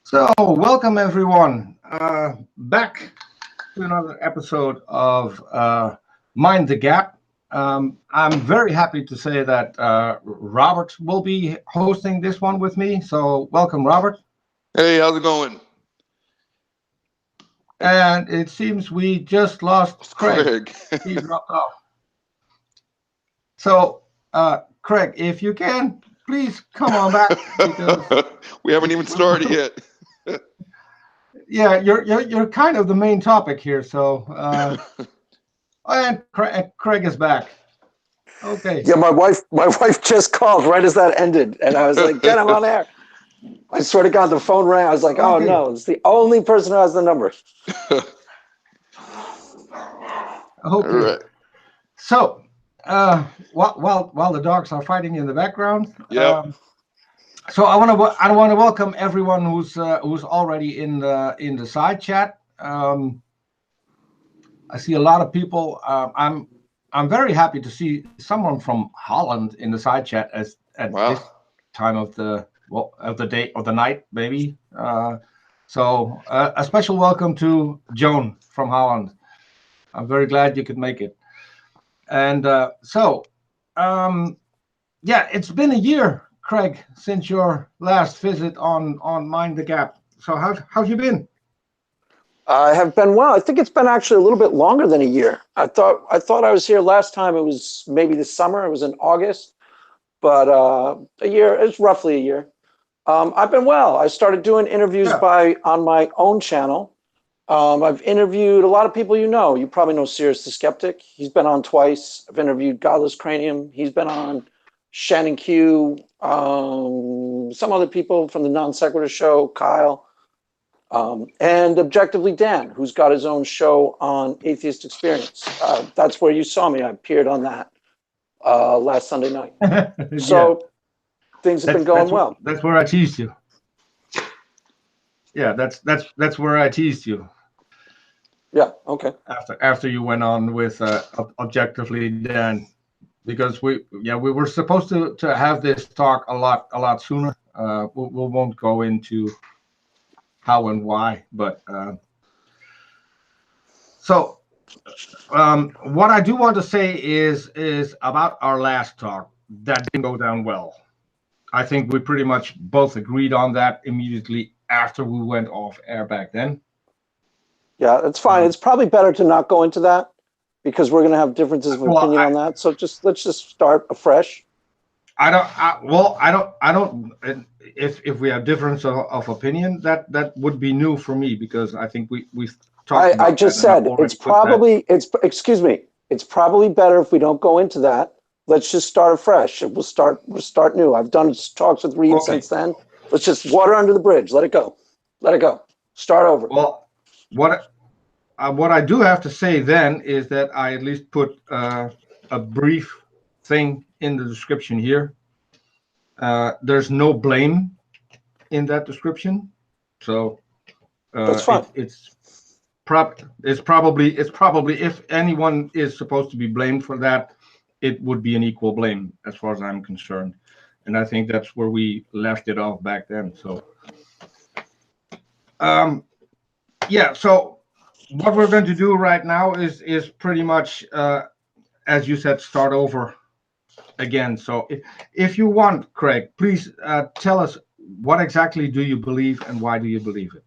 So, welcome everyone back to another episode of Mind the Gap. I'm very happy to say that Robert will be hosting this one with me. So, welcome, Robert. Hey, how's it going? And it seems we just lost Craig. He dropped off. So, Craig, if you can, please come on back. Because we haven't even started yet. Yeah, you're kind of the main topic here. So, and Craig is back. Okay. Yeah, my wife just called right as that ended, and I was like, "Get him on air." I swear to God, the phone rang. I was like, "Oh no, it's the only person who has the number." Okay. Right. So, while the dogs are fighting in the background, so I want to welcome everyone who's already in the side chat. I see a lot of people. I'm very happy to see someone from Holland in the side chat at this time of the day or the night, maybe. So a special welcome to Joan from Holland. I'm very glad you could make it. And it's been a year, Craig, since your last visit on Mind the Gap. So how've you been? I have been well. I think it's been actually a little bit longer than a year. I thought I was here last time. It was maybe this summer. It was in August, but a year. It's roughly a year. I've been well. I started doing interviews on my own channel. I've interviewed a lot of people you know. You probably know Sirius the Skeptic. He's been on twice. I've interviewed Godless Cranium. He's been on. Shannon Q. Some other people from the Non Sequitur show, Kyle. And Objectively Dan, who's got his own show on Atheist Experience. That's where you saw me. I appeared on that last Sunday night. So things have been going well. That's where I teased you. Yeah, that's where I teased you. Yeah. Okay. After you went on with Objectively Dan, because we were supposed to have this talk a lot sooner. We won't go into how and why, but what I do want to say is about our last talk that didn't go down well. I think we pretty much both agreed on that immediately after we went off air back then. Yeah, that's fine. It's probably better to not go into that because we're going to have differences of opinion on that. So let's just start afresh. I don't. If we have difference of opinion, that would be new for me because I think we talked about I just said it's probably it's probably better if we don't go into that. Let's just start afresh. We'll start new. I've done talks with Reed since then. Let's just water under the bridge. Let it go. Start over. Well, what I do have to say then is that I at least put a brief thing in the description here. There's no blame in that description, so that's fine. It's probably if anyone is supposed to be blamed for that, it would be an equal blame as far as I'm concerned, and I think that's where we left it off back then. So so what we're going to do right now is pretty much as you said, start over again. So if you want, Craig, please tell us what exactly do you believe, and why do you believe it?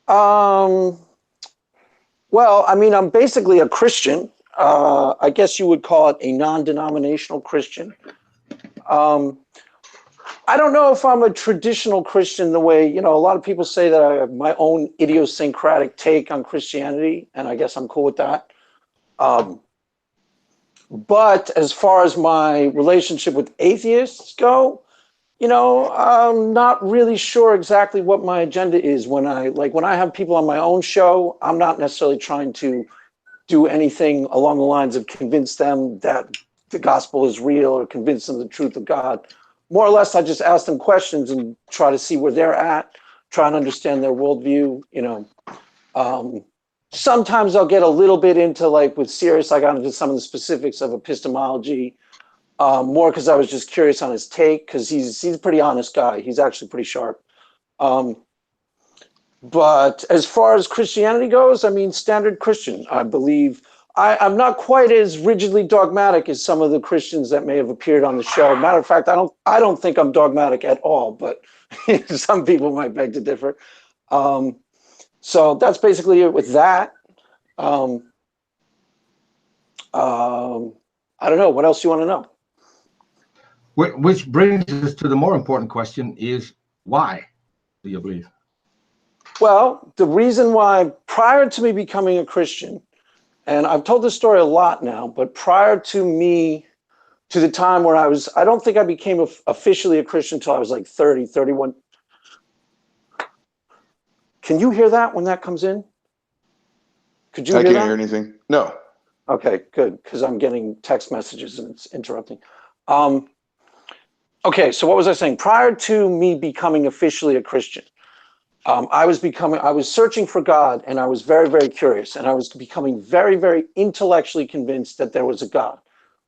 Well, I mean, I'm basically a Christian. I guess you would call it a non-denominational Christian. I don't know if I'm a traditional Christian the way, you know, a lot of people say that I have my own idiosyncratic take on Christianity, and I guess I'm cool with that. But as far as my relationship with atheists go, you know, I'm not really sure exactly what my agenda is when I have people on my own show. I'm not necessarily trying to do anything along the lines of convince them that the gospel is real or convince them the truth of God. More or less, I just ask them questions and try to see where they're at, try and understand their worldview. You know, sometimes I'll get a little bit into, like with Sirius, I got into some of the specifics of epistemology, more because I was just curious on his take, because he's a pretty honest guy. He's actually pretty sharp. But as far as Christianity goes, I mean, standard Christian, I believe. I'm not quite as rigidly dogmatic as some of the Christians that may have appeared on the show. Matter of fact, I don't think I'm dogmatic at all, but some people might beg to differ. So that's basically it with that. I don't know. What else do you want to know? Which brings us to the more important question: is why do you believe? Well, the reason why, prior to me becoming a Christian, and I've told this story a lot now, but prior to the time where I don't think I became officially a Christian until I was like 30, 31. Can you hear that when that comes in? Could you hear that? I can't hear anything. No. Okay, good, because I'm getting text messages and it's interrupting. Okay, so what was I saying? Prior to me becoming officially a Christian, I was searching for God, and I was very, very curious, and I was becoming very, very intellectually convinced that there was a God,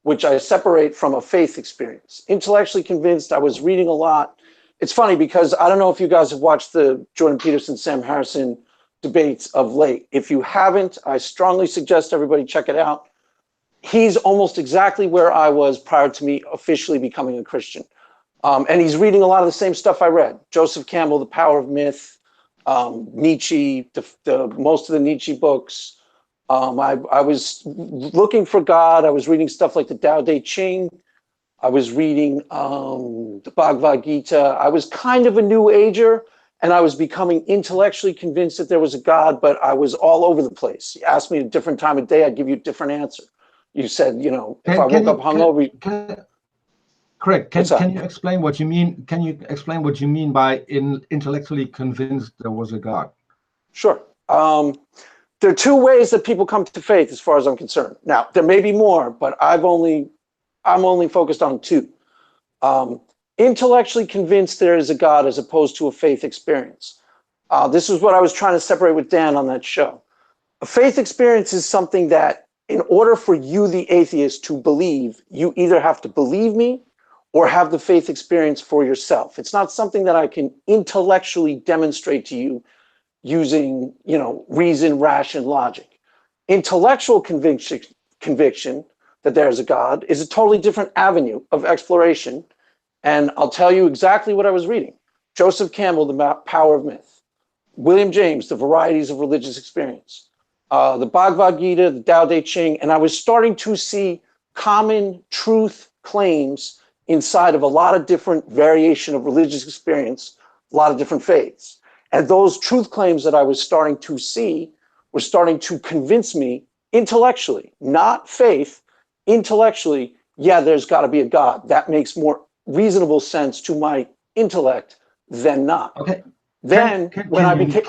which I separate from a faith experience. Intellectually convinced, I was reading a lot. It's funny because I don't know if you guys have watched the Jordan Peterson, Sam Harrison debates of late. If you haven't, I strongly suggest everybody check it out. He's almost exactly where I was prior to me officially becoming a Christian. And he's reading a lot of the same stuff I read. Joseph Campbell, The Power of Myth, Nietzsche, the most of the Nietzsche books. I was looking for God. I was reading stuff like the Tao Te Ching. I was reading the Bhagavad Gita. I was kind of a new ager, and I was becoming intellectually convinced that there was a God, but I was all over the place. You asked me a different time of day, I'd give you a different answer. You said, you know, if I woke up hungover. Correct. Can you explain what you mean? Can you explain what you mean by intellectually convinced there was a God? Sure. There are two ways that people come to faith, as far as I'm concerned. Now, there may be more, but I'm only focused on two. Intellectually convinced there is a God as opposed to a faith experience. This is what I was trying to separate with Dan on that show. A faith experience is something that, in order for you, the atheist, to believe, you either have to believe me or have the faith experience for yourself. It's not something that I can intellectually demonstrate to you using, you know, reason, ration, logic. Intellectual conviction that there's a God is a totally different avenue of exploration. And I'll tell you exactly what I was reading. Joseph Campbell, The Power of Myth. William James, The Varieties of Religious Experience. The Bhagavad Gita, the Tao Te Ching. And I was starting to see common truth claims inside of a lot of different variation of religious experience, a lot of different faiths. And those truth claims that I was starting to see were starting to convince me intellectually, not faith, intellectually, yeah, there's got to be a God. That makes more reasonable sense to my intellect than not. Okay. Then when I became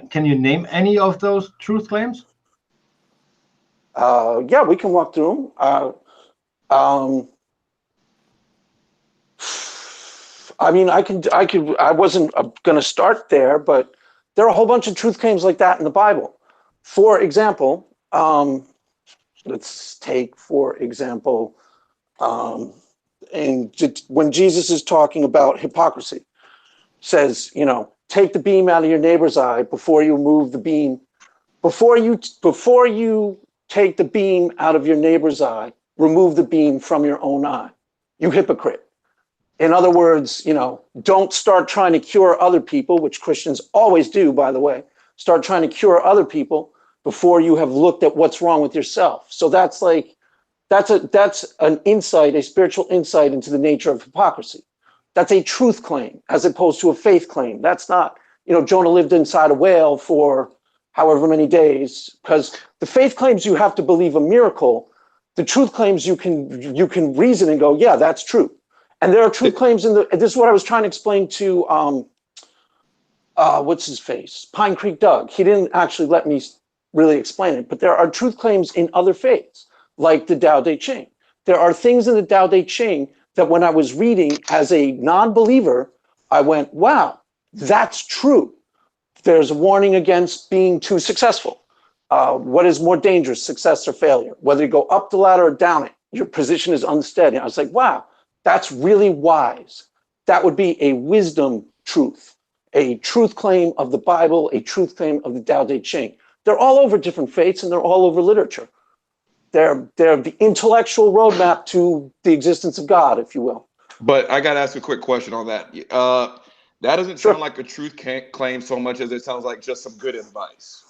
can you name any of those truth claims? Yeah, we can walk through them. I mean, I wasn't going to start there, but there are a whole bunch of truth claims like that in the Bible. For example, let's take, for example, when Jesus is talking about hypocrisy, says, you know, take the beam out of your neighbor's eye before you remove the beam. Before you take the beam out of your neighbor's eye, remove the beam from your own eye. You hypocrite. In other words, don't start trying to cure other people, which Christians always do, by the way. Start trying to cure other people before you have looked at what's wrong with yourself. So that's an insight, a spiritual insight into the nature of hypocrisy. That's a truth claim as opposed to a faith claim. That's not, Jonah lived inside a whale for however many days, because the faith claims you have to believe a miracle. The truth claims you can reason and go, yeah, that's true. And there are truth claims this is what I was trying to explain to, what's his face? Pine Creek Doug. He didn't actually let me really explain it, but there are truth claims in other faiths, like the Tao Te Ching. There are things in the Tao Te Ching that when I was reading as a non-believer, I went, wow, that's true. There's a warning against being too successful. What is more dangerous, success or failure? Whether you go up the ladder or down it, your position is unsteady. I was like, wow, that's really wise. That would be a wisdom truth, a truth claim of the Bible, a truth claim of the Tao Te Ching. They're all over different faiths and they're all over literature. They're the intellectual roadmap to the existence of God, if you will. But I got to ask a quick question on that. That doesn't sound like a truth claim so much as it sounds like just some good advice.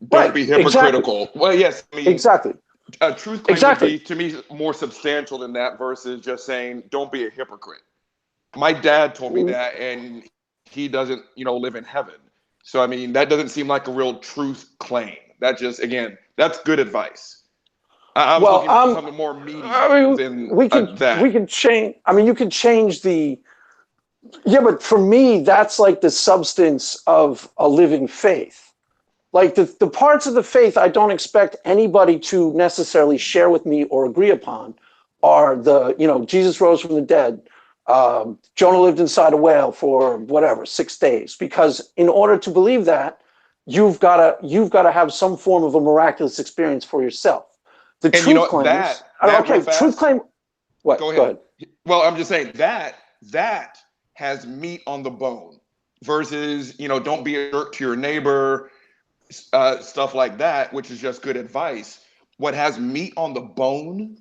Don't be hypocritical. Exactly. Well, yes, I mean, exactly. A truth claim would be, to me, more substantial than that versus just saying, don't be a hypocrite. My dad told me that, and he doesn't, live in heaven. So, I mean, that doesn't seem like a real truth claim. That just, again, that's good advice. I was looking for something more meaty than that. We can change. I mean, you can change but for me, that's like the substance of a living faith. Like the parts of the faith I don't expect anybody to necessarily share with me or agree upon are Jesus rose from the dead. Jonah lived inside a whale for 6 days, because in order to believe that, you've got to have some form of a miraculous experience for yourself. The truth claims. Truth claim. What? Go ahead. Well, I'm just saying that has meat on the bone versus, don't be a jerk to your neighbor, stuff like that, which is just good advice. What has meat on the bone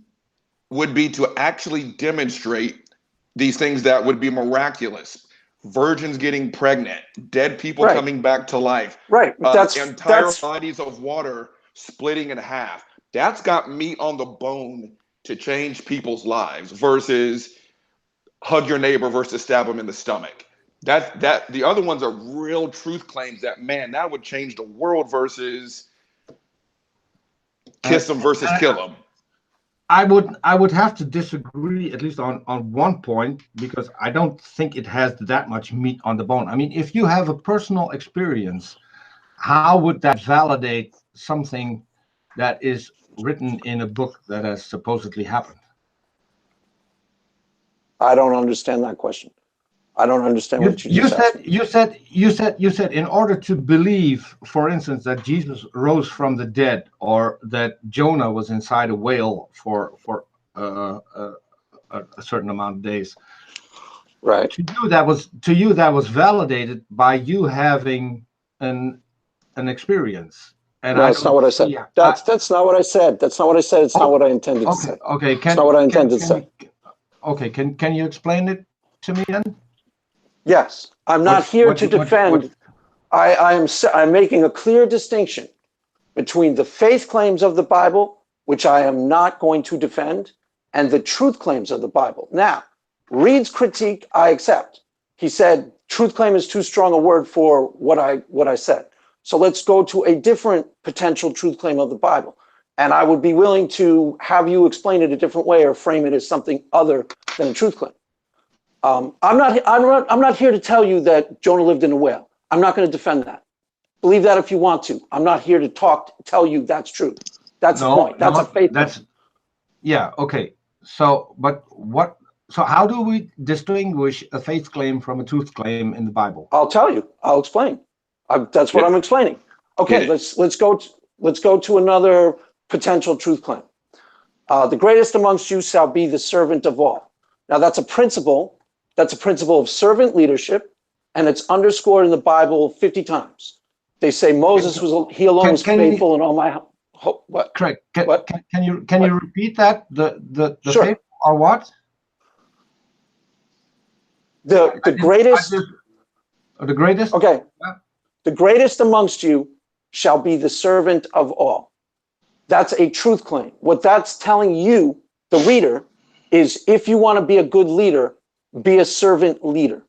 would be to actually demonstrate these things that would be miraculous. Virgins getting pregnant, dead people coming back to life, entire bodies of water splitting in half. That's got meat on the bone to change people's lives versus hug your neighbor versus stab them in the stomach. That the other ones are real truth claims that, man, that would change the world versus kiss them versus kill them. I would have to disagree, at least on one point, because I don't think it has that much meat on the bone. I mean, if you have a personal experience, how would that validate something that is written in a book that has supposedly happened? I don't understand that question. I don't understand what you said. You said in order to believe, for instance, that Jesus rose from the dead, or that Jonah was inside a whale for a certain amount of days. Right. To you that was validated by you having an experience. And no, that's not what I said. That's not what I said. That's not what I said. It's not what I intended to say. Okay. It's not what I intended to say. Okay. Can you explain it to me then? Yes, I'm not here to defend. I'm making a clear distinction between the faith claims of the Bible, which I am not going to defend, and the truth claims of the Bible. Now, Reed's critique, I accept. He said truth claim is too strong a word for what I said. So let's go to a different potential truth claim of the Bible. And I would be willing to have you explain it a different way or frame it as something other than a truth claim. I'm not here to tell you that Jonah lived in a whale. I'm not going to defend that. Believe that if you want to. I'm not here to tell you that's true. That's the point. That's a faith claim. Yeah. Okay. So how do we distinguish a faith claim from a truth claim in the Bible? I'll tell you. I'll explain. That's what I'm explaining. Okay. Let's go to another potential truth claim. The greatest amongst you shall be the servant of all. Now that's a principle. That's a principle of servant leadership, and it's underscored in the Bible 50 times. They say Moses he alone was faithful in all my. What? Correct. What? Can you repeat that? The sure. faithful are what? The greatest. The greatest. Okay. Yeah. The greatest amongst you shall be the servant of all. That's a truth claim. What that's telling you, the reader, is if you want to be a good leader, be a servant leader.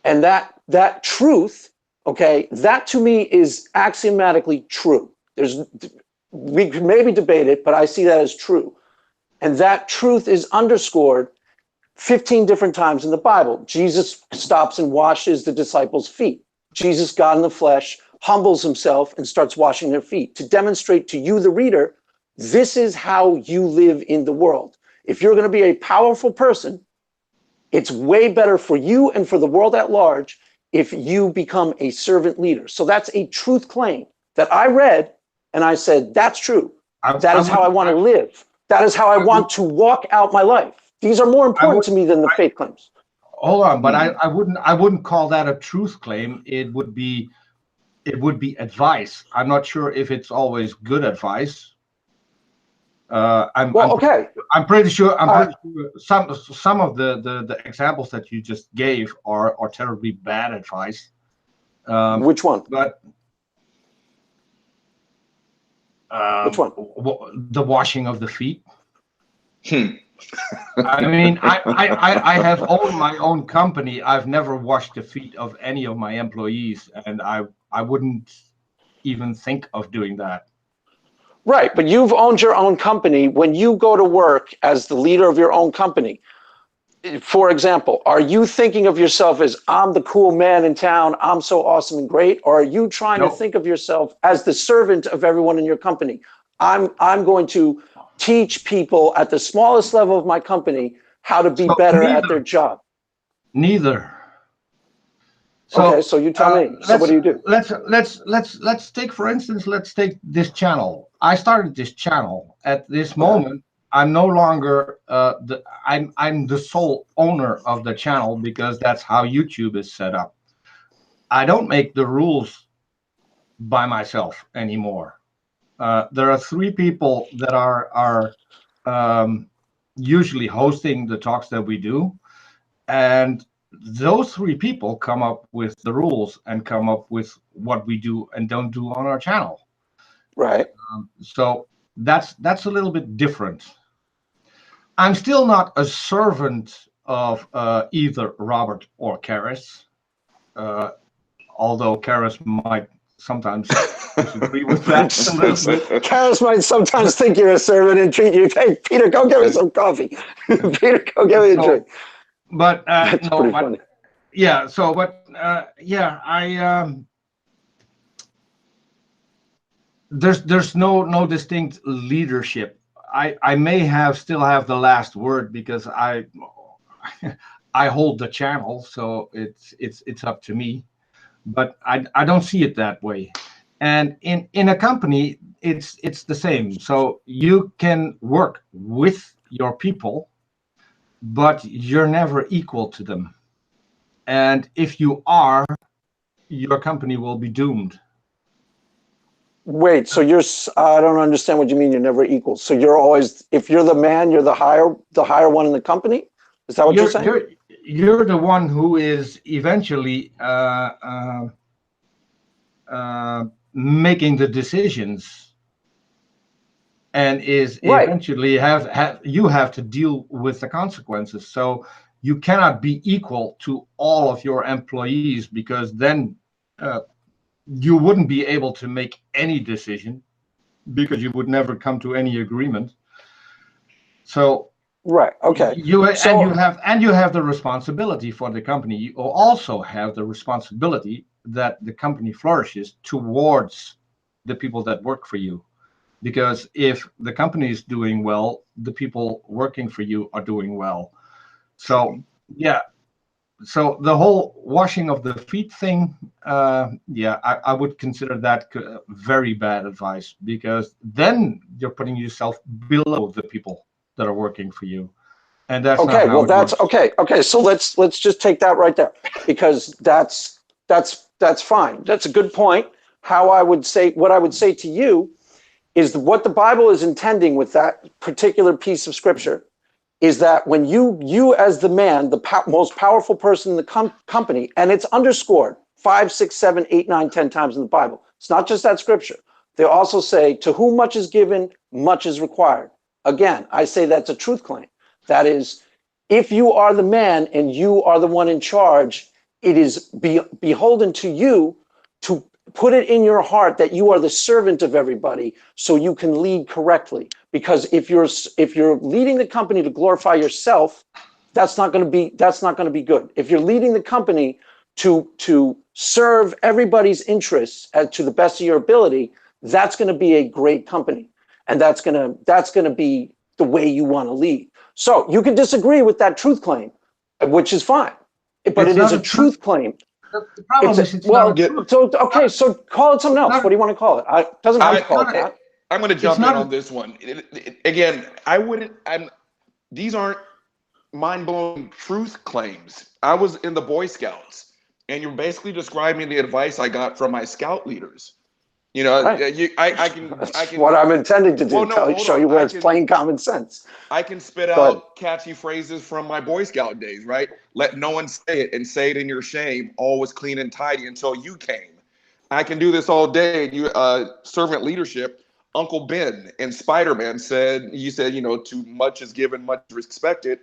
And that truth, okay, that to me is axiomatically true. We can maybe debate it, but I see that as true. And that truth is underscored 15 different times in the Bible. Jesus stops and washes the disciples' feet. Jesus, God in the flesh, humbles himself and starts washing their feet to demonstrate to you, the reader, this is how you live in the world. If you're going to be a powerful person, it's way better for you and for the world at large if you become a servant leader. So that's a truth claim that I read and I said, that's true. That is how I want to live. That is how I want to walk out my life. These are more important to me than the faith claims. Hold on, but I wouldn't call that a truth claim. It would be advice. I'm not sure if it's always good advice. I'm pretty sure some of the examples that you just gave are terribly bad advice. Which one? But which one? The washing of the feet. I mean, I have owned my own company. I've never washed the feet of any of my employees, and I wouldn't even think of doing that. Right, but you've owned your own company. When you go to work as the leader of your own company, for example, are you thinking of yourself as, I'm the cool man in town, I'm so awesome and great? Or are you trying to think of yourself as the servant of everyone in your company? I'm going to teach people at the smallest level of my company how to be better at their job. Neither. So, okay, so you tell me. So what do you do? Let's take, for instance, let's take this channel. I started this channel. At this moment, I'm no longer I'm the sole owner of the channel because that's how YouTube is set up. I don't make the rules by myself anymore. There are 3 people that are usually hosting the talks that we do, and those 3 people come up with the rules and come up with what we do and don't do on our channel. Right. So that's a little bit different. I'm still not a servant of either Robert or Charis, although Charis might sometimes disagree with that a little bit. Charis might sometimes think you're a servant and treat you, hey, Peter, go get me some coffee. Peter, go get me a drink. But that's no, pretty but funny. yeah. So, but yeah, there's no distinct leadership. I may still have the last word because I hold the channel, so it's up to me. But I don't see it that way. And in a company, it's the same. So you can work with your people, but you're never equal to them. And if you are, your company will be doomed. Wait, so I don't understand what you mean. You're never equal. So you're always, if you're the man, you're the higher one in the company. Is that what you're saying? You're the one who is eventually making the decisions, and is eventually you have to deal with the consequences. So you cannot be equal to all of your employees, because then you wouldn't be able to make any decision, because you would never come to any agreement. So right, okay. You have the responsibility for the company. You also have the responsibility that the company flourishes towards the people that work for you. Because if the company is doing well, the people working for you are doing well. So yeah. So the whole washing of the feet thing, I would consider that very bad advice, because then you're putting yourself below the people that are working for you. And that's okay. Well, that's works. okay. So let's just take that right there, because that's fine. That's a good point. What I would say to you is what the Bible is intending with that particular piece of scripture is that when you as the man, the most powerful person in the company, and it's underscored 5, 6, 7, 8, 9, 10 times in the Bible. It's not just that scripture. They also say, to whom much is given, much is required. Again, I say that's a truth claim. That is, if you are the man and you are the one in charge, it is beholden to you to put it in your heart that you are the servant of everybody so you can lead correctly. Because if you're leading the company to glorify yourself, that's not going to be good. If you're leading the company to serve everybody's interests to the best of your ability, that's going to be a great company, and that's going to be the way you want to lead. So you can disagree with that truth claim, which is fine, but it is a truth claim. The problem is it's not a truth. So okay, so call it something else. What do you want to call it? Doesn't have to call it that. I'm going to jump in on this one. Again, these aren't mind-blowing truth claims. I was in the Boy Scouts, and you're basically describing the advice I got from my scout leaders. You know, right. I can. What I'm intending to do, show you where it's plain common sense. I can spit out catchy phrases from my Boy Scout days, right? Let no one say it, and say it in your shame. All was clean and tidy until you came. I can do this all day. Servant leadership. Uncle Ben in Spider-Man said, too much is given, much is expected.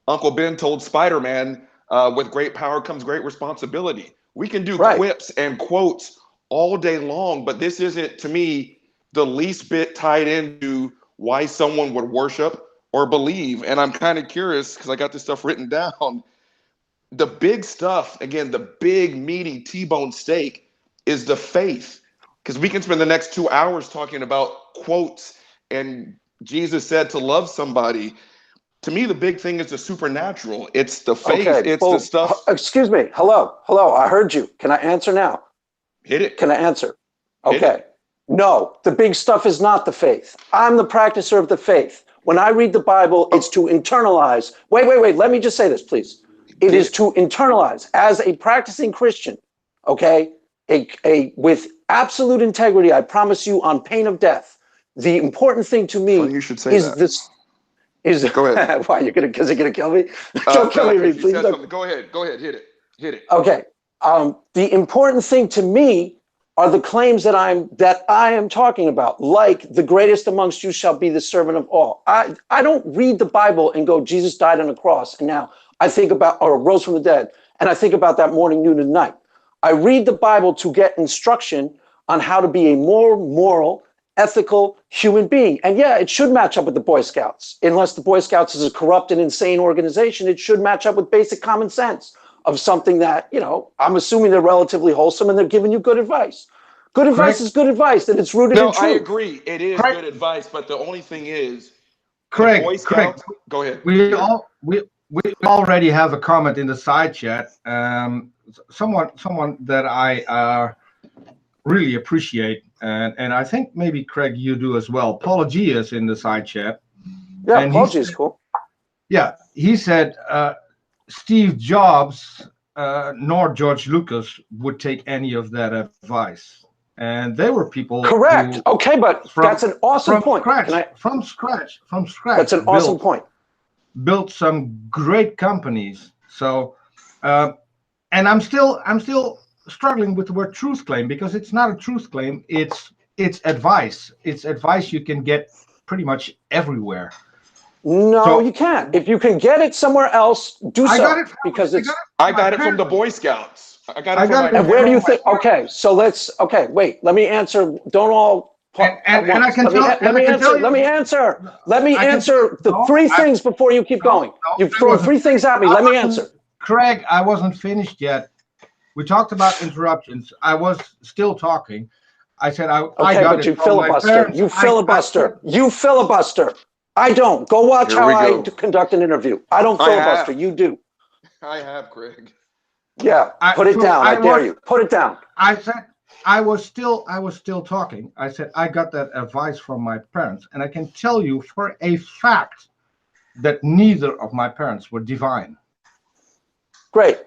Uncle Ben told Spider-Man, with great power comes great responsibility. We can do quips and quotes all day long, but this isn't, to me, the least bit tied into why someone would worship or believe. And I'm kind of curious, because I got this stuff written down. The big stuff, again, the big, meaty T-bone steak is the faith. Because we can spend the next 2 hours talking about quotes and Jesus said to love somebody. To me, the big thing is the supernatural. It's the faith. Okay, it's the stuff. Excuse me. Hello. I heard you. Can I answer now? Hit it. Can I answer? Okay. No, the big stuff is not the faith. I'm the practicer of the faith. When I read the Bible, it's to internalize. Wait. Let me just say this, please. It is to internalize as a practicing Christian. Okay. With absolute integrity, I promise you, on pain of death. The important thing to me is go ahead. Why because you're gonna kill me? Don't kill me, please. Go ahead. Hit it. Okay. The important thing to me are the claims that I am talking about, like the greatest amongst you shall be the servant of all. I don't read the Bible and go, Jesus died on the cross, and now I think about, or rose from the dead, and I think about that morning, noon, and night. I read the Bible to get instruction on how to be a more moral, ethical human being. And yeah, it should match up with the Boy Scouts. Unless the Boy Scouts is a corrupt and insane organization, it should match up with basic common sense of something that, I'm assuming they're relatively wholesome and they're giving you good advice. Good advice is good advice, and it's rooted in truth. No, I agree. It is good advice, but the only thing is, Craig, go ahead. We already have a comment in the side chat. Someone that I really appreciate, and I think maybe Craig, you do as well. Paul G is in the side chat. Yeah, Paul G is cool. Yeah, he said Steve Jobs nor George Lucas would take any of that advice, and they were people. Correct. Okay, but that's an awesome point. From scratch. That's an awesome point. Built some great companies. So. And I'm still struggling with the word truth claim, because it's not a truth claim. It's advice. It's advice you can get pretty much everywhere. No, you can't. If you can get it somewhere else, do so. I got it from the Boy Scouts. I got it. And where do you think? Okay, so wait. Let me answer. Don't all. Let me answer the three things before you keep going. You've thrown three things at me. Let me answer. Craig, I wasn't finished yet. We talked about interruptions. I was still talking. I said I got it from my parents. You filibuster. I don't. Go watch how I conduct an interview. I don't filibuster. You do. I have, Craig. Yeah. Put it down. I dare you. Put it down. I said I was still talking. I said I got that advice from my parents, and I can tell you for a fact that neither of my parents were divine. Great.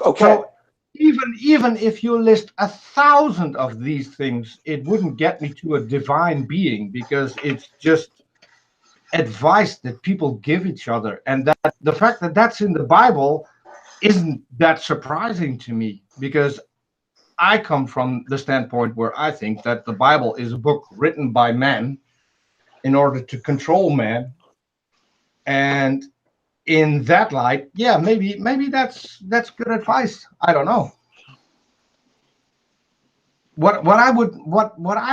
Okay. So even if you list 1,000 of these things, it wouldn't get me to a divine being, because it's just advice that people give each other, and that the fact that that's in the Bible isn't that surprising to me, because I come from the standpoint where I think that the Bible is a book written by man in order to control man. And in that light, yeah, maybe that's good advice. I don't know. What I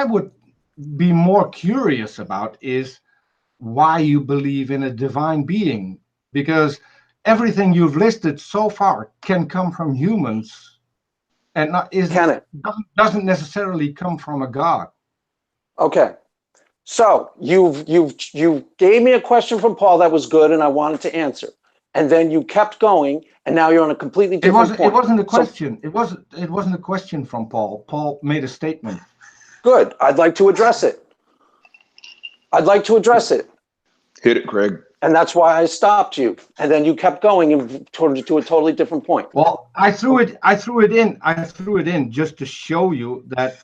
would be more curious about is why you believe in a divine being, because everything you've listed so far can come from humans, and doesn't necessarily come from a god. Okay. So you gave me a question from Paul that was good, and I wanted to answer, and then you kept going, and now you're on a completely different point. It wasn't a question. It wasn't a question from Paul. Paul made a statement. Good. I'd like to address it. Hit it, Craig. And that's why I stopped you, and then you kept going and turned it to a totally different point. Well, I threw it in just to show you that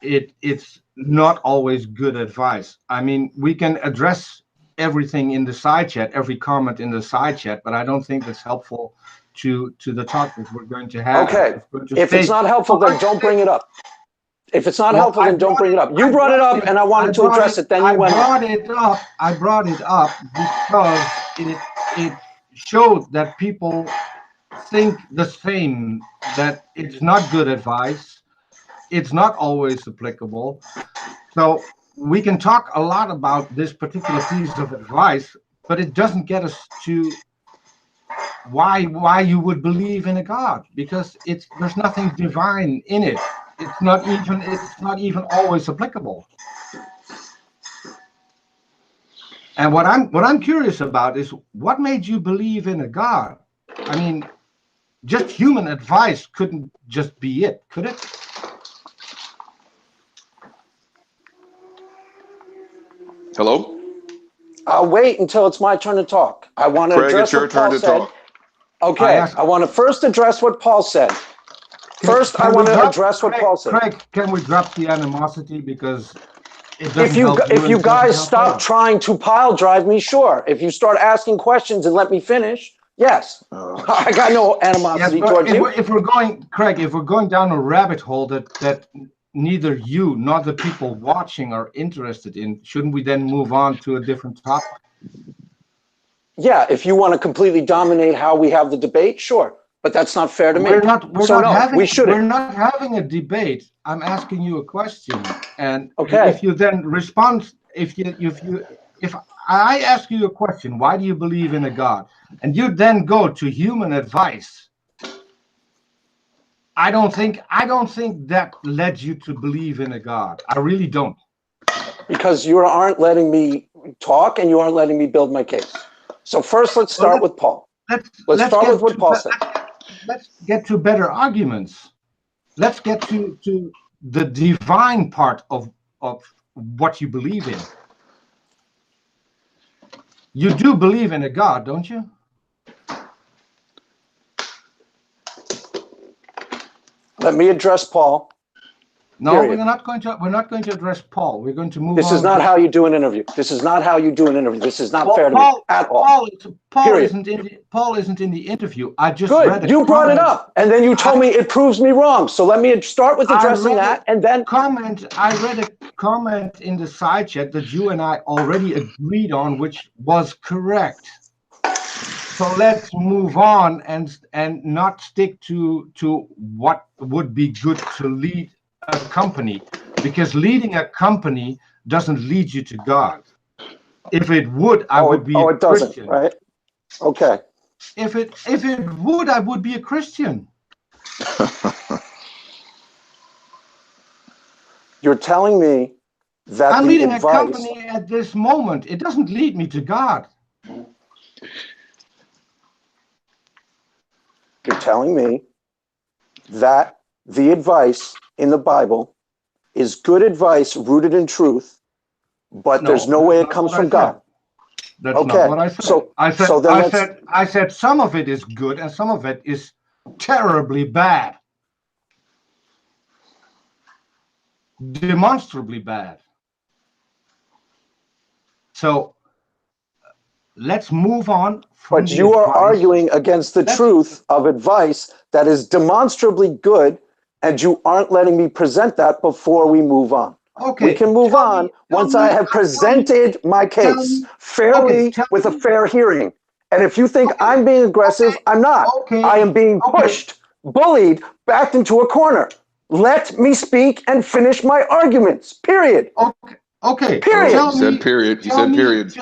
it's not always good advice. I mean, we can address everything in the side chat, every comment in the side chat, but I don't think that's helpful to the talk that we're going to have. Okay. If it's not helpful, then don't bring it up. If it's not helpful, then don't bring it up. You brought it up, and I wanted to address it. Then you went on. I brought it up because it showed that people think the same, that it's not good advice. It's not always applicable. So we can talk a lot about this particular piece of advice, but it doesn't get us to why you would believe in a God, because there's nothing divine in it. It's not even always applicable. And what I'm curious about is what made you believe in a God? I mean, just human advice couldn't just be it, could it? Hello? I'll wait until it's my turn to talk. I want to address what Paul said. Okay, I want to first address what Paul said. First, I want to address what Paul said. Craig, can we drop the animosity, because it if you guys stop trying to pile drive me, sure. If you start asking questions and let me finish, yes. I got no animosity towards you. If we're going, Craig, if we're going down a rabbit hole that neither you nor the people watching are interested in, shouldn't we then move on to a different topic? Yeah, if you want to completely dominate how we have the debate, sure. But that's not fair to me. We're not having a debate. I'm asking you a question, and if you then respond, if I ask you a question, why do you believe in a God, and you then go to human advice, I don't think that led you to believe in a God. I really don't. Because you aren't letting me talk, and you aren't letting me build my case. So first, let's start with Paul. Let's start with what Paul said. Let's get to better arguments. Let's get to the divine part of what you believe in. You do believe in a God, don't you? Let me address Paul. No, we're not going to address Paul. We're going to move on. This is not how you do an interview. This is not how you do an interview. This is not fair to me at all. Paul isn't in the interview. I just read it. You brought it up, and then you told me it proves me wrong. So let me start with addressing that, and then I read a comment in the side chat that you and I already agreed on, which was correct. So let's move on and not stick to what would be good to lead a company, because leading a company doesn't lead you to God. If it would, I would be a Christian. Right? Okay. If it would, I would be a Christian. You're telling me that I'm leading a company at this moment. It doesn't lead me to God. You're telling me that the advice in the Bible is good advice rooted in truth, but there's no way it comes from God. That's not what I said. I said some of it is good and some of it is terribly bad. Demonstrably bad. So let's move on from But you are arguing against the truth of advice that is demonstrably good, and you aren't letting me present that before we move on. Okay. We can move on once I have presented my case fairly with a fair hearing. And if you think I'm being aggressive, I'm not. I am being pushed, bullied, backed into a corner. Let me speak and finish my arguments. Period. Okay. Period. You said period. You said period.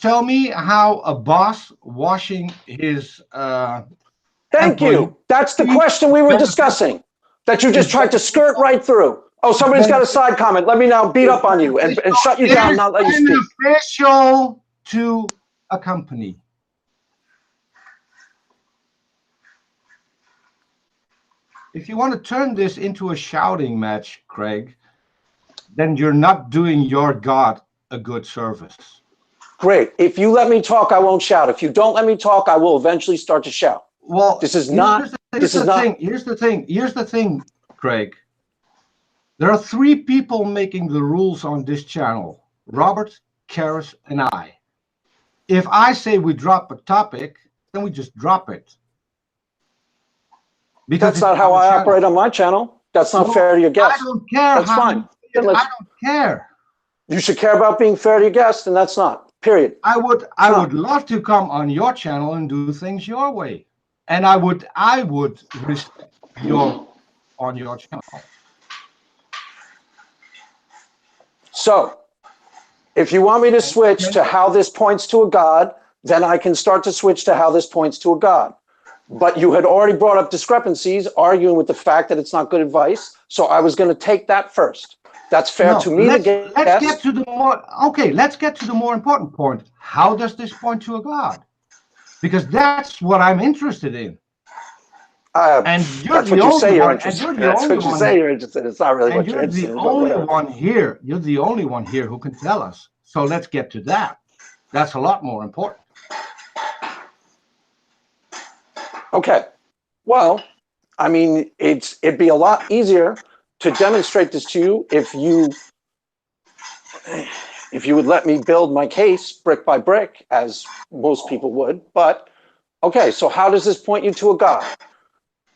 Tell me how a boss washing his Thank you. That's the question we were discussing, that you just tried to skirt right through. Oh, somebody's got a side comment. Let me now beat up on you and shut you down, not let you speak. Beneficial to a company. If you want to turn this into a shouting match, Craig, then you're not doing your God a good service. Great. If you let me talk, I won't shout. If you don't let me talk, I will eventually start to shout. Well, this is not. Here's the thing, Craig. There are 3 people making the rules on this channel: Robert, Charis, and I. If I say we drop a topic, then we just drop it. Because that's not how I operate on my channel. That's not fair to your guest. I don't care. That's fine. I don't care. You should care about being fair to your guest, and that's not. Period. I would love to come on your channel and do things your way, and I would respect on your channel. So, if you want me to switch to how this points to a God, then I can start to switch to how this points to a God. But you had already brought up discrepancies, arguing with the fact that it's not good advice. So I was going to take that first. That's fair to me. Let's get to the more important point. How does this point to a God? Because that's what I'm interested in. And you're the only one. That's what you say you're interested in. It's not really what you're interested in. You're the only one here who can tell us. So let's get to that. That's a lot more important. Okay. Well, I mean, it'd be a lot easier to demonstrate this to you if you would let me build my case brick by brick, as most people would. But okay, so how does this point you to a God?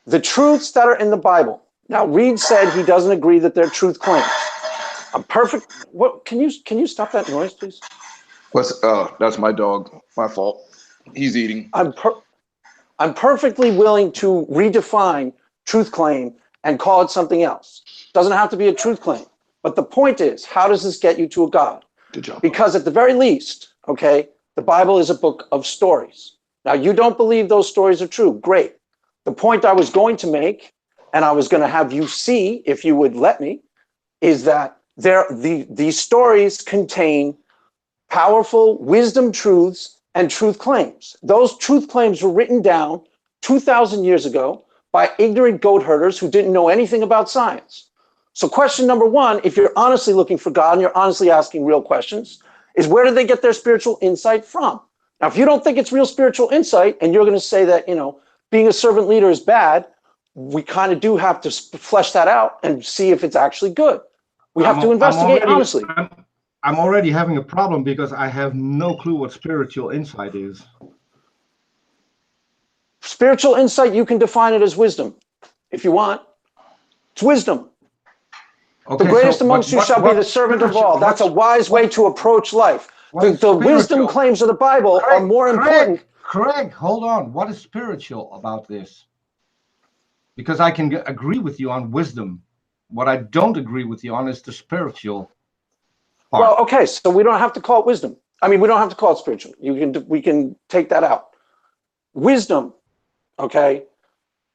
The truths that are in the Bible. Now, Reed said he doesn't agree that they're truth claims. What can you stop that noise, please? That's my dog. My fault. He's eating. I'm perfectly willing to redefine truth claim and call it something else. Doesn't have to be a truth claim. But the point is, how does this get you to a God? Good job. Because at the very least, okay, the Bible is a book of stories. Now, you don't believe those stories are true. Great. The point I was going to make, and I was going to have you see, if you would let me, is that these stories contain powerful wisdom truths and truth claims. Those truth claims were written down 2,000 years ago by ignorant goat herders who didn't know anything about science. So question number 1, if you're honestly looking for God and you're honestly asking real questions, is where did they get their spiritual insight from? Now, if you don't think it's real spiritual insight and you're going to say that, being a servant leader is bad, we kind of do have to flesh that out and see if it's actually good. We have to investigate honestly. I'm already having a problem because I have no clue what spiritual insight is. Spiritual insight, you can define it as wisdom, if you want. It's wisdom. Okay, the greatest amongst you shall be the servant of all. That's a wise way to approach life. The wisdom claims of the Bible are more important. Craig, hold on. What is spiritual about this? Because I can agree with you on wisdom. What I don't agree with you on is the spiritual part. Well, okay, so we don't have to call it wisdom. I mean, we don't have to call it spiritual. We can take that out. Wisdom, okay?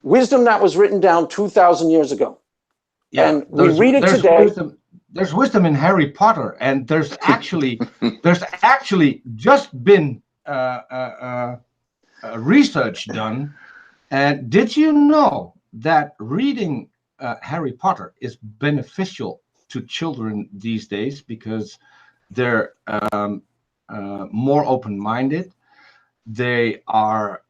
Wisdom that was written down 2,000 years ago. Yeah, and we read it today. There's wisdom in Harry Potter, and there's actually just been research done. And did you know that reading Harry Potter is beneficial to children these days because they're more open-minded, they are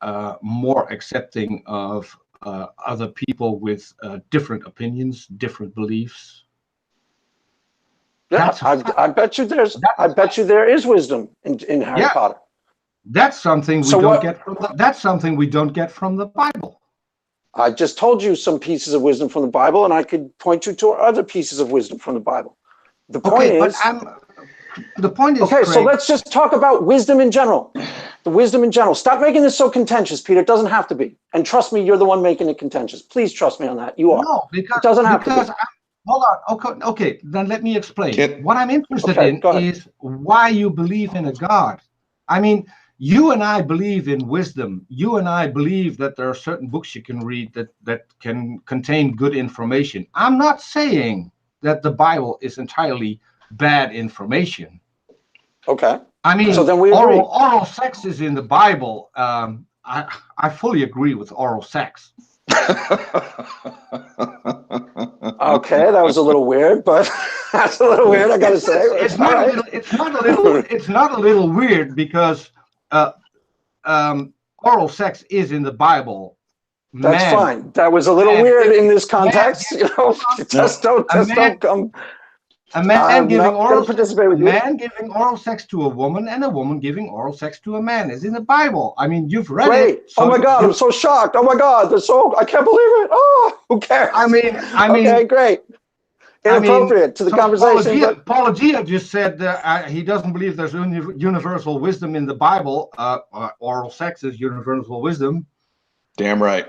more accepting of other people with different opinions, different beliefs? Yeah, I bet you there is wisdom in Harry Potter. That's something we don't get from that's something we don't get from the Bible. I just told you some pieces of wisdom from the Bible, and I could point you to other pieces of wisdom from the Bible. The point is, the point is, okay, Craig, so let's just talk about wisdom in general. The wisdom in general. Stop making this so contentious, Peter. It doesn't have to be. And trust me, you're the one making it contentious. Please trust me on that. You are. No, because it doesn't have to be. Hold on. Okay, then let me explain. What I'm interested in is why you believe in a God. I mean, you and I believe in wisdom. You and I believe that there are certain books you can read that can contain good information. I'm not saying that the Bible is entirely bad information. Okay. I mean, so then we oral sex is in the Bible. I fully agree with oral sex. Okay, that was a little weird, but that's a little weird, I gotta say. It's not a little weird because oral sex is in the Bible. That's fine. That was a little weird in this context. Just don't come. A man giving oral sex to a woman and a woman giving oral sex to a man is in the Bible. I mean, you've read it. So oh my God, I'm so shocked. Oh my God, I can't believe it. Oh, who cares? I mean, okay, great. Inappropriate to the conversation. Paul Gia just said he doesn't believe there's universal wisdom in the Bible. Oral sex is universal wisdom. Damn right.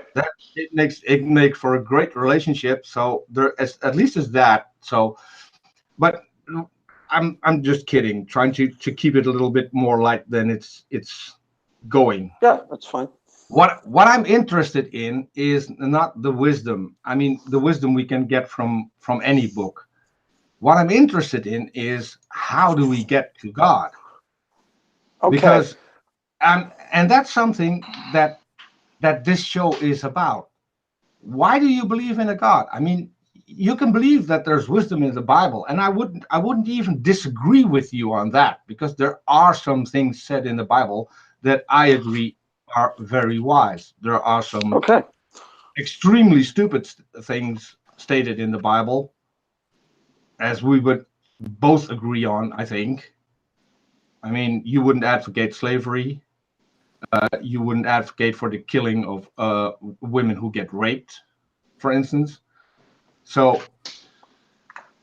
It makes for a great relationship. So there, at least is that. So, but I'm just kidding. Trying to keep it a little bit more light than it's going. Yeah, that's fine. What I'm interested in is not the wisdom. I mean, the wisdom we can get from any book. What I'm interested in is how do we get to God? Okay. Because and that's something that this show is about. Why do you believe in a God? I mean, you can believe that there's wisdom in the Bible, and I wouldn't even disagree with you on that, because there are some things said in the Bible that I agree are very wise. There are some extremely stupid things stated in the Bible, as we would both agree on, I think. I mean, you wouldn't advocate slavery. You wouldn't advocate for the killing of women who get raped, for instance. So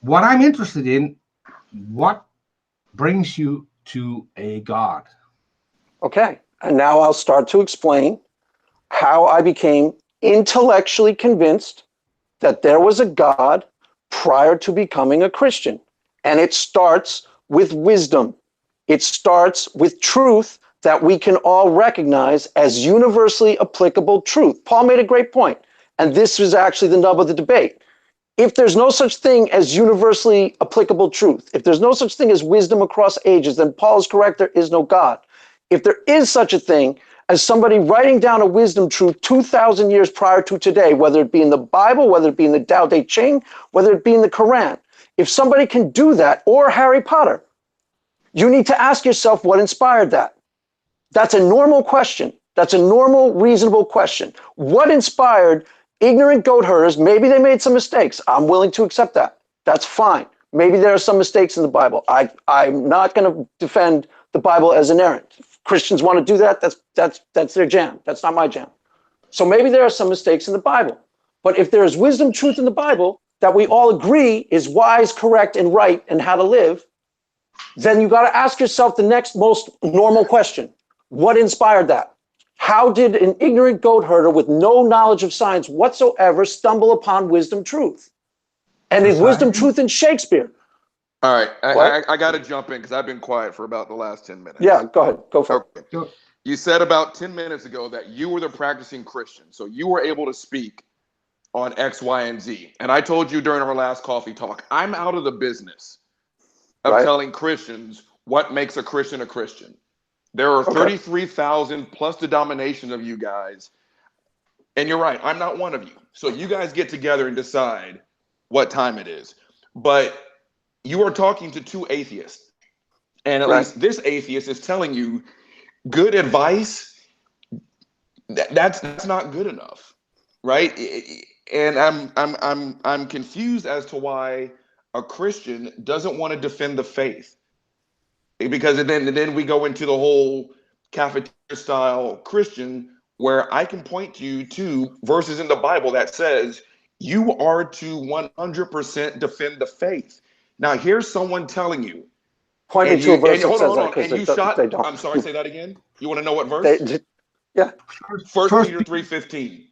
what I'm interested in, what brings you to a God? Okay. And now I'll start to explain how I became intellectually convinced that there was a God prior to becoming a Christian. And it starts with wisdom. It starts with truth that we can all recognize as universally applicable truth. Paul made a great point, and this was actually the nub of the debate. If there's no such thing as universally applicable truth, if there's no such thing as wisdom across ages, then Paul is correct, there is no God. If there is such a thing as somebody writing down a wisdom truth 2,000 years prior to today, whether it be in the Bible, whether it be in the Tao Te Ching, whether it be in the Quran, if somebody can do that, or Harry Potter, you need to ask yourself what inspired that. That's a normal question. That's a normal, reasonable question. What inspired ignorant goat herders? Maybe they made some mistakes. I'm willing to accept that. That's fine. Maybe there are some mistakes in the Bible. I'm not going to defend the Bible as inerrant. If Christians want to do that, that's their jam. That's not my jam. So maybe there are some mistakes in the Bible. But if there is wisdom, truth in the Bible that we all agree is wise, correct, and right and how to live, then you got to ask yourself the next most normal question. What inspired that? How did an ignorant goat herder with no knowledge of science whatsoever stumble upon wisdom, truth? And is wisdom, truth in Shakespeare? All right, I got to jump in because I've been quiet for about the last 10 minutes. Yeah, go ahead. Go for it. Go. You said about 10 minutes ago that you were the practicing Christian, so you were able to speak on X, Y, and Z. And I told you during our last coffee talk, I'm out of the business of telling Christians what makes a Christian a Christian. There are 33,000 plus denominations of you guys. And you're right, I'm not one of you. So you guys get together and decide what time it is. But you are talking to two atheists. And at least this atheist is telling you good advice, that's not good enough. Right? And I'm confused as to why a Christian doesn't want to defend the faith. Because then we go into the whole cafeteria-style Christian where I can point you to verses in the Bible that says you are to 100% defend the faith. Now, here's someone telling you. Point me to a verse that says that, And you because shot. they don't. I'm sorry, say that again. You want to know what verse? Yeah. First Peter 3:15.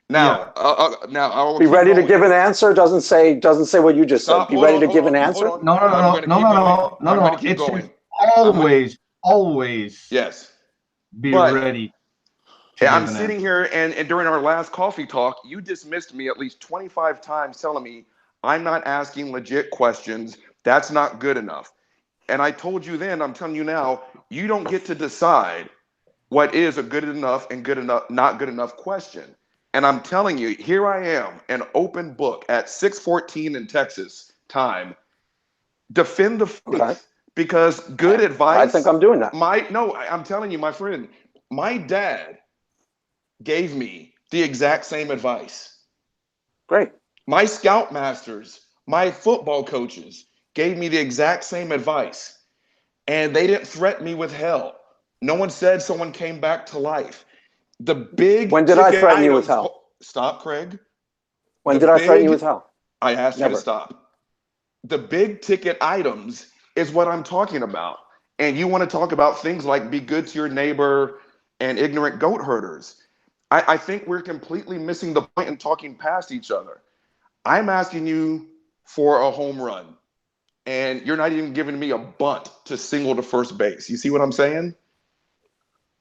Now, now I'll be ready to give an answer. Doesn't say what you just said. Be ready to give an answer. No. Keep going. Always. Yes. Be ready. I'm sitting here, and during our last coffee talk, you dismissed me at least 25 times, telling me I'm not asking legit questions. That's not good enough. And I told you then, I'm telling you now, you don't get to decide what is a good enough and not good enough question. And I'm telling you, here I am, an open book at 6:14 in Texas time. Defend the faith, because good advice. I think I'm doing that. I'm telling you, my friend, my dad gave me the exact same advice. Great. My scoutmasters, my football coaches gave me the exact same advice, and they didn't threaten me with hell. No one said someone came back to life. When did I threaten you with hell? Stop, Craig. When did I threaten you with hell? I asked you to stop. The big ticket items is what I'm talking about. And you want to talk about things like be good to your neighbor and ignorant goat herders. I think we're completely missing the point and talking past each other. I'm asking you for a home run, and you're not even giving me a bunt to single to first base. You see what I'm saying?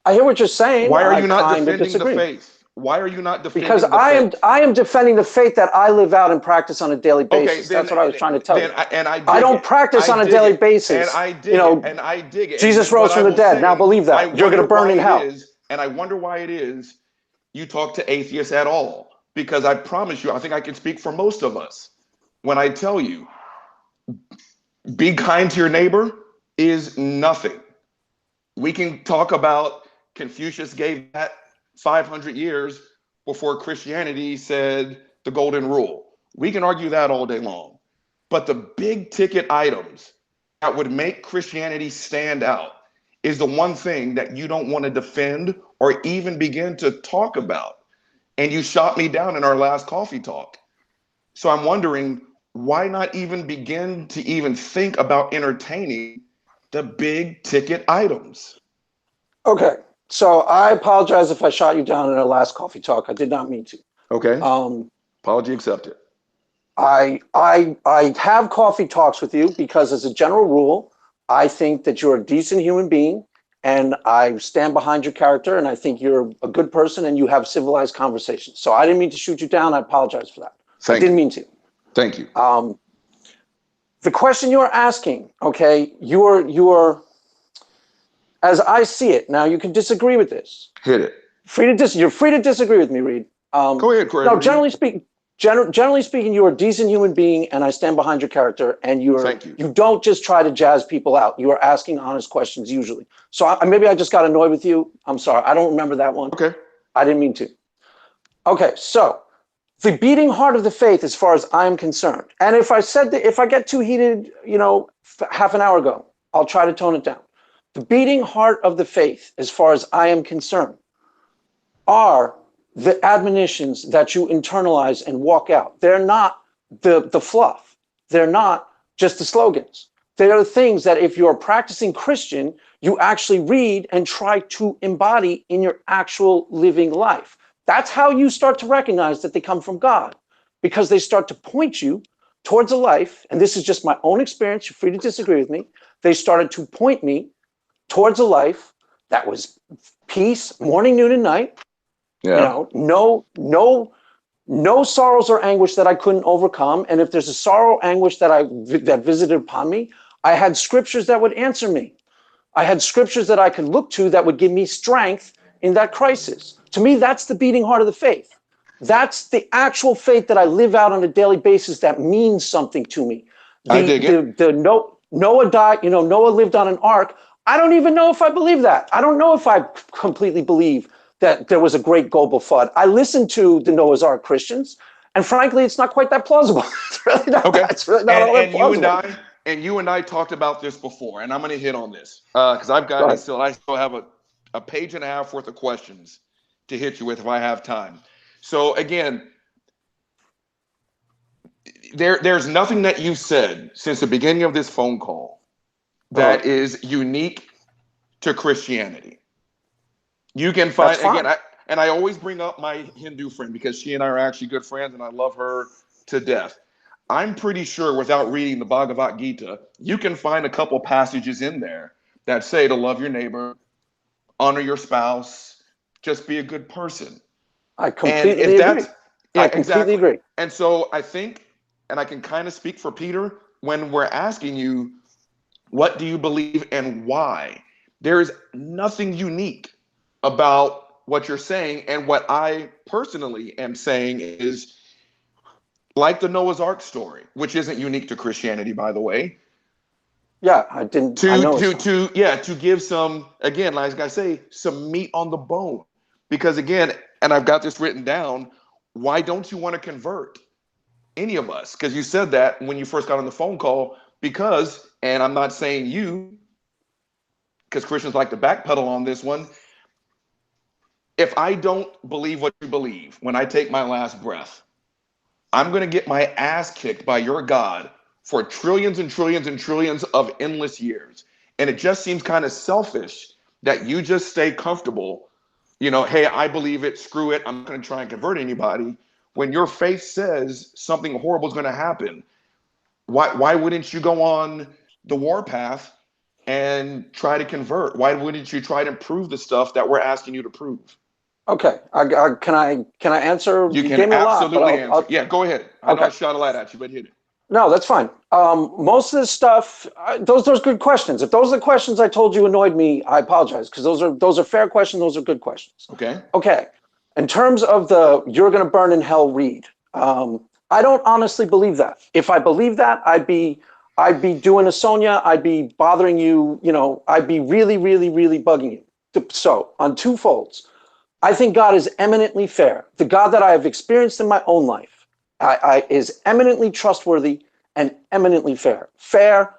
I hear what you're saying. Why are you not defending the faith? Why are you not defending the faith? Because I am defending the faith that I live out and practice on a daily basis. That's what I was trying to tell you. I don't practice on a daily basis. And I dig it. Jesus rose from the dead. Now believe that. You're going to burn in hell. And I wonder why it is you talk to atheists at all. Because I promise you, I think I can speak for most of us when I tell you, be kind to your neighbor is nothing. We can talk about Confucius gave that 500 years before Christianity said the golden rule. We can argue that all day long. But the big ticket items that would make Christianity stand out is the one thing that you don't want to defend or even begin to talk about. And you shot me down in our last coffee talk. So I'm wondering, why not even begin to even think about entertaining the big ticket items? Okay. So I apologize if I shot you down in our last coffee talk. I did not mean to. Okay. Apology accepted. I have coffee talks with you because, as a general rule, I think that you're a decent human being, and I stand behind your character, and I think you're a good person, and you have civilized conversations. So I didn't mean to shoot you down. I apologize for that. I didn't mean to. Thank you. The question you're asking, okay, you're, as I see it, now you can disagree with this. Hit it. You're free to disagree with me, Reed. Go ahead, Craig. No, generally speaking, you're a decent human being, and I stand behind your character. And you don't just try to jazz people out. You are asking honest questions usually. So maybe I just got annoyed with you. I'm sorry. I don't remember that one. Okay. I didn't mean to. Okay, so the beating heart of the faith, as far as I'm concerned, and if I get too heated, half an hour ago, I'll try to tone it down. The beating heart of the faith, as far as I am concerned, are the admonitions that you internalize and walk out. They're not the fluff. They're not just the slogans. They are the things that if you're a practicing Christian, you actually read and try to embody in your actual living life. That's how you start to recognize that they come from God, because they start to point you towards a life. And this is just my own experience. You're free to disagree with me. They started to point me towards a life that was peace, morning, noon, and night. Yeah. No sorrows or anguish that I couldn't overcome. And if there's a sorrow or anguish that visited upon me, I had scriptures that would answer me. I had scriptures that I could look to that would give me strength in that crisis. To me, that's the beating heart of the faith. That's the actual faith that I live out on a daily basis that means something to me. I dig it. Noah died, Noah lived on an ark. I don't even know if I believe that. I don't know if I completely believe that there was a great global flood. I listened to the Noah's Ark Christians, and frankly, it's not quite that plausible. It's really not. Okay. It's really not all that plausible. You and I talked about this before, and I'm going to hit on this because I still have a page and a half worth of questions to hit you with if I have time. So again, there's nothing that you've said since the beginning of this phone call that is unique to Christianity. You can find, again, I always bring up my Hindu friend because she and I are actually good friends and I love her to death. I'm pretty sure without reading the Bhagavad Gita, you can find a couple passages in there that say to love your neighbor, honor your spouse, just be a good person. I completely agree. I completely agree. And so I think, and I can kind of speak for Peter, when we're asking you, what do you believe and why? There is nothing unique about what you're saying. And what I personally am saying is, like the Noah's Ark story, which isn't unique to Christianity, by the way. Yeah, I didn't. To give some, again, like I say, some meat on the bone. Because again, and I've got this written down, why don't you want to convert? Any of us? Because you said that when you first got on the phone call, because, and I'm not saying you, because Christians like to backpedal on this one. If I don't believe what you believe when I take my last breath, I'm going to get my ass kicked by your God for trillions and trillions and trillions of endless years. And it just seems kind of selfish that you just stay comfortable, hey, I believe it, screw it, I'm not going to try and convert anybody. When your faith says something horrible is going to happen, why wouldn't you go on the warpath and try to convert? Why wouldn't you try to prove the stuff that we're asking you to prove? Okay, can I answer? You can absolutely answer. Yeah, go ahead. I know I shot a light at you, but hit it. No, that's fine. Most of this stuff, those are good questions. If those are the questions I told you annoyed me, I apologize, because those are fair questions. Those are good questions. Okay. In terms of the "you're going to burn in hell" read, I don't honestly believe that. If I believe that, I'd be doing a Sonia. I'd be bothering you. I'd be really, really, really bugging you. So on two folds. I think God is eminently fair. The God that I have experienced in my own life is eminently trustworthy and eminently fair. Fair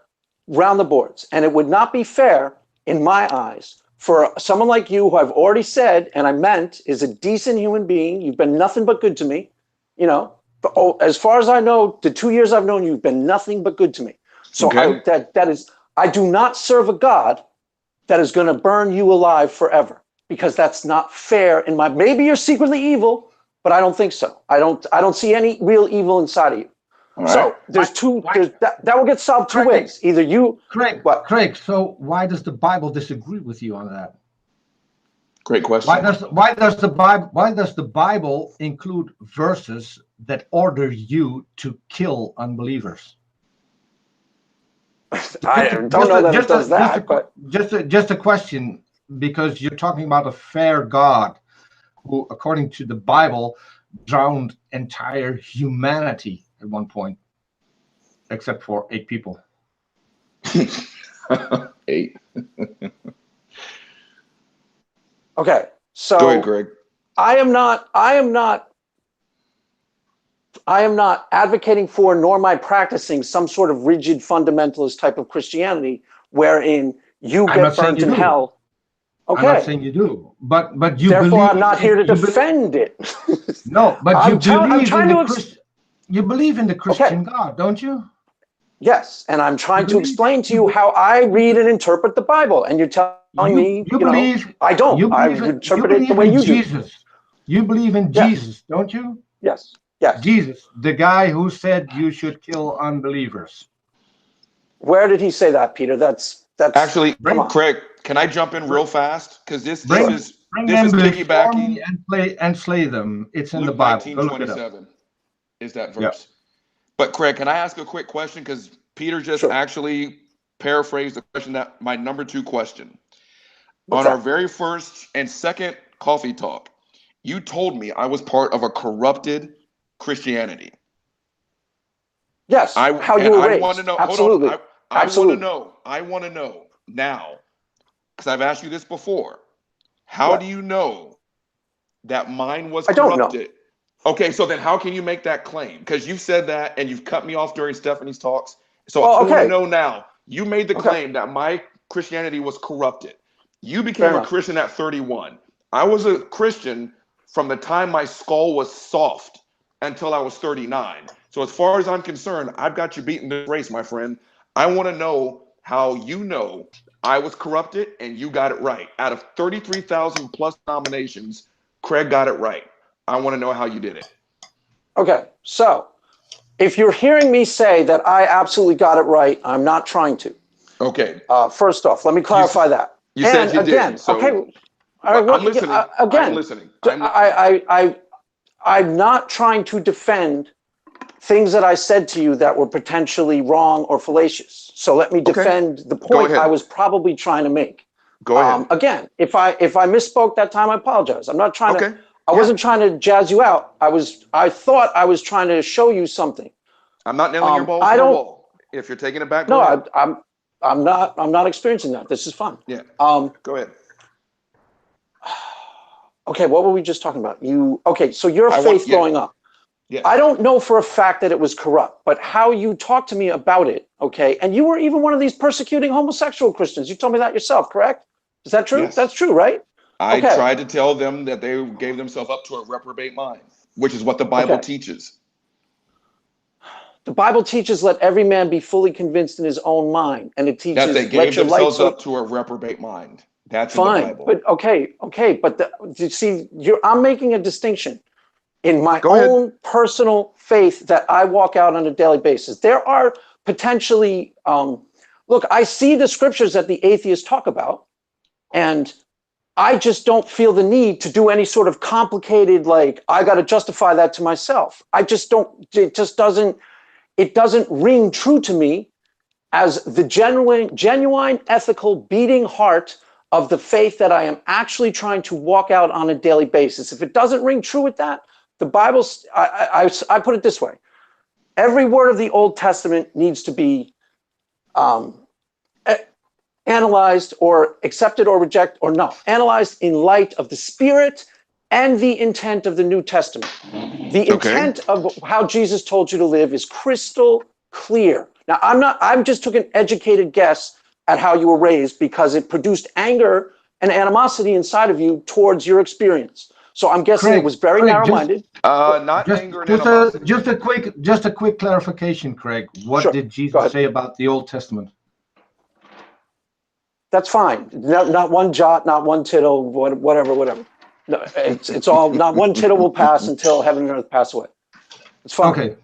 round the boards. And it would not be fair, in my eyes, for someone like you, who I've already said, and I meant, is a decent human being. You've been nothing but good to me. As far as I know, the 2 years I've known you, you've been nothing but good to me. So I do not serve a God that is going to burn you alive forever. Because that's not fair maybe you're secretly evil, but I don't think so. I don't see any real evil inside of you. Right. So that will get solved two ways. Either you, Craig. So why does the Bible disagree with you on that? Great question. Why does the Bible include verses that order you to kill unbelievers? I don't know that it does that, but just a question. Because you're talking about a fair God who, according to the Bible, drowned entire humanity at one point, except for 8 people. 8. Okay, so go ahead, Greg. I am not advocating for, nor am I practicing some sort of rigid fundamentalist type of Christianity wherein you get burnt in hell. Okay. I'm not saying you do, but you therefore believe. I'm not here to defend it. No, but you believe in the Christian God, don't you? Yes, and I'm trying to explain to you how I read and interpret the Bible, and you're telling me I don't. I interpret it the way you do. You believe in Jesus, don't you? Yes. Jesus, the guy who said you should kill unbelievers. Where did he say that, Peter? That's actually, Craig. Can I jump in real fast? Because this is piggybacking and slay them. It's in Luke the Bible. 19:27 is that verse. Yep. But Craig, can I ask a quick question? Because Peter just actually paraphrased the question, that my number 2 question. On our very first and second coffee talk, you told me I was part of a corrupted Christianity. Yes. How you were raised. I want to know. Absolutely. Hold on. I want to know now, because I've asked you this before. How do you know that mine was corrupted? I don't know. Okay, so then how can you make that claim? Because you've said that and you've cut me off during Stephanie's talks. So I want to know now. You made the claim that my Christianity was corrupted. You became a Christian at 31. I was a Christian from the time my skull was soft until I was 39. So as far as I'm concerned, I've got you beating this race, my friend. I want to know how you know I was corrupted and you got it right. Out of 33,000 plus nominations, Craig got it right. I want to know how you did it. Okay, so if you're hearing me say that I absolutely got it right, I'm not trying to. Okay. First off, let me clarify that. You said you did. So okay. I'm listening. Again, I'm listening. I'm not trying to defend things that I said to you that were potentially wrong or fallacious. So let me defend the point I was probably trying to make. Go ahead. Again, if I misspoke that time, I apologize. I'm not trying to. I wasn't trying to jazz you out. I thought I was trying to show you something. I'm not nailing your balls to the wall. If you're taking it back, go ahead. I'm not experiencing that. This is fun. Yeah. Go ahead. Okay, what were we just talking about? So your faith growing up. Yeah. I don't know for a fact that it was corrupt, but how you talked to me about it, okay? And you were even one of these persecuting homosexual Christians. You told me that yourself, correct? Is that true? Yes. That's true, right? I tried to tell them that they gave themselves up to a reprobate mind, which is what the Bible teaches. The Bible teaches let every man be fully convinced in his own mind. And it teaches that they gave themselves up to a reprobate mind. That's in the Bible. But okay. But you see, I'm making a distinction in my own personal faith that I walk out on a daily basis. There are potentially, look, I see the scriptures that the atheists talk about, and I just don't feel the need to do any sort of complicated, like, I got to justify that to myself. I just don't, it doesn't ring true to me as the genuine, ethical, beating heart of the faith that I am actually trying to walk out on a daily basis. If it doesn't ring true with that, the Bible, I put it this way. Every word of the Old Testament needs to be analyzed or accepted or rejected, or no, analyzed in light of the spirit and the intent of the New Testament. The intent of how Jesus told you to live is crystal clear. Now, I just took an educated guess at how you were raised because it produced anger and animosity inside of you towards your experience. So I'm guessing Craig, it was very narrow-minded. Anger and animosity. Just a quick clarification, Craig. What did Jesus say about the Old Testament? That's fine. Not one jot, not one tittle, whatever. No, it's all, not one tittle will pass until heaven and earth pass away. It's fine. Okay.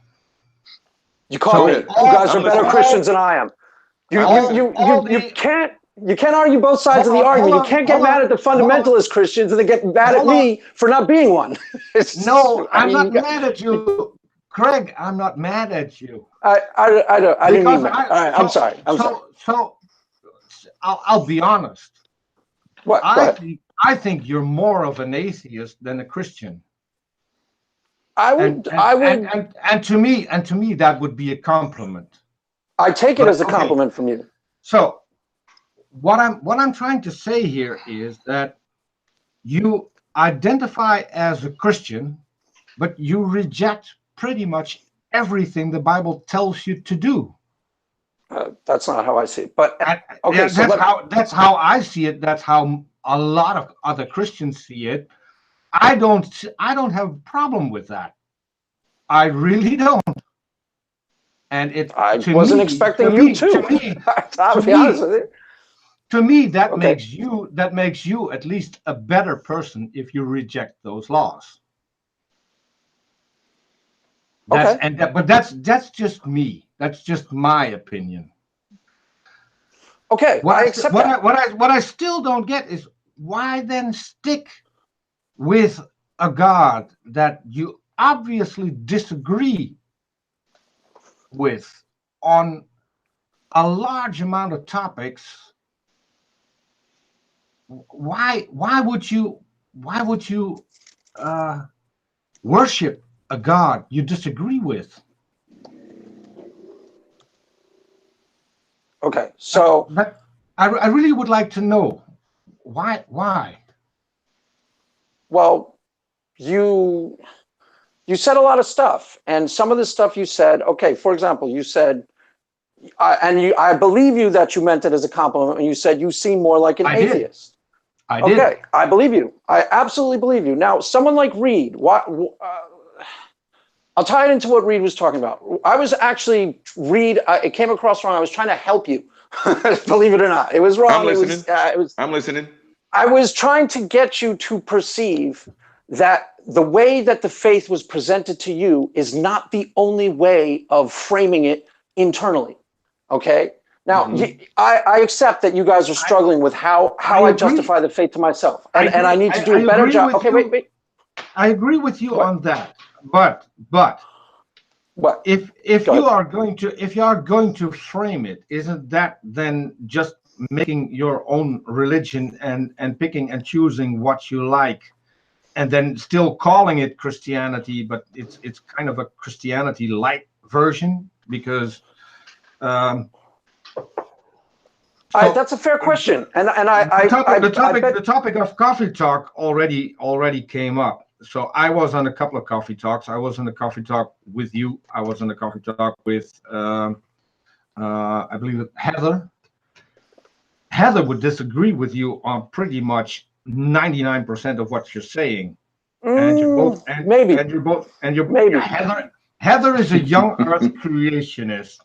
You call me. You guys are better Christians than I am. You can't argue both sides of the argument. You can't get mad at the fundamentalist Christians and then get mad at me for not being one. No, I'm not mad at you, Craig. I'm not mad at you. I didn't mean that. All right, I'm sorry. So I'll be honest. What? I think you're more of an atheist than a Christian. And to me that would be a compliment. I take it as a compliment from you. So what I'm trying to say here is that you identify as a Christian, but you reject pretty much everything the Bible tells you to do. That's not how I see it. But that's how I see it. That's how a lot of other Christians see it. I don't have a problem with that. I really don't. And I wasn't expecting you to. I'll be honest with you. To me, that makes you at least a better person if you reject those laws. But that's just me. That's just my opinion. Okay, I accept that. What I still don't get is why then stick with a God that you obviously disagree with on a large amount of topics. Why would you worship a God you disagree with? Okay, so I really would like to know why. Well, you said a lot of stuff, and some of the stuff you said. Okay, for example, you said, I believe you that you meant it as a compliment, and you said you seem more like an atheist. I did. Okay, I believe you. I absolutely believe you. Now, someone like Reed, I'll tie it into what Reed was talking about. I was actually, Reed, it came across wrong. I was trying to help you, believe it or not. It was wrong. I'm listening. I'm listening. I was trying to get you to perceive that the way that the faith was presented to you is not the only way of framing it internally. Okay? Now, I accept that you guys are struggling with how I justify the faith to myself. And I need to do a better job. Okay, wait. I agree with you on that. But what? If you are going to frame it, isn't that then just making your own religion and picking and choosing what you like, and then still calling it Christianity, but it's kind of a Christianity light version? Because that's a fair question, and the topic of coffee talk already came up. So I was on a couple of coffee talks. I was on a coffee talk with you. I was on a coffee talk with I believe Heather. Heather would disagree with you on pretty much 99% of what you're saying. And you're both maybe Heather is a young Earth creationist.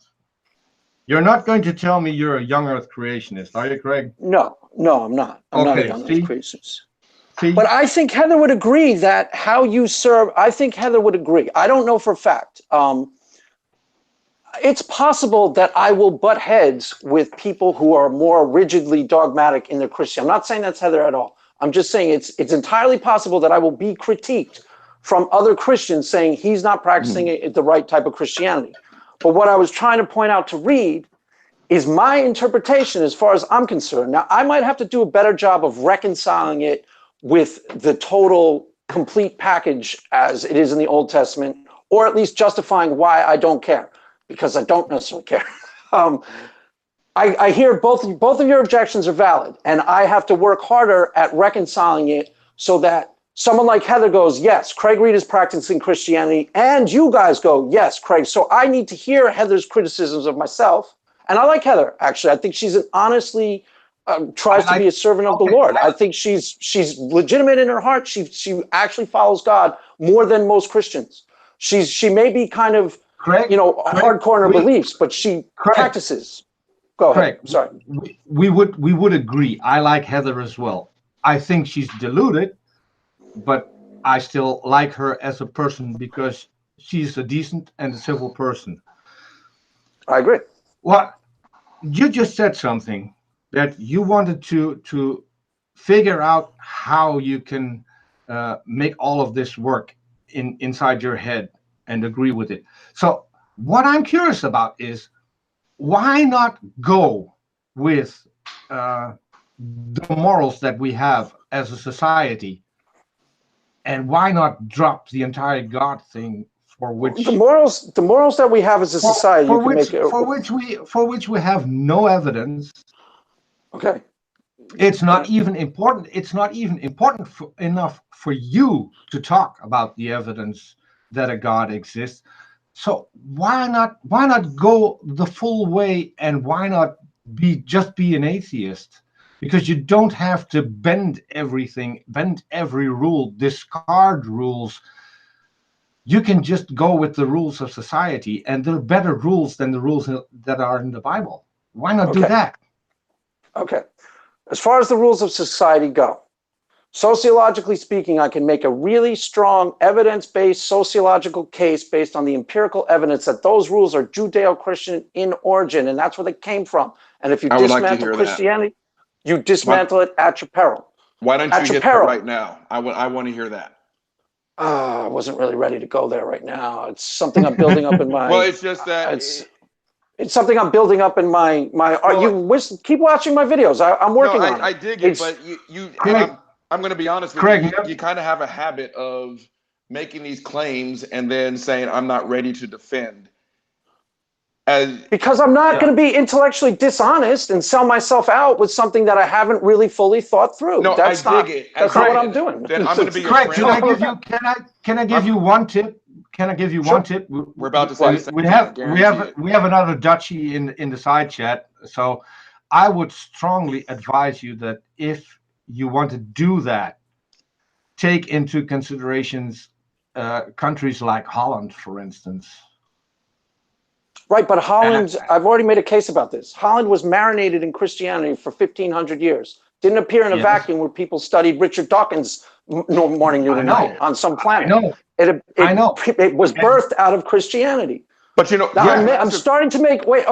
You're not going to tell me you're a young Earth creationist, are you, Craig? No, I'm not. I'm not a young Earth creationist. See? But I think Heather would agree that how you serve, I think Heather would agree. I don't know for a fact. It's possible that I will butt heads with people who are more rigidly dogmatic in their Christian. I'm not saying that's Heather at all. I'm just saying it's entirely possible that I will be critiqued from other Christians saying he's not practicing the right type of Christianity. But what I was trying to point out to Reed is my interpretation as far as I'm concerned. Now, I might have to do a better job of reconciling it with the total complete package as it is in the Old Testament, or at least justifying why I don't care, because I don't necessarily care. I hear both of your objections are valid, and I have to work harder at reconciling it so that someone like Heather goes, yes, Craig Reed is practicing Christianity, and you guys go, yes, Craig. So I need to hear Heather's criticisms of myself, and I like Heather, actually. I think she's an honestly tries to be a servant of the Lord. I think she's legitimate in her heart. She actually follows God more than most Christians. She may be kind of hardcore in her beliefs, but she practices. Go ahead. Sorry. We would agree. I like Heather as well. I think she's deluded, but I still like her as a person because she's a decent and a civil person. I agree. Well, you just said something that you wanted to figure out how you can make all of this work inside your head and agree with it. So what I'm curious about is, why not go with the morals that we have as a society, and why not drop the entire God thing, for which the morals that we have as a society for which we have no evidence. Okay. It's not even important. It's not even important enough for you to talk about the evidence that a God exists. So why not go the full way, and why not just be an atheist? Because you don't have to bend everything, bend every rule, discard rules. You can just go with the rules of society, and they're better rules than the rules that are in the Bible. Why not do that? Okay. As far as the rules of society go, sociologically speaking, I can make a really strong evidence-based sociological case based on the empirical evidence that those rules are Judeo-Christian in origin, and that's where they came from. And if you dismantle Christianity, you dismantle it at your peril. Why don't you hit that right now? I want to hear that. I wasn't really ready to go there right now. It's something I'm building up in my... Well, it's just that... It's something I'm building up in my. Keep watching my videos. I'm working on it. I dig it, but I'm going to be honest with you. You kind of have a habit of making these claims and then saying, I'm not ready to defend. Because I'm not going to be intellectually dishonest and sell myself out with something that I haven't really fully thought through. No, that's I dig it. That's not what I'm doing. Then I'm going to be Craig, can I give you one tip? Can I give you one tip? We're about to say we have another Dutchie in the side chat. So I would strongly advise you that if you want to do that, take into considerations countries like Holland, for instance. Right, but Holland, I've already made a case about this. Holland was marinated in Christianity for 1,500 years. Didn't appear in a vacuum where people studied Richard Dawkins morning, noon, and night on some planet. I know. It was birthed out of Christianity. But you know, I'm starting to make, wait.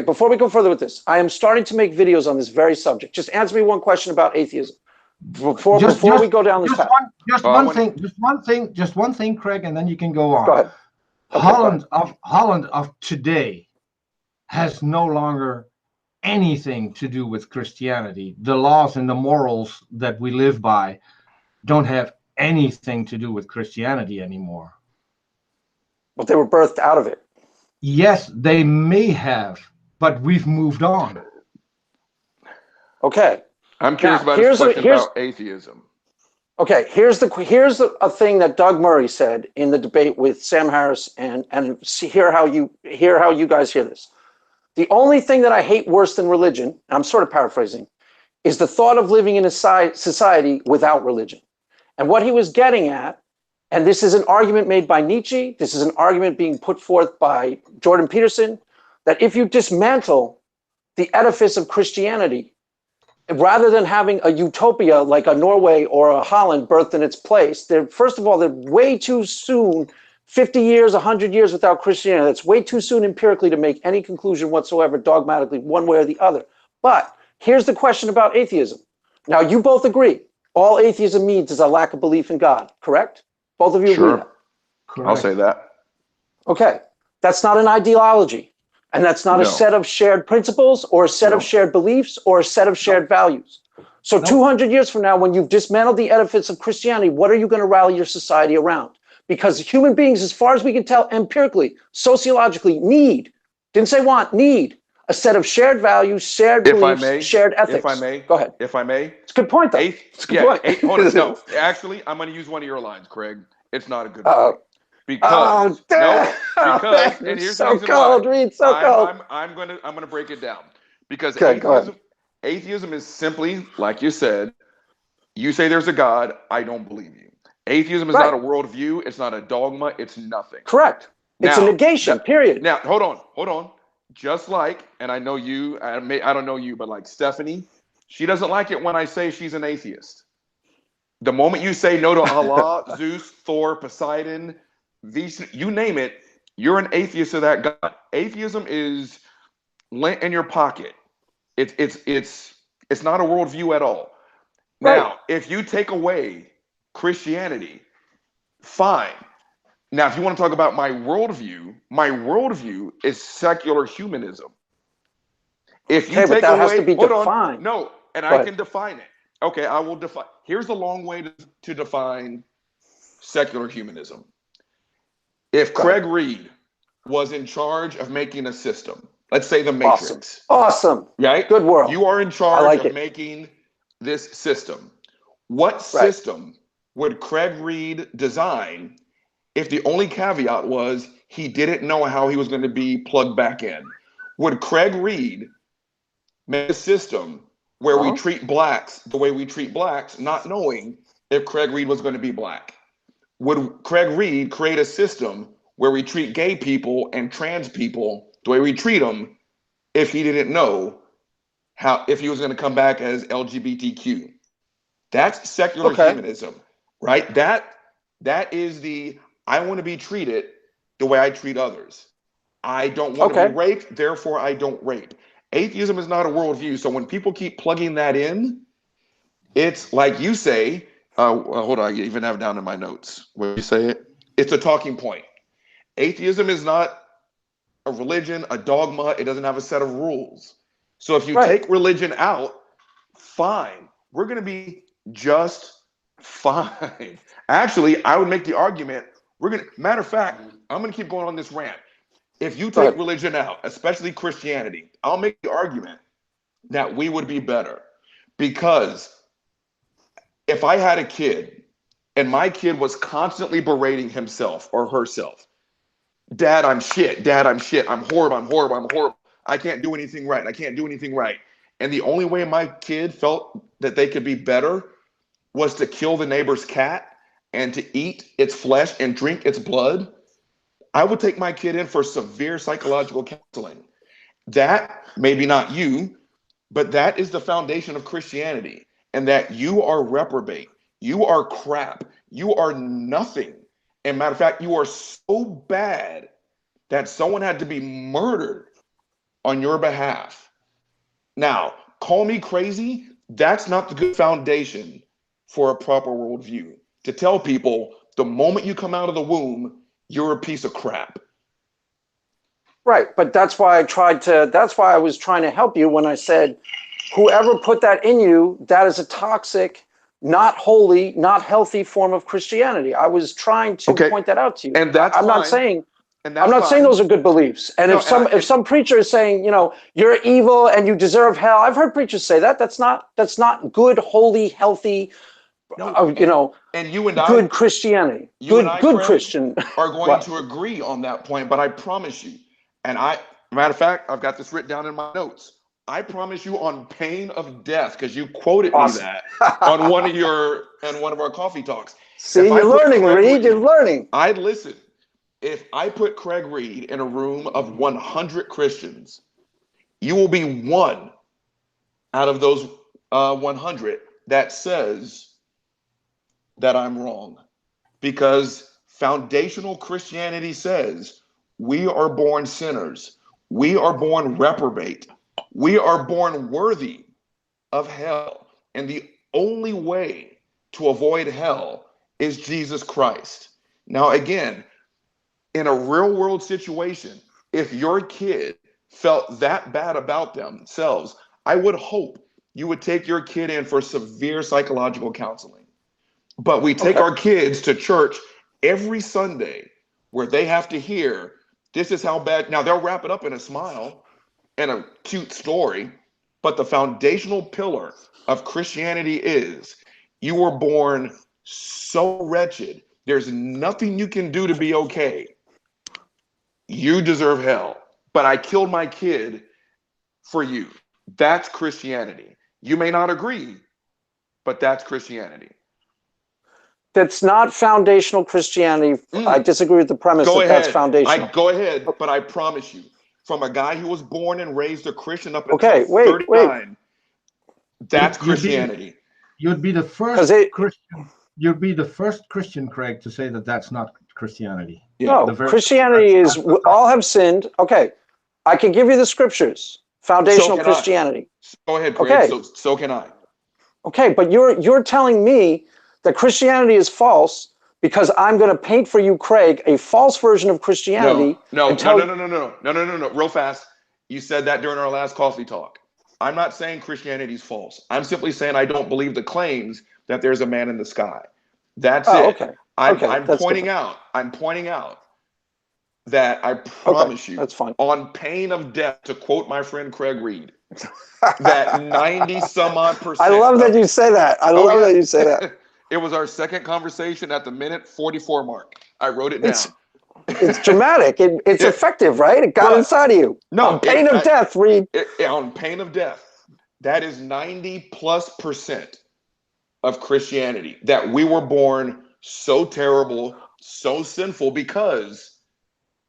Before we go further with this, I am starting to make videos on this very subject. Just answer me one question about atheism. Before we go down this path. Just one thing, Craig, and then you can go on. Go ahead. Okay, Holland of today has no longer anything to do with Christianity. The laws and the morals that we live by don't have anything to do with Christianity anymore. But they were birthed out of it. Yes, they may have, but we've moved on. Okay. I'm curious about his question about atheism. Okay, here's a thing that Doug Murray said in the debate with Sam Harris, and hear how you guys hear this. The only thing that I hate worse than religion, I'm sort of paraphrasing, is the thought of living in a society without religion. And what he was getting at, and this is an argument made by Nietzsche, this is an argument being put forth by Jordan Peterson, that if you dismantle the edifice of Christianity, rather than having a utopia like a Norway or a Holland birthed in its place, first of all, they're way too soon, 50 years, 100 years without Christianity. That's way too soon empirically to make any conclusion whatsoever dogmatically one way or the other. But here's the question about atheism. Now, you both agree. All atheism means is a lack of belief in God, correct? Both of you agree with that? Correct. I'll say that. Okay. That's not an ideology. And that's not a set of shared principles or a set of shared beliefs or a set of shared values. So 200 years from now, when you've dismantled the edifice of Christianity, what are you going to rally your society around? Because human beings, as far as we can tell empirically, sociologically, didn't say want, need a set of shared values, shared beliefs, shared ethics. If I may. Go ahead. If I may. It's a good point, though. It's a good point. Hold on. No, actually, I'm going to use one of your lines, Craig. It's not a good point. Because and here's so cold, Reed, so cold. I'm gonna break it down because okay, atheism is simply like you said. You say there's a God, I don't believe you. Atheism is not a worldview. It's not a dogma. It's nothing. Correct. It's a negation. Period. Now, hold on. Just like, and I know you. I don't know you, but like Stephanie, she doesn't like it when I say she's an atheist. The moment you say no to Allah, Zeus, Thor, Poseidon, you name it, you're an atheist to that God. Atheism is lint in your pocket. It's not a worldview at all. Right. Now, if you take away Christianity, fine. Now, if you want to talk about my worldview is secular humanism. If you take that away, has to be defined. No, and I can define it. Okay, I will define. Here's a long way to define secular humanism. If Craig Reed was in charge of making a system, let's say the Matrix. Awesome. Right? Good world. You are in charge of making this system. What system would Craig Reed design if the only caveat was he didn't know how he was going to be plugged back in? Would Craig Reed make a system where we treat blacks the way we treat blacks, not knowing if Craig Reed was going to be black? Would Craig Reed create a system where we treat gay people and trans people the way we treat them if he didn't know if he was going to come back as LGBTQ? That's secular humanism, right? That is I want to be treated the way I treat others. I don't want to be raped, therefore I don't rape. Atheism is not a worldview. So when people keep plugging that in, it's like you say, hold on, I even have it down in my notes. Where you say it? It's a talking point. Atheism is not a religion, a dogma. It doesn't have a set of rules. So if you take religion out, fine. We're going to be just fine. Actually, I would make the argument, matter of fact, I'm going to keep going on this rant. If you take religion out, especially Christianity, I'll make the argument that we would be better. Because if I had a kid and my kid was constantly berating himself or herself, Dad, I'm shit. Dad, I'm shit. I'm horrible. I'm horrible. I'm horrible. I can't do anything right. I can't do anything right. And the only way my kid felt that they could be better was to kill the neighbor's cat and to eat its flesh and drink its blood, I would take my kid in for severe psychological counseling. That, maybe not you, but that is the foundation of Christianity, and that you are reprobate. You are crap. You are nothing. And matter of fact, you are so bad that someone had to be murdered on your behalf. Now, call me crazy. That's not the good foundation for a proper worldview. To tell people the moment you come out of the womb, you're a piece of crap. Right, but that's why I was trying to help you when I said, whoever put that in you, that is a toxic, not holy, not healthy form of Christianity. I was trying to point that out to you. And that's I'm fine. not saying And that's I'm not fine. saying those are good beliefs. And No, if some preacher is saying, you know, you're evil and you deserve hell, I've heard preachers say that. That's not good, holy, healthy, you know, and you and good I, Christianity. You and I, Good Craig, Christian are going to agree on that point, but I promise you, and matter of fact, I've got this written down in my notes. I promise you on pain of death, because you quoted me that on one of our coffee talks. See, you're learning, Reed. You're learning. I'd listen. If I put Craig Reed in a room of 100 Christians, you will be one out of those 100 that says that I'm wrong. Because foundational Christianity says we are born sinners. We are born reprobate. We are born worthy of hell. And the only way to avoid hell is Jesus Christ. Now, again, in a real world situation, if your kid felt that bad about themselves, I would hope you would take your kid in for severe psychological counseling. But we take our kids to church every Sunday where they have to hear, this is how bad. Now, they'll wrap it up in a smile and a cute story, but the foundational pillar of Christianity is you were born so wretched, there's nothing you can do to be okay. You deserve hell, but I killed my kid for you. That's Christianity. You may not agree, but that's Christianity. That's not foundational Christianity. I disagree with the premise that's foundational. Go ahead, but I promise you, from a guy who was born and raised a Christian up until 39, that's Christianity. You'd be the first Christian. You'd be the first Christian, Craig, to say that that's not Christianity. No, Christianity is all have sinned. Okay, I can give you the scriptures. Foundational Christianity. Go ahead, Craig. Okay. So can I. Okay, but you're telling me that Christianity is false because I'm going to paint for you, Craig, a false version of Christianity. No. Real fast. You said that during our last coffee talk. I'm not saying Christianity is false. I'm simply saying I don't believe the claims that there's a man in the sky. That's it. Okay. I'm pointing out that I promise you, that's fine. On pain of death, to quote my friend Craig Reed, that 90 some odd percent. I love that you say that. I love that you say that. It was our second conversation at the minute 44 mark. I wrote it down. It's dramatic. It's effective, right? It got inside of you. No, on pain of death, Reed. On pain of death. That is 90+% of Christianity. That we were born so terrible, so sinful because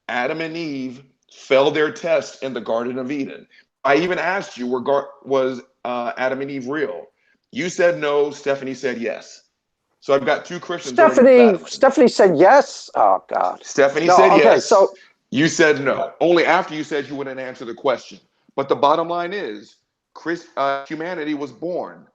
Adam and Eve failed their test in the Garden of Eden. I even asked you, was Adam and Eve real? You said no. Stephanie said yes. So I've got two Christians. Stephanie said yes. Oh God. Stephanie said yes. So you said no. Only after you said you wouldn't answer the question. But the bottom line is, humanity was born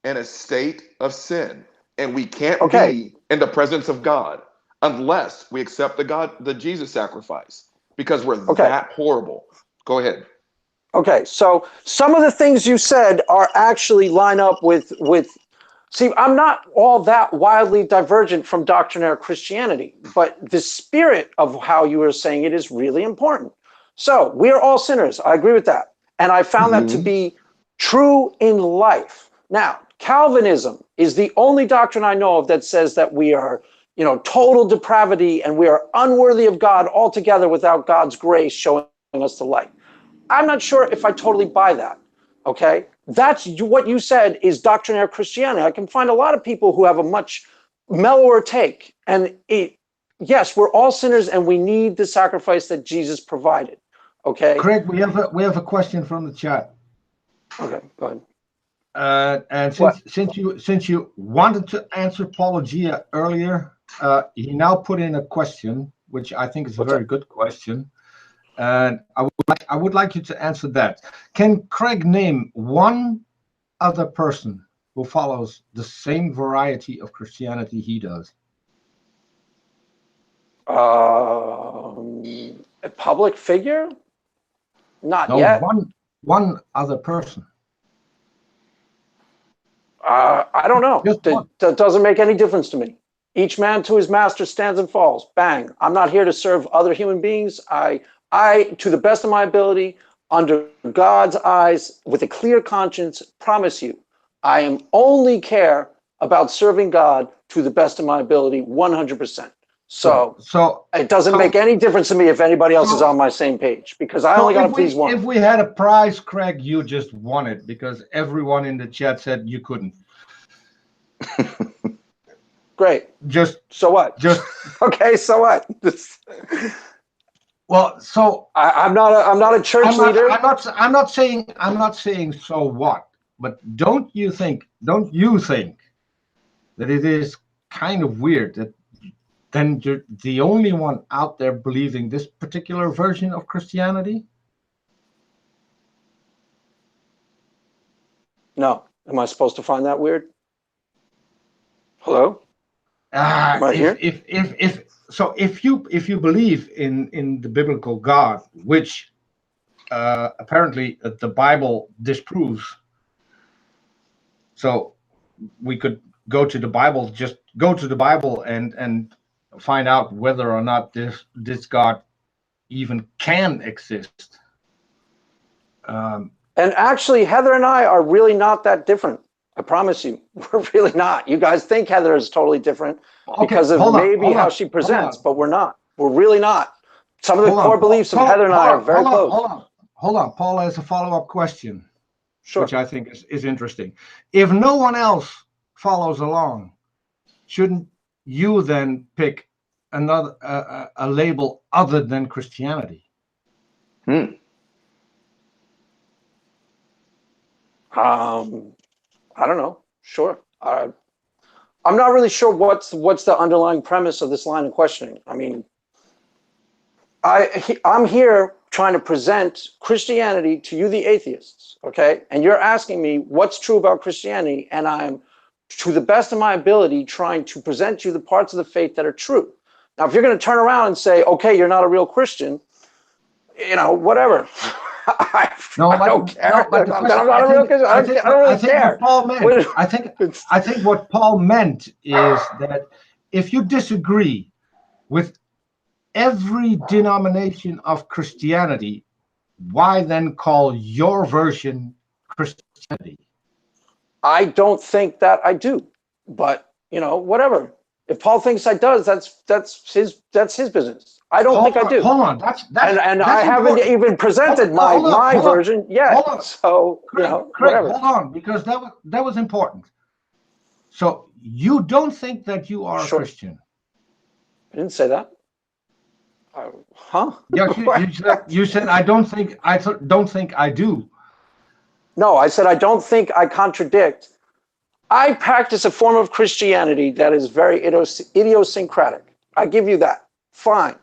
in a state of sin, and we can't be in the presence of God unless we accept the Jesus sacrifice, because we're that horrible. Go ahead. Okay, so some of the things you said are actually line up with. See, I'm not all that wildly divergent from doctrinaire Christianity, but the spirit of how you were saying it is really important. So we are all sinners. I agree with that. And I found that to be true in life. Now, Calvinism is the only doctrine I know of that says that we are, total depravity and we are unworthy of God altogether without God's grace showing us the light. I'm not sure if I totally buy that. Okay, that's what you said is doctrinaire Christianity. I can find a lot of people who have a much mellower take. And yes, we're all sinners and we need the sacrifice that Jesus provided. Okay. Craig, we have a question from the chat. Okay, go ahead. And since you wanted to answer Apologia earlier, he now put in a question, which I think is a very good question, and I would like you to answer that. Can Craig name one other person who follows the same variety of Christianity he does? A public figure? Not no, yet. One other person. I don't know. That doesn't make any difference to me. Each man to his master stands and falls. Bang. I'm not here to serve other human beings. I, to the best of my ability, under God's eyes, with a clear conscience, promise you, I am only care about serving God to the best of my ability, 100%. So it doesn't make any difference to me if anybody else is on my same page, because I only got to please one. If we had a prize, Craig, you just won it, because everyone in the chat said you couldn't. Great. So what? Okay. So what? Well, so I'm not a church leader. I'm not saying so what, but don't you think that it is kind of weird that then you're the only one out there believing this particular version of Christianity? No. Am I supposed to find that weird? Hello? Right here? If you believe in the biblical God, which apparently the Bible disproves, so we could go to the Bible, just go to the Bible and find out whether or not this God even can exist. And actually, Heather and I are really not that different. I promise you, we're really not. You guys think Heather is totally different because of maybe how she presents, but we're not. We're really not. Some of the core beliefs of Heather and I are very close. Hold on. Paul has a follow-up question, which I think is interesting. If no one else follows along, shouldn't you then pick another a label other than Christianity? I don't know. Sure. I'm not really sure what's the underlying premise of this line of questioning. I mean, I'm here trying to present Christianity to you, the atheists, okay? And you're asking me what's true about Christianity, and I'm, to the best of my ability, trying to present you the parts of the faith that are true. Now, if you're going to turn around and say, okay, you're not a real Christian, you know, whatever. I don't care. I'm not a real Christian. I don't really care. I think what Paul meant is that if you disagree with every denomination of Christianity, why then call your version Christianity? I don't think that I do, but you know, whatever. If Paul thinks I does, that's his business. I don't think I do. Hold on, that's I haven't even presented my version yet. So Craig, you know, Craig, whatever. Hold on, because that was important. So you don't think that you are a Christian? I didn't say that. Huh? Yeah, you said I don't think I do. No, I said I don't think I contradict. I practice a form of Christianity that is very idiosyncratic. I give you that. Fine.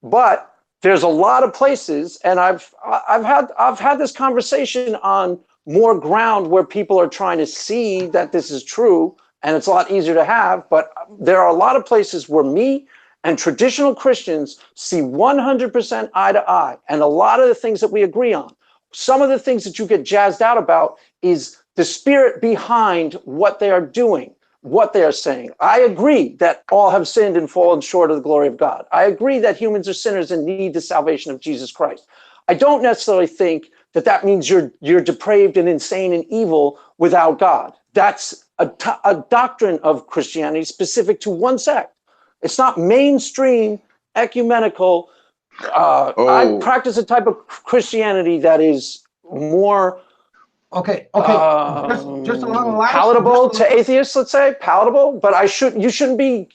But there's a lot of places, and I've had this conversation on more ground where people are trying to see that this is true, and it's a lot easier to have. But there are a lot of places where me and traditional Christians see 100% eye to eye, and a lot of the things that we agree on. Some of the things that you get jazzed out about is the spirit behind what they are doing, what they are saying. I agree that all have sinned and fallen short of the glory of God. I agree that humans are sinners and need the salvation of Jesus Christ. I don't necessarily think that that means you're depraved and insane and evil without God. That's a doctrine of Christianity specific to one sect. It's not mainstream, ecumenical. I practice a type of Christianity that is more Okay. Just along the lines. Palatable to atheists, let's say, palatable. But you shouldn't be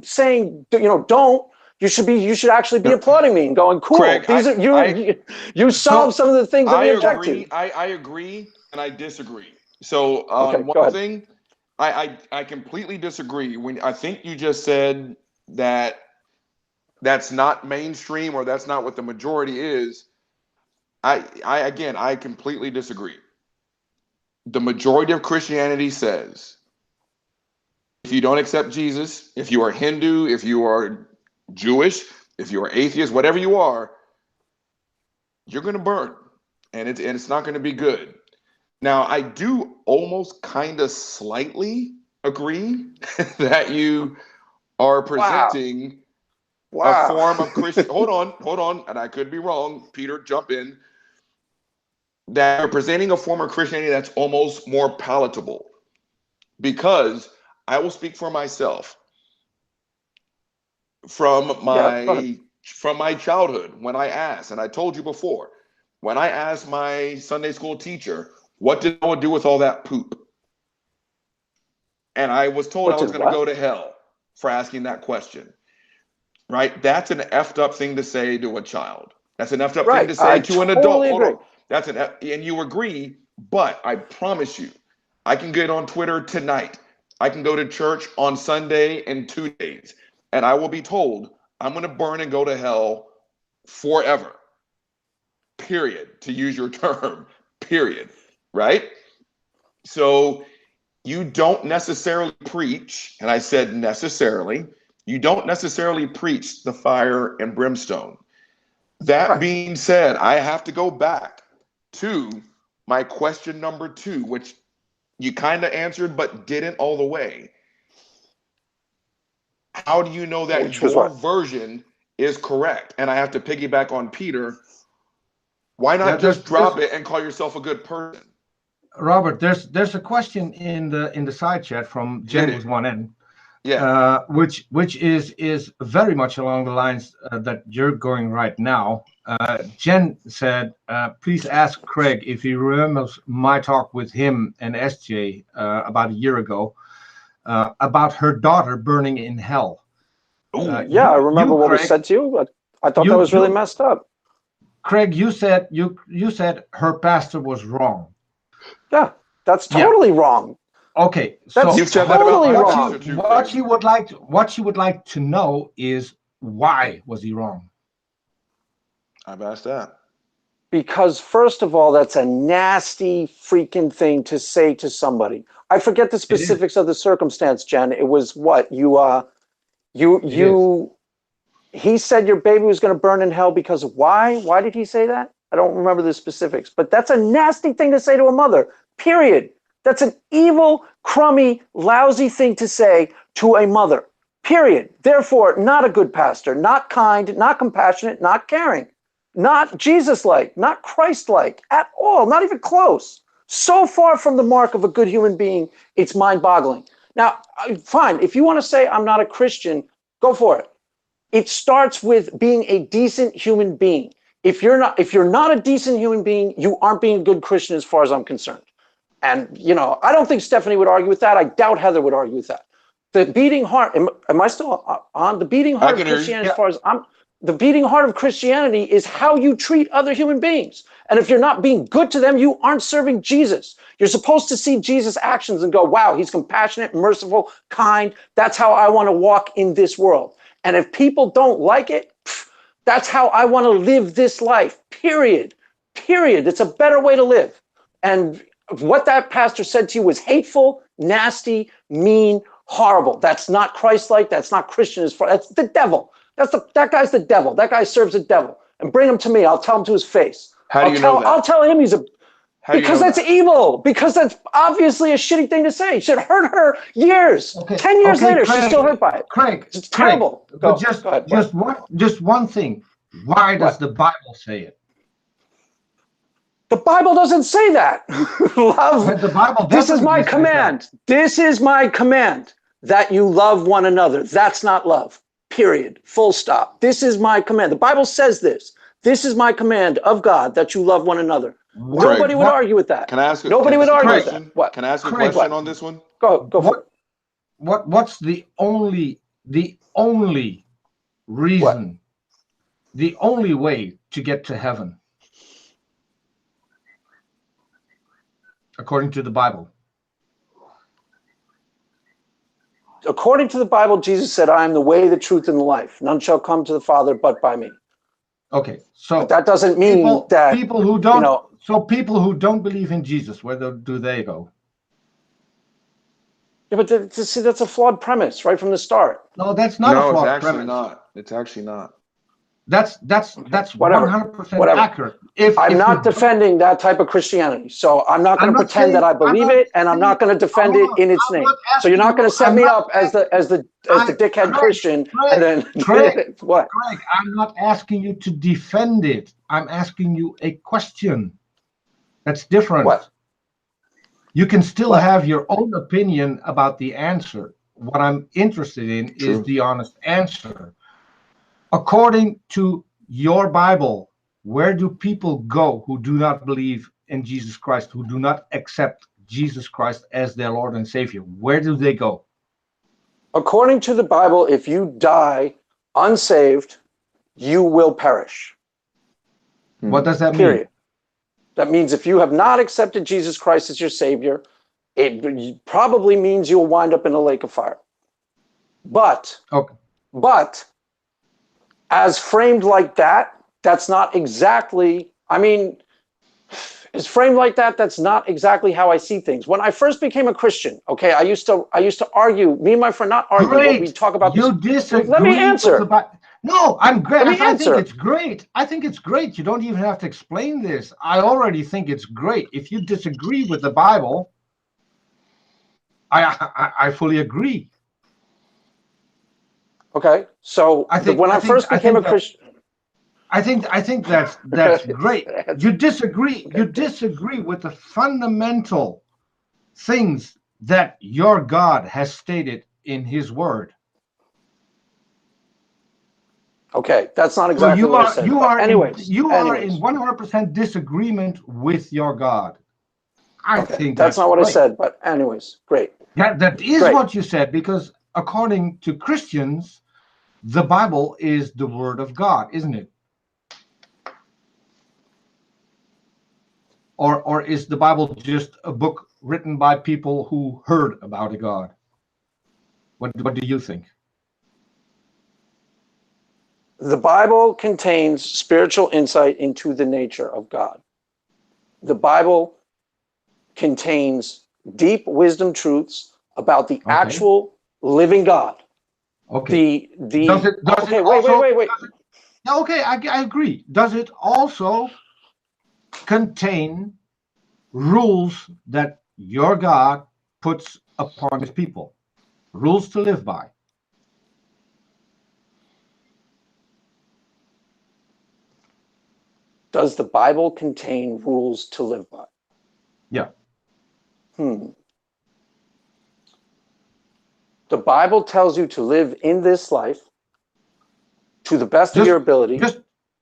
saying, don't. You should actually be applauding me and going, cool. Craig, you solved some of the things that we object to. I agree and I disagree. So one thing, I completely disagree. When I think you just said that that's not mainstream or that's not what the majority is. I completely disagree. The majority of Christianity says if you don't accept Jesus, if you are Hindu, if you are Jewish, if you are atheist, whatever you are, you're going to burn, and it's not going to be good. Now, I do almost kind of slightly agree that you are presenting a form of Christian. Hold on, and I could be wrong. Peter, jump in. That you're presenting a form of Christianity that's almost more palatable, because I will speak for myself. From my childhood, when I asked, and I told you before, when I asked my Sunday school teacher, what did Noah do with all that poop? And I was told I was going to go to hell for asking that question. Right? That's an effed up thing to say to a child. That's an effed up thing to say to an adult. Hold on. And you agree, but I promise you, I can get on Twitter tonight. I can go to church on Sunday in 2 days. And I will be told I'm going to burn and go to hell forever. Period. To use your term. Period. Right? So you don't necessarily preach, and I said necessarily, you don't necessarily preach the fire and brimstone. That being said, I have to go back to my question number 2, which you kind of answered but didn't all the way. How do you know that your version is correct? And I have to piggyback on Peter. Why not just drop it and call yourself a good person? Robert, there's a question in the side chat from Jen with one N. Yeah. Which is very much along the lines that you're going right now. Jen said, please ask Craig if he remembers my talk with him and SJ about a year ago about her daughter burning in hell. I remember what was said to you. I thought that was really messed up. Craig, you said her pastor was wrong. Yeah, that's totally wrong. Okay, that's totally wrong. What she would like to know is, why was he wrong? I've asked that. Because first of all, that's a nasty freaking thing to say to somebody. I forget the specifics of the circumstance, Jen. It was what he said your baby was going to burn in hell because why? Why did he say that? I don't remember the specifics, but that's a nasty thing to say to a mother, period. That's an evil, crummy, lousy thing to say to a mother, period. Therefore, not a good pastor, not kind, not compassionate, not caring, not Jesus-like, not Christ-like at all, not even close. So far from the mark of a good human being, it's mind-boggling. Now, fine, if you want to say I'm not a Christian, go for it. It starts with being a decent human being. If you're not a decent human being, you aren't being a good Christian as far as I'm concerned. And, I don't think Stephanie would argue with that. I doubt Heather would argue with that. The beating heart, am I still on? The beating heart of Christianity, as far as the beating heart of Christianity is how you treat other human beings. And if you're not being good to them, you aren't serving Jesus. You're supposed to see Jesus' actions and go, wow, he's compassionate, merciful, kind. That's how I want to walk in this world. And if people don't like it, that's how I want to live this life, period. Period. It's a better way to live. And what that pastor said to you was hateful, nasty, mean, horrible. That's not Christ-like. That's not Christian. That's the devil. That guy's the devil. That guy serves the devil. And bring him to me. I'll tell him to his face. How do you know that? I'll tell him he's a... Because that's evil. Because that's obviously a shitty thing to say. It should hurt her years. 10 years later, Craig, she's still hurt by it. Craig, it's terrible. But just one thing. Why does the Bible say it? The Bible doesn't say that. Love. But the Bible. This is my command. This is my command, that you love one another. That's not love. Period. Full stop. This is my command. The Bible says this. This is my command of God, that you love one another. Nobody would argue with that. Can I ask? Nobody would argue with that. What? Can I ask a question on this one? Go for it. What's the only reason, the only way to get to heaven, according to the Bible? According to the Bible, Jesus said, I am the way, the truth, and the life. None shall come to the Father but by me. Okay, so but that doesn't mean that people who don't, so people who don't believe in Jesus, where do they go? Yeah, but see, that's a flawed premise right from the start. No, that's not a flawed premise. It's actually not. That's 100% accurate. I'm not defending that type of Christianity, so I'm not going to pretend that I believe it, and I'm not going to defend it in its name. So you're not going to set me up as the dickhead Christian, and then what? Craig, I'm not asking you to defend it. I'm asking you a question. That's different. What? You can still have your own opinion about the answer. What I'm interested in is the honest answer. According to your Bible, where do people go who do not believe in Jesus Christ, who do not accept Jesus Christ as their Lord and Savior? Where do they go? According to the Bible, if you die unsaved, you will perish. What does that mean? Mean? That means if you have not accepted Jesus Christ as your Savior, it probably means you'll wind up in a lake of fire. But as framed like that, that's not exactly, it's framed like that, that's not exactly how I see things. When I first became a Christian, okay, I used to argue, me and my friend, not argue, but we talk about you disagree. Let me answer. No, I'm great. I think it's great. I think it's great. You don't even have to explain this. I already think it's great. If you disagree with the Bible, I fully agree. Okay, so when I first became a Christian, I think that's great. You disagree with the fundamental things that your God has stated in His Word. Okay, that's not exactly what I said. You are in 100% disagreement with your God. I think that's not what I said, but anyways, great. Yeah, that is what you said, because according to Christians, the Bible is the Word of God, isn't it? Or is the Bible just a book written by people who heard about a God? What do you think? The Bible contains spiritual insight into the nature of God. The Bible contains deep wisdom truths about the actual living God. Okay. Wait. Okay, I agree. Does it also contain rules that your God puts upon His people? Rules to live by? Does the Bible contain rules to live by? Yeah. The Bible tells you to live in this life to the best of your ability.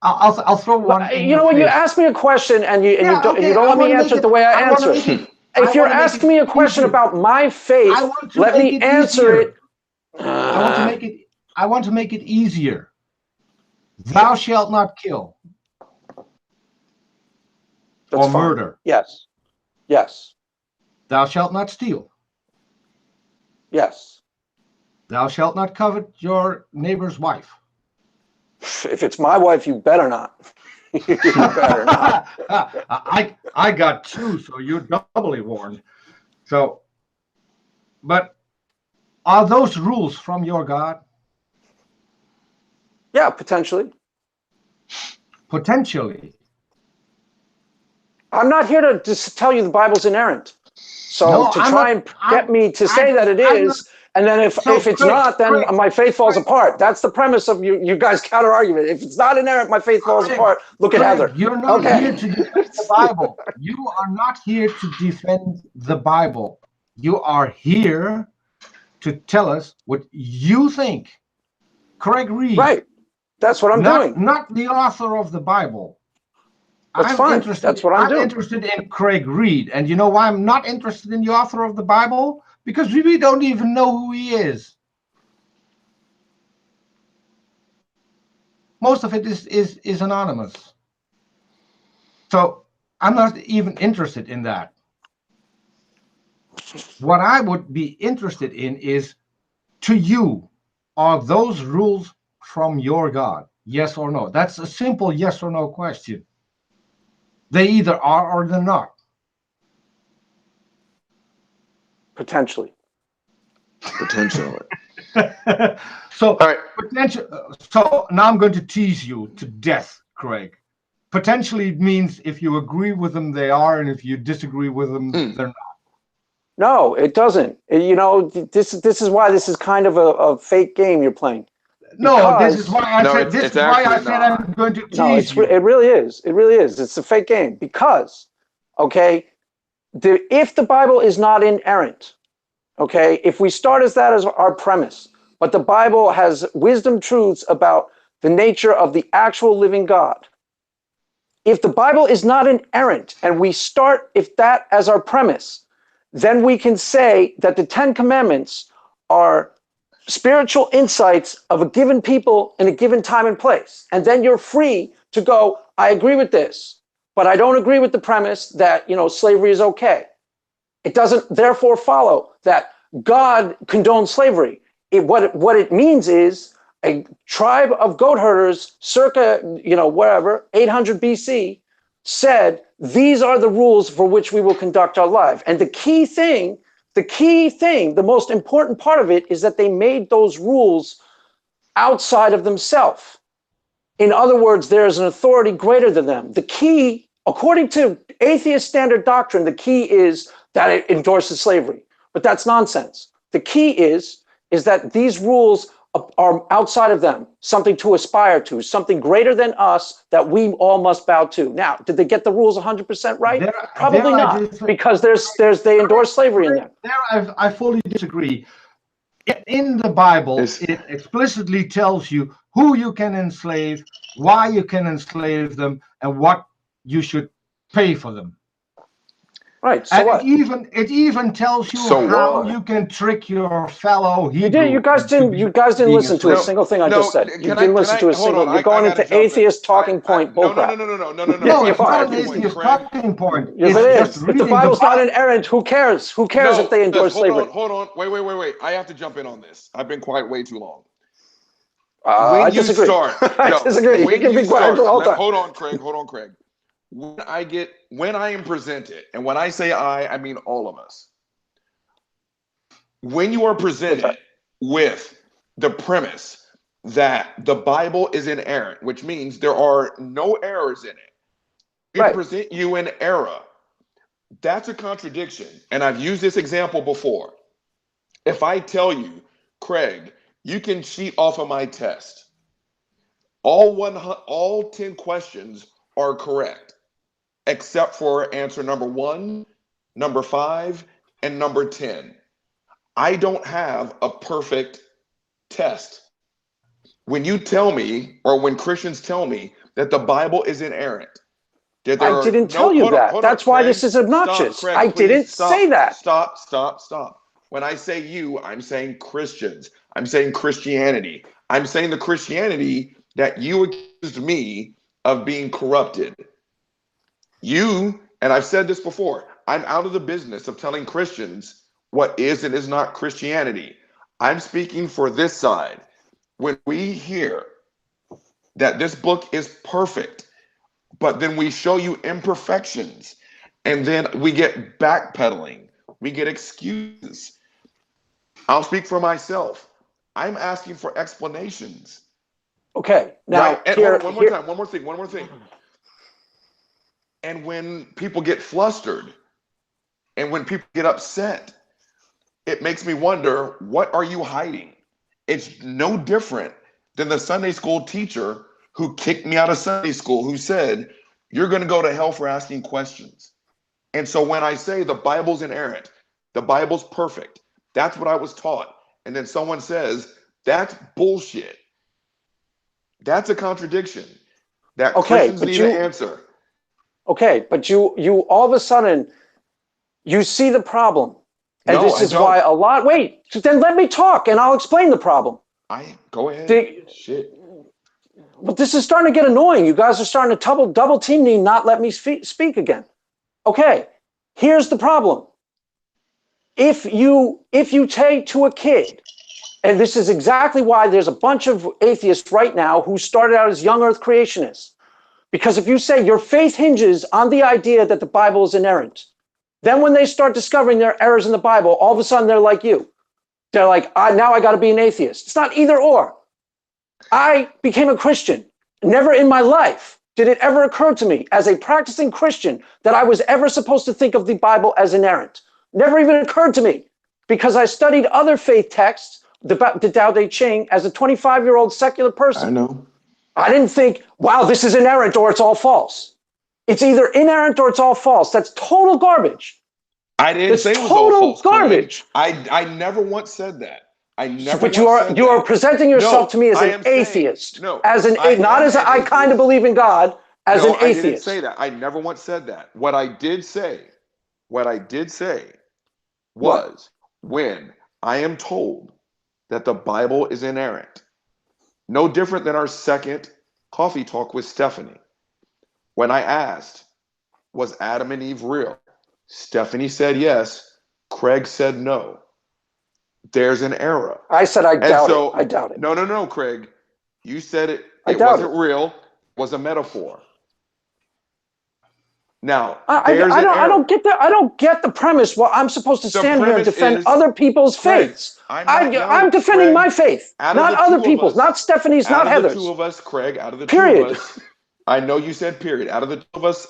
I'll throw one. You know what? You ask me a question and you don't let me answer it the way I answer it. If you're asking me a question about my faith, let me answer it. I want to make it easier. Thou shalt not kill. That's or murder. Yes. Yes. Thou shalt not steal. Yes. Thou shalt not covet your neighbor's wife. If it's my wife, you better not. You better not. I got two, so you're doubly warned. So, but are those rules from your God? Yeah, potentially. Potentially. I'm not here to just tell you the Bible's inerrant. So get me to say that it is, and then if it's not, then my faith falls apart. That's the premise of you guys' counter argument. If it's not inerrant, my faith falls apart. Look at Heather. You're not here to defend the Bible. You are not here to defend the Bible. You are here to tell us what you think. Craig Reed. Right. That's what I'm doing. Not the author of the Bible. That's fine. That's what I'm doing. I'm interested in Craig Reed. And you know why I'm not interested in the author of the Bible? Because we don't even know who he is. Most of it is anonymous. So I'm not even interested in that. What I would be interested in is, to you, are those rules from your God? Yes or no? That's a simple yes or no question. They either are or they're not. Potentially. So, all right. So now I'm going to tease you to death, Craig. Potentially means if you agree with them, they are, and if you disagree with them, they're not. No, it doesn't. You know, this is why this is kind of a fake game you're playing. No, this is why I said. This is why I said I'm going to tease you. It really is. It really is. It's a fake game because, okay, if the Bible is not inerrant, okay, if we start as that as our premise, but the Bible has wisdom truths about the nature of the actual living God. If the Bible is not inerrant and we start if that as our premise, then we can say that the 10 Commandments are spiritual insights of a given people in a given time and place. And then you're free to go, I agree with this, but I don't agree with the premise that, you know, slavery is okay. It doesn't therefore follow that God condones slavery. What it means is a tribe of goat herders circa, you know, wherever, 800 BC, said, these are the rules for which we will conduct our life. And the key thing, the most important part of it is that they made those rules outside of themselves. In other words, there is an authority greater than them. The key, according to atheist standard doctrine, the key is that it endorses slavery. But that's nonsense. The key is that these rules are outside of them, something to aspire to, something greater than us that we all must bow to. Now, did they get the rules 100% right? Probably not, because they endorse slavery in there. I fully disagree. In the Bible, it explicitly tells you who you can enslave, why you can enslave them, and what you should pay for them. Right. So and what? It even tells you how you can trick your fellow Hebrew. You guys didn't listen to a single thing I just said. You didn't listen to a single. You're going into atheist talking point bullcrap. No, it's not an atheist talking point. Yes, it is. If the Bible's not inerrant, who cares? Who cares if they endorse slavery? Hold on. Wait. I have to jump in on this. I've been quiet way too long. I disagree. I disagree. You can be quiet the whole time. Hold on, Craig. When I am presented, and when I say I mean all of us. When you are presented with the premise that the Bible is inerrant, which means there are no errors in it, it present you an error. That's a contradiction. And I've used this example before. If I tell you, Craig, you can cheat off of my test, all 10 questions are correct, except for answer number 1, number 5, and number 10. I don't have a perfect test. When you tell me, or when Christians tell me that the Bible is inerrant, I didn't tell you that. That's why this is obnoxious. I didn't say that. Stop. When I say you, I'm saying Christians. I'm saying Christianity. I'm saying the Christianity that you accused me of being corrupted. You, and I've said this before, I'm out of the business of telling Christians what is and is not Christianity. I'm speaking for this side. When we hear that this book is perfect, but then we show you imperfections, and then we get backpedaling, we get excuses. I'll speak for myself. I'm asking for explanations. Okay. Now, right? One more thing. And when people get flustered and when people get upset, it makes me wonder, what are you hiding? It's no different than the Sunday school teacher who kicked me out of Sunday school, who said, you're going to go to hell for asking questions. And so when I say the Bible's inerrant, the Bible's perfect, that's what I was taught. And then someone says, that's bullshit. That's a contradiction that Christians need to answer. Okay, but you all of a sudden, you see the problem. And No, this I is don't. why wait, then let me talk and I'll explain the problem. Go ahead. Shit. But this is starting to get annoying. You guys are starting to double team me, not let me speak again. Okay, here's the problem. If you take to a kid, and this is exactly why there's a bunch of atheists right now who started out as young earth creationists. Because if you say your faith hinges on the idea that the Bible is inerrant, then when they start discovering their errors in the Bible, all of a sudden they're like you. They're like, now I got to be an atheist. It's not either or. I became a Christian. Never in my life did it ever occur to me as a practicing Christian that I was ever supposed to think of the Bible as inerrant. Never even occurred to me because I studied other faith texts, the Tao Te Ching, as a 25-year-old secular person. I know. I didn't think, wow, this is inerrant or it's all false. It's either inerrant or it's all false. That's total garbage. I didn't say it was all false. Garbage. I never once said that. I never. But you are presenting yourself to me as an atheist. No, as an not as I kind of believe in God, as an atheist. I didn't say that. I never once said that. What I did say was when I am told that the Bible is inerrant, no different than our second coffee talk with Stephanie. When I asked, was Adam and Eve real? Stephanie said yes. Craig said no. There's an error. I said I doubt it. I doubt it. No, Craig. You said it wasn't real, was a metaphor. Now, I don't get that. I don't get the premise. Well, I'm supposed to stand here and defend other people's faiths. I'm defending my faith, not other people's, not Stephanie's, not Heather's. Out of the two of us, Craig, out of the two of us, I know you said period. Out of the two of us,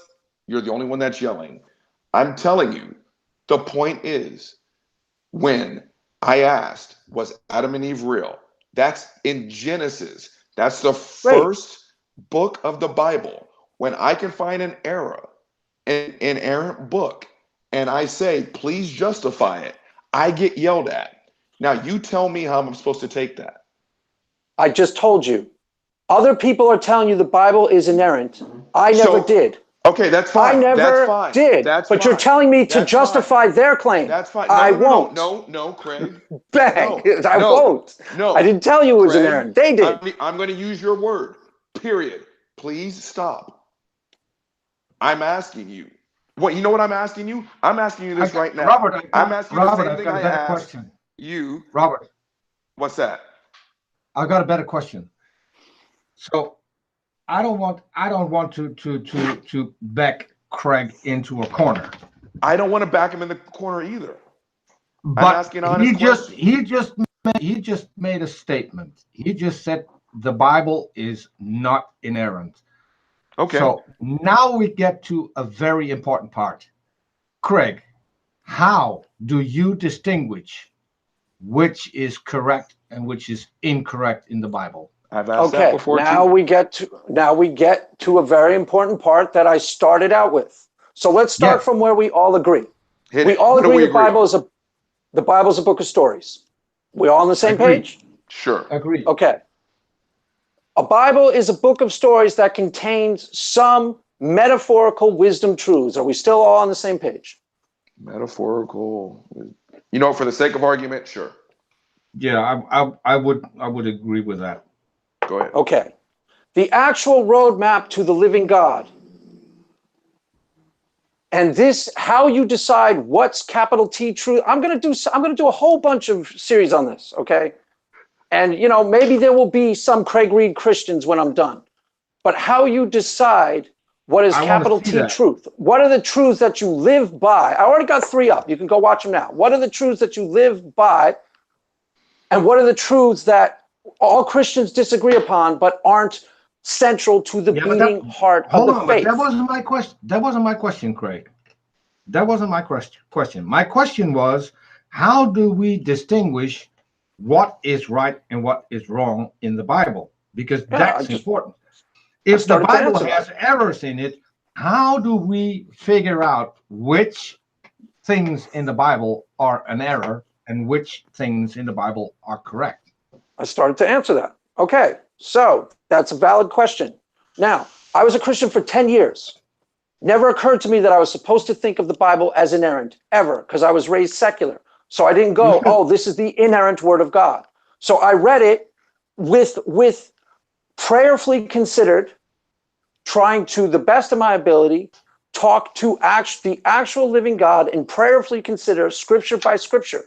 you're the only one that's yelling. I'm telling you, the point is, when I asked, was Adam and Eve real? That's in Genesis. That's the first book of the Bible. When I can find an error, an inerrant book, and I say, please justify it, I get yelled at. Now, you tell me how I'm supposed to take that. I just told you. Other people are telling you the Bible is inerrant. I never did. Okay, that's fine. I never did. But you're telling me to justify their claim. That's fine. I won't. No, Craig. Bang. I won't. No. I didn't tell you it was inerrant. They did. I'm going to use your word. Period. Please stop. I'm asking you. What? You know what I'm asking you? I'm asking you this right now. Robert, I'm asking you the same thing I asked you. Robert. What's that? I got a better question. So I don't want to back Craig into a corner. I don't want to back him in the corner either. But I'm asking honest questions. he just made a statement. He just said the Bible is not inerrant. Okay. So now we get to a very important part. Craig, how do you distinguish which is correct and which is incorrect in the Bible? I've asked that before. Now we get to a very important part that I started out with. So let's start from where we all agree. We all agree the Bible's a book of stories. We all on the same page? Sure. Agreed. Okay. A Bible is a book of stories that contains some metaphorical wisdom truths. Are we still all on the same page? Metaphorical. For the sake of argument, sure. Yeah, I would agree with that. Go ahead. Okay. The actual roadmap to the living God. And this, how you decide what's capital T truth. I'm going to do a whole bunch of series on this, okay? And, maybe there will be some Craig Reed Christians when I'm done. But how you decide what is capital T truth. What are the truths that you live by? I already got 3 up. You can go watch them now. What are the truths that you live by? And what are the truths that all Christians disagree upon but aren't central to the beating heart of the faith? That wasn't my question. That wasn't my question, Craig. That wasn't my question. My question was, how do we distinguish what is right and what is wrong in the Bible? Because that's important. If the Bible has errors in it, how do we figure out which things in the Bible are an error and which things in the Bible are correct? I started to answer that. Okay, so that's a valid question. Now, I was a Christian for 10 years. Never occurred to me that I was supposed to think of the Bible as inerrant, ever, because I was raised secular. So I didn't go, oh, this is the inerrant word of God. So I read it with prayerfully considered, trying to the best of my ability, talk to the actual living God and prayerfully consider scripture by scripture.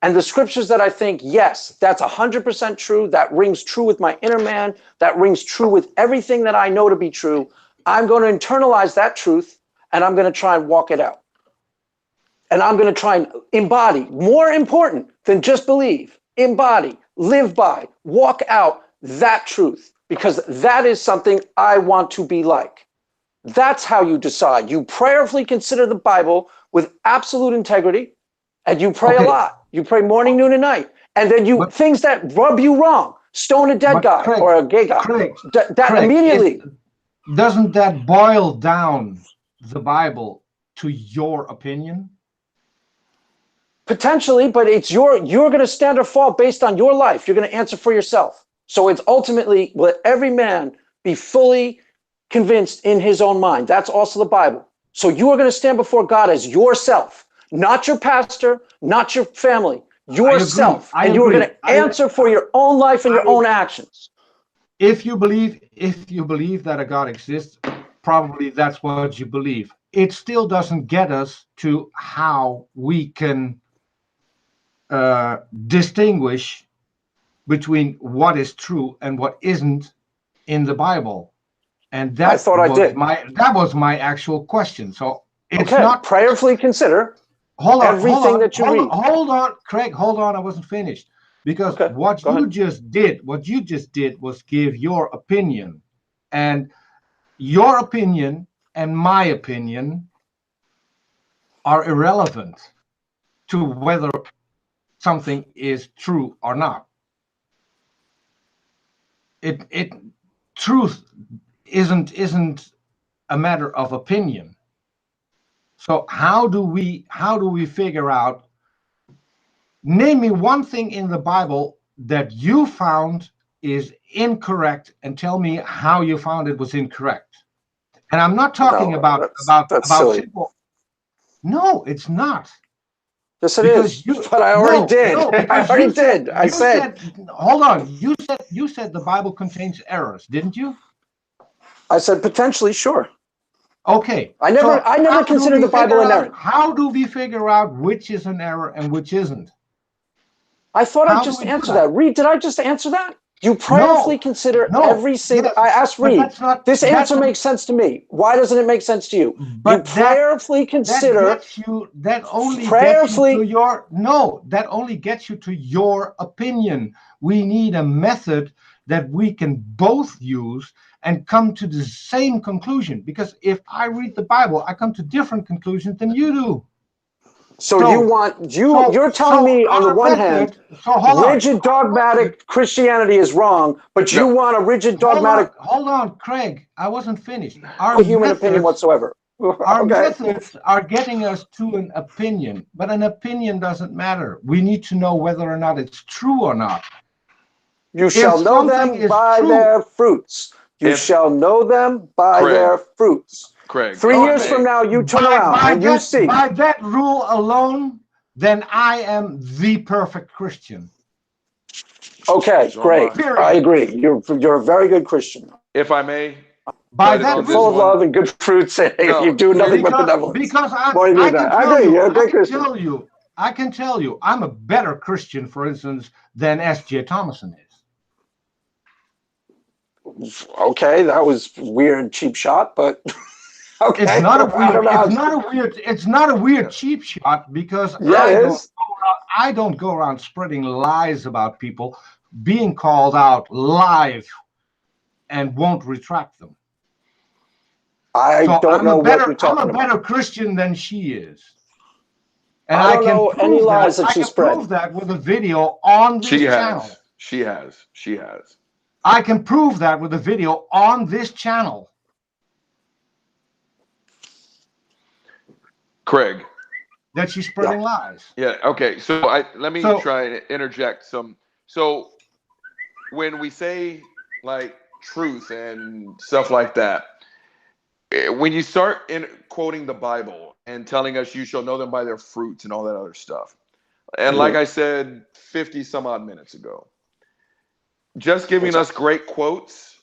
And the scriptures that I think, yes, that's 100% true. That rings true with my inner man. That rings true with everything that I know to be true. I'm going to internalize that truth and I'm going to try and walk it out. And I'm going to try and embody, more important than just believe, embody, live by, walk out that truth, because that is something I want to be like. That's how you decide. You prayerfully consider the Bible with absolute integrity, and you pray a lot. You pray morning, noon, and night. And then things that rub you wrong, stone a dead guy or a gay guy. Craig, immediately. Doesn't that boil down the Bible to your opinion? Potentially, but it's you're going to stand or fall based on your life. You're going to answer for yourself. So it's ultimately, let every man be fully convinced in his own mind. That's also the Bible. So you are going to stand before God as yourself, not your pastor, not your family, yourself. And you are going to answer for your own life and your own actions. If you believe that a God exists, probably that's what you believe. It still doesn't get us to how we can distinguish between what is true and what isn't in the Bible. And that was my actual question. So it's not prayerfully consider everything that you read. Hold on, Craig, hold on, I wasn't finished. Because what you just did was give your opinion. And your opinion and my opinion are irrelevant to whether something is true or not. Truth isn't a matter of opinion. So how do we figure out? Name me one thing in the Bible that you found is incorrect, and tell me how you found it was incorrect. And I'm not talking about simple. No, it's not. Yes, it is. But I already did. I already did. I said. Hold on. You said the Bible contains errors, didn't you? I said potentially, sure. Okay. I never considered the Bible an error. How do we figure out which is an error and which isn't? I thought I just answered that. Reed, did I just answer that? You prayerfully consider every single. I asked Reed. This answer makes sense to me. Why doesn't it make sense to you? You prayerfully consider. That only gets you to your opinion. We need a method that we can both use and come to the same conclusion. Because if I read the Bible, I come to different conclusions than you do. So you're telling me on the one hand, rigid dogmatic Christianity is wrong, but you want a rigid dogmatic. Hold on, Craig. I wasn't finished. No human opinion whatsoever. Our methods are getting us to an opinion, but an opinion doesn't matter. We need to know whether or not it's true or not. You shall know them by their fruits. You shall know them by their fruits. Craig. 3 years from now, you turn around and you see. By that rule alone, then I am the perfect Christian. Okay, great. I agree. You're a very good Christian. If I may. By that full of love and good fruits, you do nothing but benevolence. Because I can tell you, I'm a better Christian, for instance, than S.J. Thomason is. Okay, that was weird, cheap shot, but okay. It's not a weird cheap shot, because I don't go around spreading lies about people being called out live and won't retract them. I'm a better Christian than she is. And I can know any lies that she spread. I can prove that with a video on this channel. She has. I can prove that with a video on this channel. Craig. That she's spreading lies. Yeah, okay. So let me try and interject some. So when we say like truth and stuff like that, when you start in quoting the Bible and telling us you shall know them by their fruits and all that other stuff, and like I said 50 some odd minutes ago, just giving us great quotes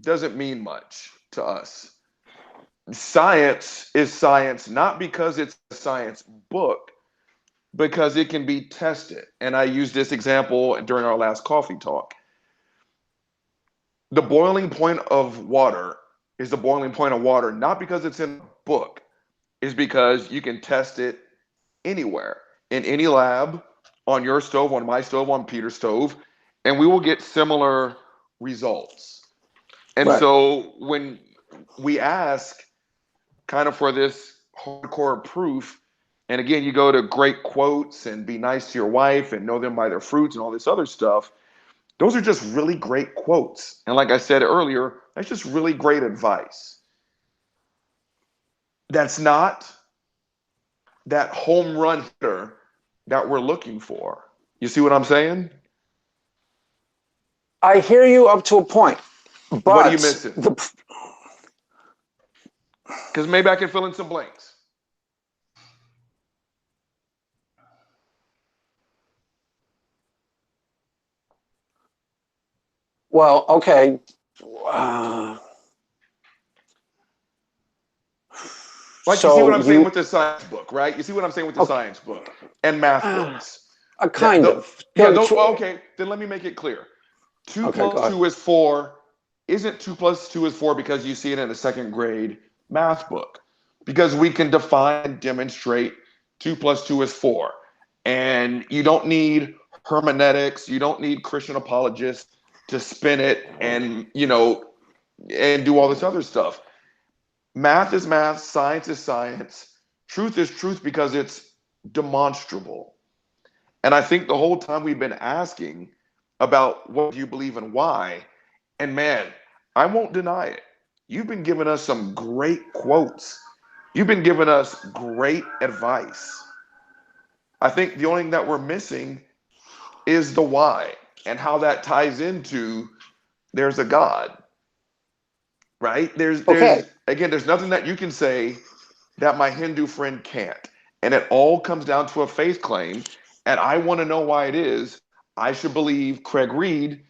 doesn't mean much to us. Science is science not because it's a science book, because it can be tested. And I used this example during our last coffee talk. The boiling point of water is the boiling point of water, not because it's in a book, is because you can test it anywhere, in any lab, on your stove, on my stove, on Peter's stove, and we will get similar results. And so when we ask kind of for this hardcore proof, and again, you go to great quotes and be nice to your wife and know them by their fruits and all this other stuff, those are just really great quotes. And like I said earlier, that's just really great advice. That's not that home run hitter that we're looking for. You see what I'm saying? I hear you up to a point. But what are you missing? Because maybe I can fill in some blanks. Well, okay. Like, so you see what I'm saying with the science book, right? You see what I'm saying with the science book and math books. Kind of. Yeah. Okay. Then let me make it clear. 2 plus 2 is 4. Isn't 2 plus 2 is 4 because you see it in a second grade math book? Because we can define and demonstrate 2 plus 2 is 4, and you don't need hermeneutics. You don't need Christian apologists to spin it and and do all this other stuff. Math is math, science is science, truth is truth because it's demonstrable. And I think the whole time we've been asking about what do you believe and why, and man, I won't deny it. You've been giving us some great quotes. You've been giving us great advice. I think the only thing that we're missing is the why and how that ties into there's a God. Right? There's nothing that you can say that my Hindu friend can't. And it all comes down to a faith claim. And I want to know why it is I should believe Craig Reed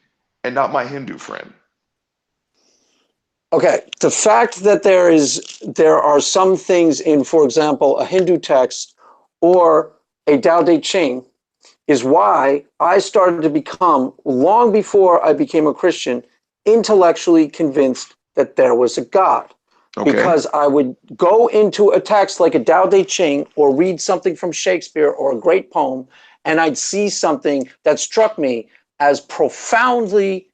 and not my Hindu friend. Okay. The fact that there are some things in, for example, a Hindu text or a Tao Te Ching is why I started to become, long before I became a Christian, intellectually convinced that there was a God. Because I would go into a text like a Tao Te Ching or read something from Shakespeare or a great poem, and I'd see something that struck me as profoundly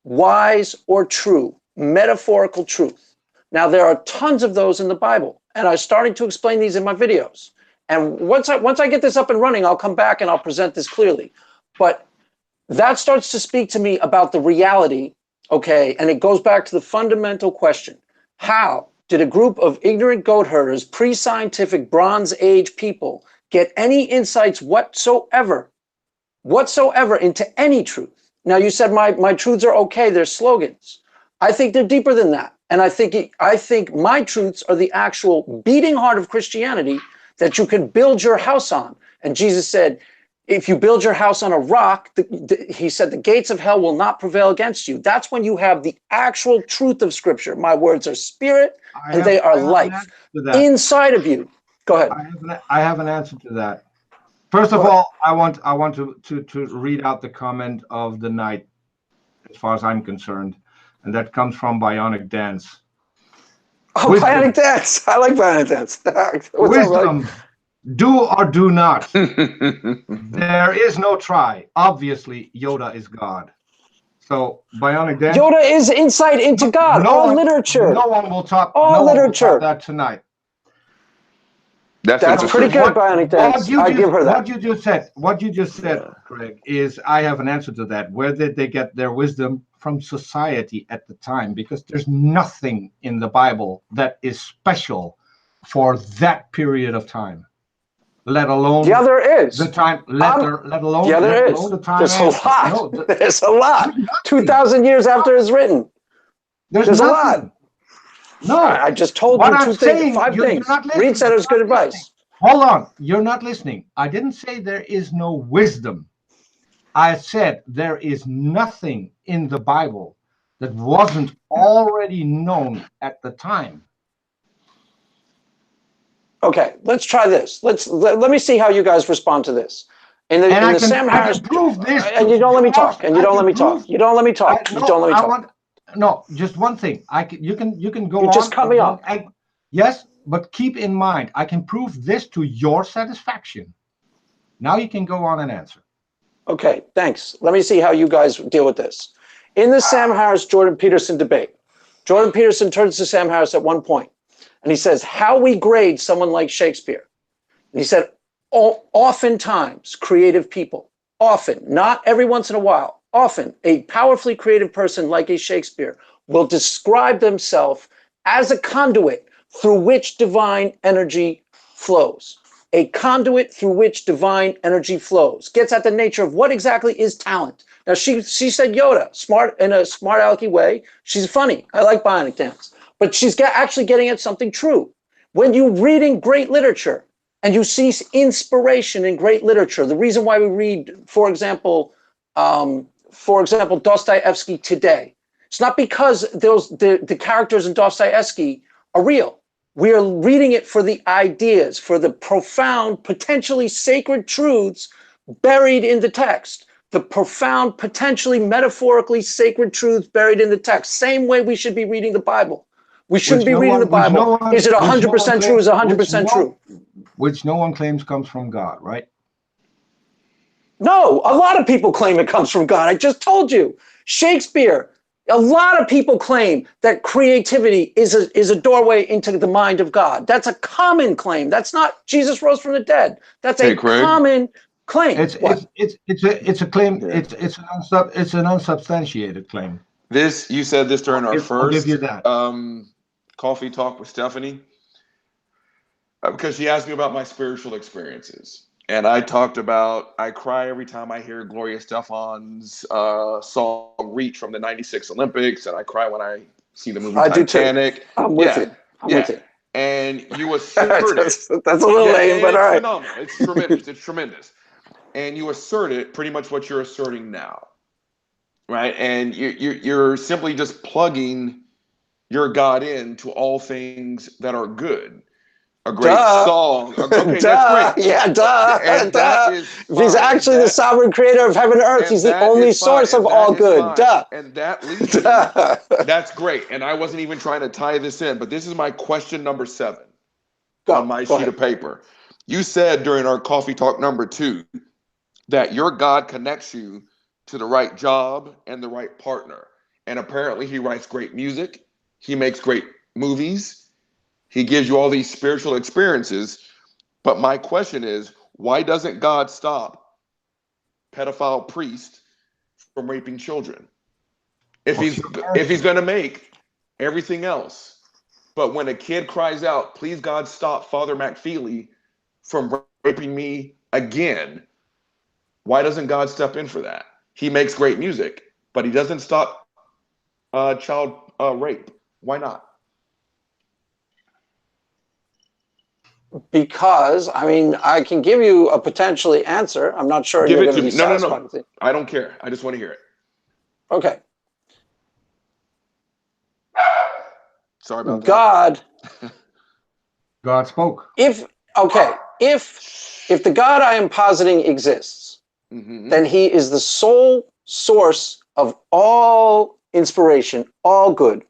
wise or true, metaphorical truth. Now, there are tons of those in the Bible, and I'm starting to explain these in my videos. And once I get this up and running, I'll come back and I'll present this clearly. But that starts to speak to me about the reality. Okay, and it goes back to the fundamental question. How did a group of ignorant goat herders, pre-scientific Bronze Age people, get any insights whatsoever into any truth? Now, you said my truths are okay, they're slogans. I think they're deeper than that. And I think my truths are the actual beating heart of Christianity that you can build your house on. And Jesus said, if you build your house on a rock, he said, the gates of hell will not prevail against you. That's when you have the actual truth of Scripture. My words are spirit and they are life inside of you. Go ahead. I have an answer to that. First of all, I want to read out the comment of the night, as far as I'm concerned, and that comes from Bionic Dance. Oh, wisdom. Bionic Dance! I like Bionic Dance. Wisdom. Do or do not. There is no try. Obviously, Yoda is God. So, Bionic Dance. Yoda is insight into God. All literature. No one will talk. All literature. Will talk that tonight. That's pretty good, Bionic Dance. I give her that. What you just said, Craig, is I have an answer to that. Where did they get their wisdom? From society at the time, because there's nothing in the Bible that is special for that period of time. Let alone there is the time. Let alone there is. The time. There's a lot. There's a lot. 2,000 years after it's written. There's a lot. No, I just told what you I'm saying, five you're things. not listening. Reed said it was good advice. Hold on, you're not listening. I didn't say there is no wisdom. I said there is nothing in the Bible that wasn't already known at the time. Okay, let's try this. Let me see how you guys respond to this. In the Sam Harris, prove this. And you don't let me talk. And you don't let me talk. You don't let me talk. You don't let me talk. No, just one thing. You can go on. You just cut me off. Yes, but keep in mind, I can prove this to your satisfaction. Now you can go on and answer. Okay, thanks. Let me see how you guys deal with this. In the Sam Harris-Jordan Peterson debate, Jordan Peterson turns to Sam Harris at one point, and he says, how we grade someone like Shakespeare. And he said, oftentimes creative people, often, not every once in a while, often a powerfully creative person like a Shakespeare will describe themselves as a conduit through which divine energy flows. A conduit through which divine energy flows. Gets at the nature of what exactly is talent. Now, she said Yoda, smart in a smart alecky way. She's funny. I like Bionic Dance. But she's actually getting at something true. When you're reading great literature and you see inspiration in great literature, the reason why we read, for example, Dostoevsky today, it's not because the characters in Dostoevsky are real. We are reading it for the ideas, for the profound, potentially sacred truths buried in the text. The profound, potentially metaphorically sacred truths buried in the text. Same way we should be reading the Bible. We shouldn't be reading the Bible. Is it 100% true? Is 100% true? Which no one claims comes from God, right? No, a lot of people claim it comes from God. I just told you. Shakespeare. A lot of people claim that creativity is a doorway into the mind of God. That's a common claim. That's not Jesus rose from the dead. That's a common claim. It's a claim. Yeah. It's an unsubstantiated claim. You said this during our first I'll give you that. Coffee talk with Stephanie, because she asked me about my spiritual experiences. And I talked about, I cry every time I hear Gloria Estefan's song Reach from the 96 Olympics. And I cry when I see the movie Titanic. I'm with you. I'm with you. And you asserted. That's a little lame, but all right. It's phenomenal. It's tremendous. It's tremendous. And you asserted pretty much what you're asserting now. Right? And you're simply just plugging your God into all things that are good. A great song. Okay, that's great. Yeah, and that is fine. He's actually the sovereign creator of heaven and earth. He's the only source of all good. And that leads you. That's great. And I wasn't even trying to tie this in, but this is my question number 7 on my sheet of paper. You said during our coffee talk number 2 that your God connects you to the right job and the right partner. And apparently he writes great music. He makes great movies. He gives you all these spiritual experiences. But my question is, why doesn't God stop pedophile priests from raping children? If he's going to make everything else. But when a kid cries out, please God stop Father McFeely from raping me again, why doesn't God step in for that? He makes great music, but he doesn't stop child rape. Why not? Because, I mean, I can give you a potentially answer. I'm not sure you're going to be satisfied with it. I don't care. I just want to hear it. Okay. Sorry about that. God spoke. If the God I am positing exists, then he is the sole source of all inspiration, all good,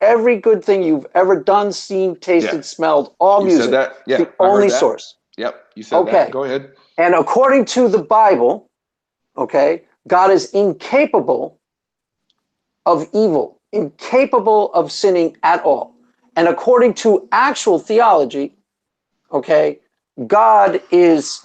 every good thing you've ever done, seen, tasted, smelled, all music. Said that? Yeah, the only source. Yep, you said that. Go ahead. And according to the Bible, God is incapable of evil, incapable of sinning at all. And according to actual theology, God is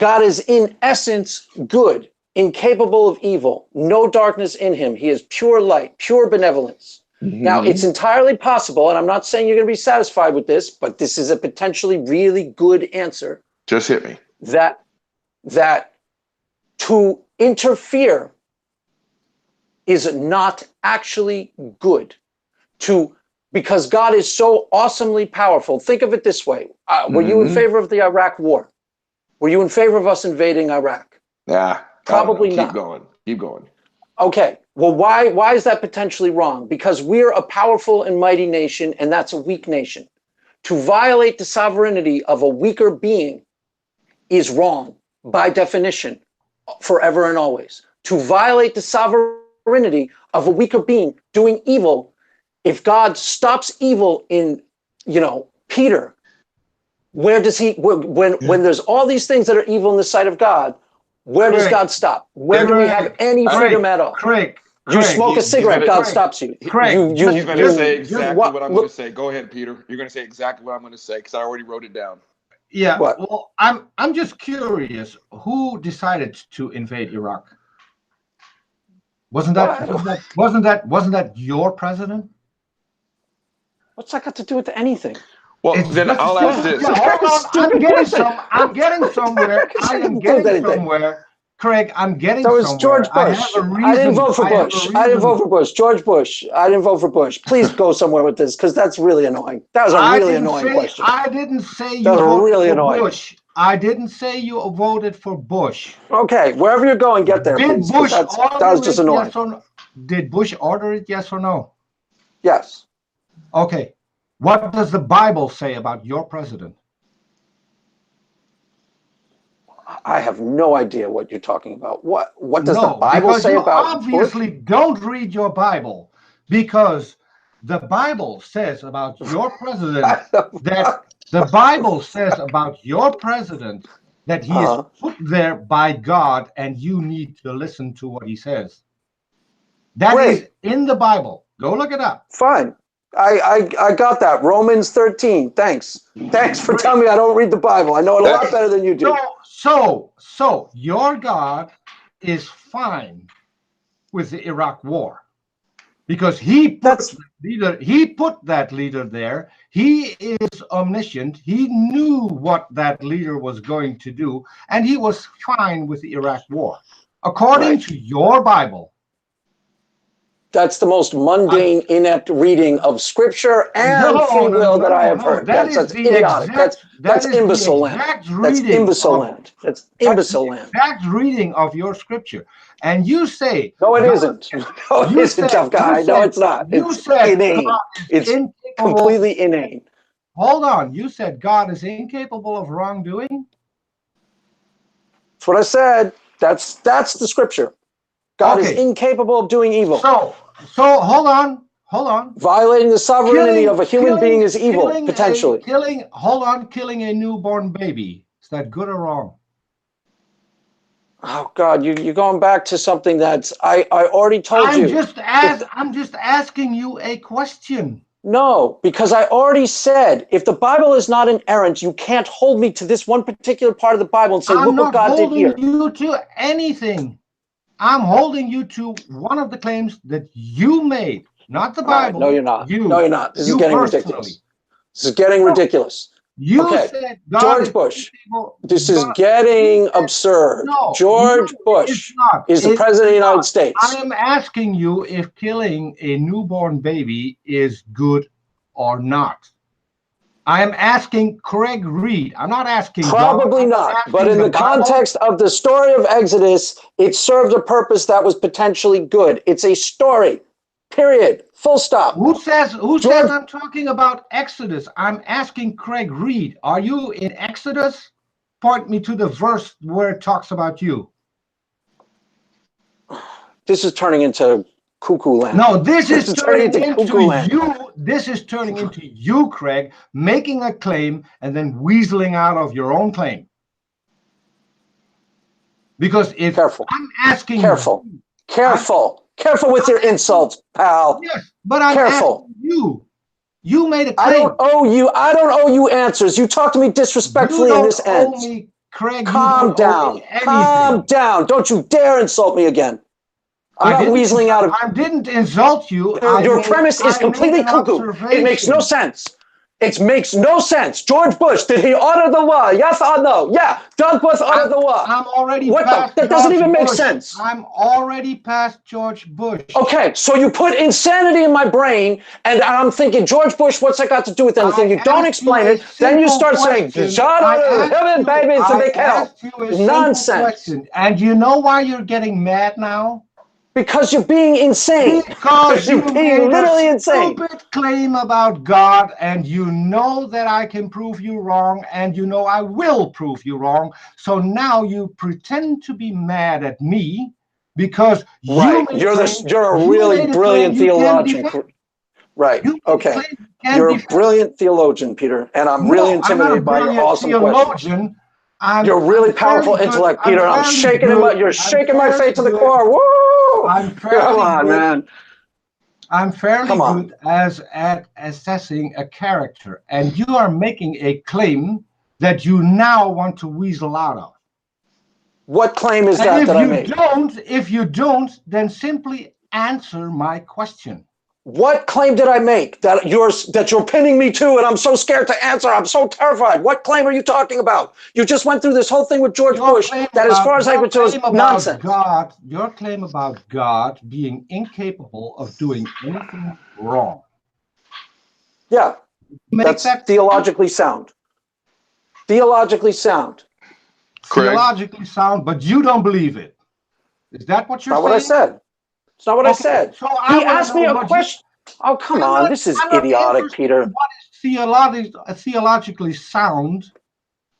in essence good, incapable of evil, no darkness in him. He is pure light, pure benevolence. Now, it's entirely possible, and I'm not saying you're going to be satisfied with this, but this is a potentially really good answer. Just hit me. That to interfere is not actually good. To because God is so awesomely powerful. Think of it this way. Were you in favor of the Iraq war? Were you in favor of us invading Iraq? Yeah. Probably not. Keep going. Okay. Well, why is that potentially wrong? Because we're a powerful and mighty nation, and that's a weak nation. To violate the sovereignty of a weaker being is wrong by definition, forever and always. To violate the sovereignty of a weaker being doing evil, if God stops evil in, Peter, where does he, when there's all these things that are evil in the sight of God, where does God stop? Where do we have any freedom at all? You smoke a cigarette, God stops you. He's going to say exactly what I'm going to say. Go ahead, Peter. You're going to say exactly what I'm going to say because I already wrote it down. Yeah. What? Well, I'm just curious. Who decided to invade Iraq? Wasn't that your president? What's that got to do with anything? Well, then I'll ask this. I'm getting somewhere. I am getting somewhere. Craig, I'm getting somewhere. So it's George Bush. I didn't vote for Bush. I didn't vote for Bush. George Bush. I didn't vote for Bush. Please go somewhere with this because that's really annoying. That was a really annoying question. I didn't say you voted for Bush. I didn't say you voted for Bush. Okay, wherever you're going, get there. Did please, Bush that was just annoying. Yes or no? Did Bush order it? Yes or no? Yes. Okay. What does the Bible say about your president? I have no idea what you're talking about. What does the Bible say about Bush? You obviously don't read your Bible because the Bible says about your president that he is put there by God and you need to listen to what he says. That is in the Bible. Go look it up. Fine. I got that. Romans 13. Thanks for telling me I don't read the Bible. I know it a lot better than you do. So your God is fine with the Iraq war because he put that leader there. He is omniscient. He knew what that leader was going to do, and he was fine with the Iraq war. According to your Bible. That's the most mundane, inept reading of scripture and free will that I have heard. That's idiotic. That's imbecile land. That's imbecile land. That's imbecile land. Exact reading of your scripture. And you say... No, it isn't. No, it isn't, tough guy. No, it's not. It's inane. It's completely inane. Hold on. You said God is incapable of wrongdoing? That's what I said. That's the scripture. God is incapable of doing evil. So hold on. Violating the sovereignty of a human being is evil, potentially. Killing a newborn baby. Is that good or wrong? Oh God, you're going back to something that's I already told you. I'm just asking you a question. No, because I already said if the Bible is not inerrant, you can't hold me to this one particular part of the Bible and say, look what God did here. I'm not holding you to anything. I'm holding you to one of the claims that you made, not the Bible. No, you're not. No, you're not. This is getting ridiculous. This is getting ridiculous. You said God George Bush. This is getting absurd. George Bush is the president of the United States. I am asking you if killing a newborn baby is good or not. I am asking Craig Reed. I'm not asking Probably not, but in the context of the story of Exodus, it served a purpose that was potentially good. It's a story, period, full stop. Who says I'm talking about Exodus? I'm asking Craig Reed. Are you in Exodus? Point me to the verse where it talks about you. This is turning into cuckoo land. No, this is turning into you. This is turning into you, Craig, making a claim and then weaseling out of your own claim. Because if I'm asking careful with your insults, pal. Yes, but I'm asking you. You made a claim. I don't owe you answers. You talk to me disrespectfully in this end. Me, Craig, calm down. Calm down. Don't you dare insult me again. I'm not weaseling out of... I didn't insult you. Your premise is completely cuckoo. It makes no sense. It makes no sense. George Bush, did he order the war? Yes or no? Yeah. Doug Bush ordered the war. I'm already what past that doesn't even make Bush. sense. I'm already past George Bush. Okay, so you put insanity in my brain, and I'm thinking, George Bush, what's that got to do with anything? You don't explain it. Then you start saying, shut up, heaven, baby, so they count. Nonsense. And you know why you're getting mad now? Because you're being insane. Because you're being literally insane. Stupid claim about God, and you know that I can prove you wrong, and you know I will prove you wrong. So now you pretend to be mad at me because you're a really brilliant theologian. Right. Okay. You're a brilliant theologian, Peter, and I'm really intimidated by your awesome questions. You're really powerful intellect, Peter. I'm shaking you're shaking my faith to the core. Woo! Come on, man. I'm fairly good at assessing a character, and you are making a claim that you now want to weasel out of. What claim is that I made? If you don't, then simply answer my question. What claim did I make that you're pinning me to, and I'm so scared to answer? I'm so terrified. What claim are you talking about? You just went through this whole thing with George Bush that, as far as I could tell, is nonsense. Your claim about God being incapable of doing anything wrong. Yeah, that's theologically sound. Theologically sound. Theologically sound, but you don't believe it. Is that what you're saying? Not what I said. It's not what I said. So he asked me a question. Oh, come on. This is idiotic, Peter. What is theologically sound?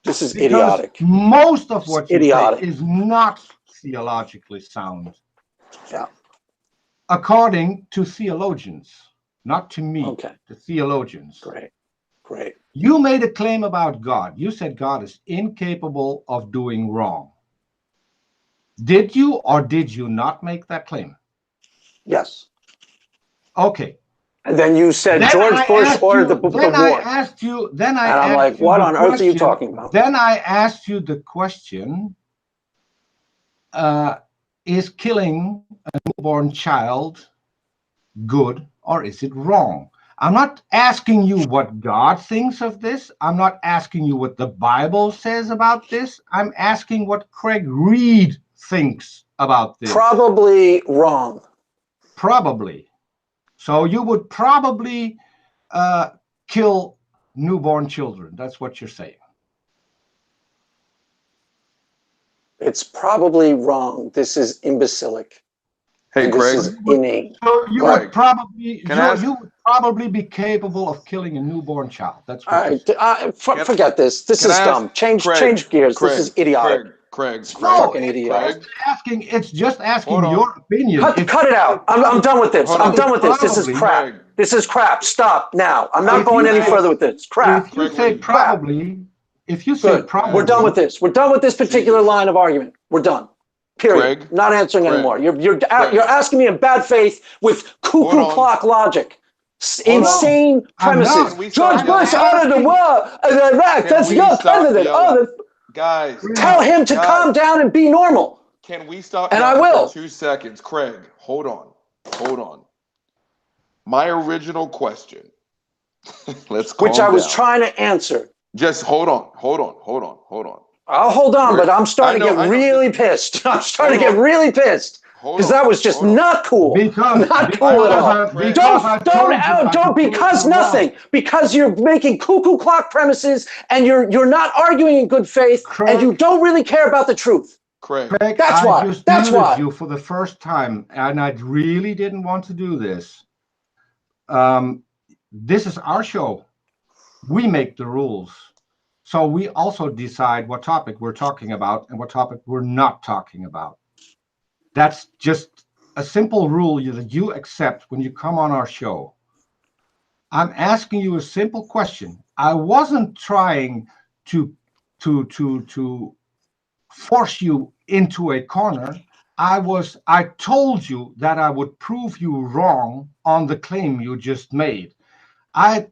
This is idiotic. Most of what you say is not theologically sound. Yeah. According to theologians, not to me, to theologians. Great. You made a claim about God. You said God is incapable of doing wrong. Did you or did you not make that claim? Yes. Okay. And then you said George Bush ordered the war. And I'm like, what on earth are you talking about? Then I asked you the question, is killing a newborn child good or is it wrong? I'm not asking you what God thinks of this. I'm not asking you what the Bible says about this. I'm asking what Craig Reed thinks about this. Probably wrong. Probably. So you would probably kill newborn children. That's what you're saying. It's probably wrong. This is imbecilic. Hey, Craig. This is inane. So you would probably be capable of killing a newborn child. That's what forget this. This is dumb. Change gears. This is idiotic. Craig. Fucking idiot. It's just asking your opinion. Cut it out. I'm done with this. I'm done with this. This is crap. This is crap. Stop now. I'm not going any further with this. Crap. If you say probably, we're done with this. We're done with this particular line of argument. We're done. Period. Craig, not answering anymore. You're asking me in bad faith with cuckoo clock logic. Insane premises. George Bush ordered the war in Iraq. That's your president. Guys, tell him to calm down and be normal. Can we stop? And I will. For 2 seconds, Craig. Hold on. My original question. Which I was trying to answer. Just hold on. I'll hold on, but I'm starting to get really pissed. I'm starting to get really pissed. Because that was just not cool. Not cool at all. Don't, because nothing. Because you're making cuckoo clock premises and you're not arguing in good faith and you don't really care about the truth. Craig, that's why. That's why. You for the first time, and I really didn't want to do this. This is our show. We make the rules. So we also decide what topic we're talking about and what topic we're not talking about. That's just a simple rule that you accept when you come on our show. I'm asking you a simple question. I wasn't trying to force you into a corner. I told you that I would prove you wrong on the claim you just made. I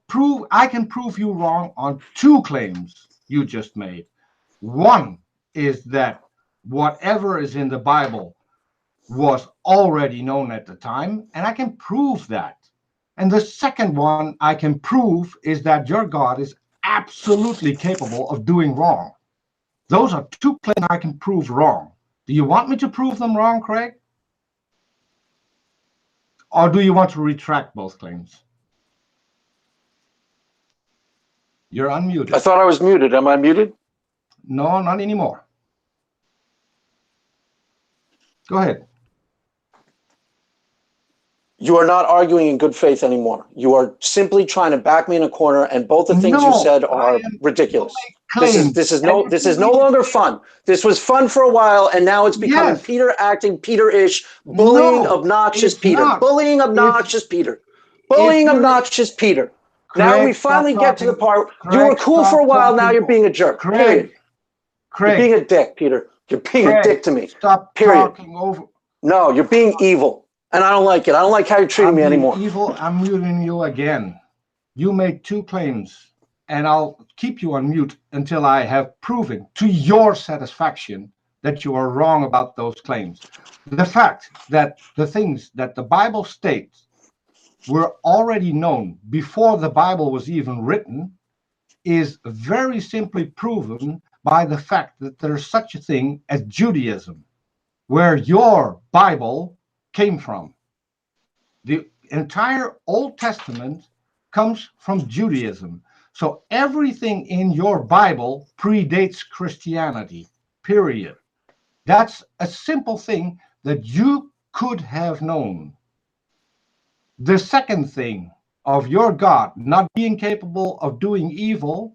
can prove you wrong on 2 claims you just made. One is that whatever is in the Bible was already known at the time, and I can prove that. And the second one I can prove is that your God is absolutely capable of doing wrong. Those are two claims I can prove wrong. Do you want me to prove them wrong, Craig? Or do you want to retract both claims? You're unmuted. I thought I was muted. Am I muted? No, not anymore. Go ahead. You are not arguing in good faith anymore. You are simply trying to back me in a corner, and both the things you said are ridiculous. This is no longer fun. This was fun for a while, and now it's becoming Peter acting Peter-ish, bullying obnoxious Peter. Bullying obnoxious Peter. Bullying obnoxious Peter. Now we finally get to the part. You were cool for a while, now you're being a jerk. Period. You're being a dick, Peter. You're being a dick to me. Stop talking over. No, you're being evil. And I don't like it. I don't like how you're treating me anymore. Evil, I'm muting you again. You made two claims, and I'll keep you on mute until I have proven to your satisfaction that you are wrong about those claims. The fact that the things that the Bible states were already known before the Bible was even written is very simply proven by the fact that there's such a thing as Judaism, where your Bible came from. The entire Old Testament comes from Judaism. So everything in your Bible predates Christianity, period. That's a simple thing that you could have known. The second thing of your God not being capable of doing evil,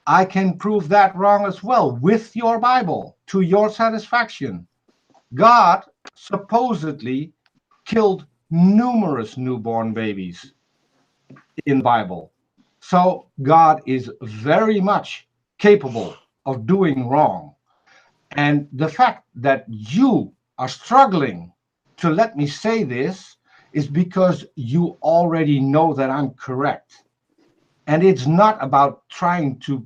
I can prove that wrong as well with your Bible to your satisfaction. God supposedly killed numerous newborn babies in the Bible. So God is very much capable of doing wrong. And the fact that you are struggling to let me say this is because you already know that I'm correct. And it's not about trying to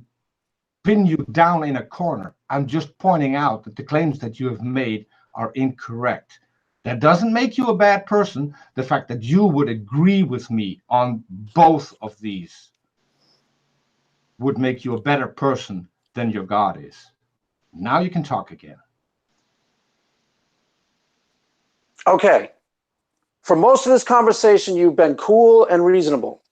pin you down in a corner. I'm just pointing out that the claims that you have made are incorrect. That doesn't make you a bad person. The fact that you would agree with me on both of these would make you a better person than your God is. Now you can talk again. Okay. For most of this conversation, you've been cool and reasonable.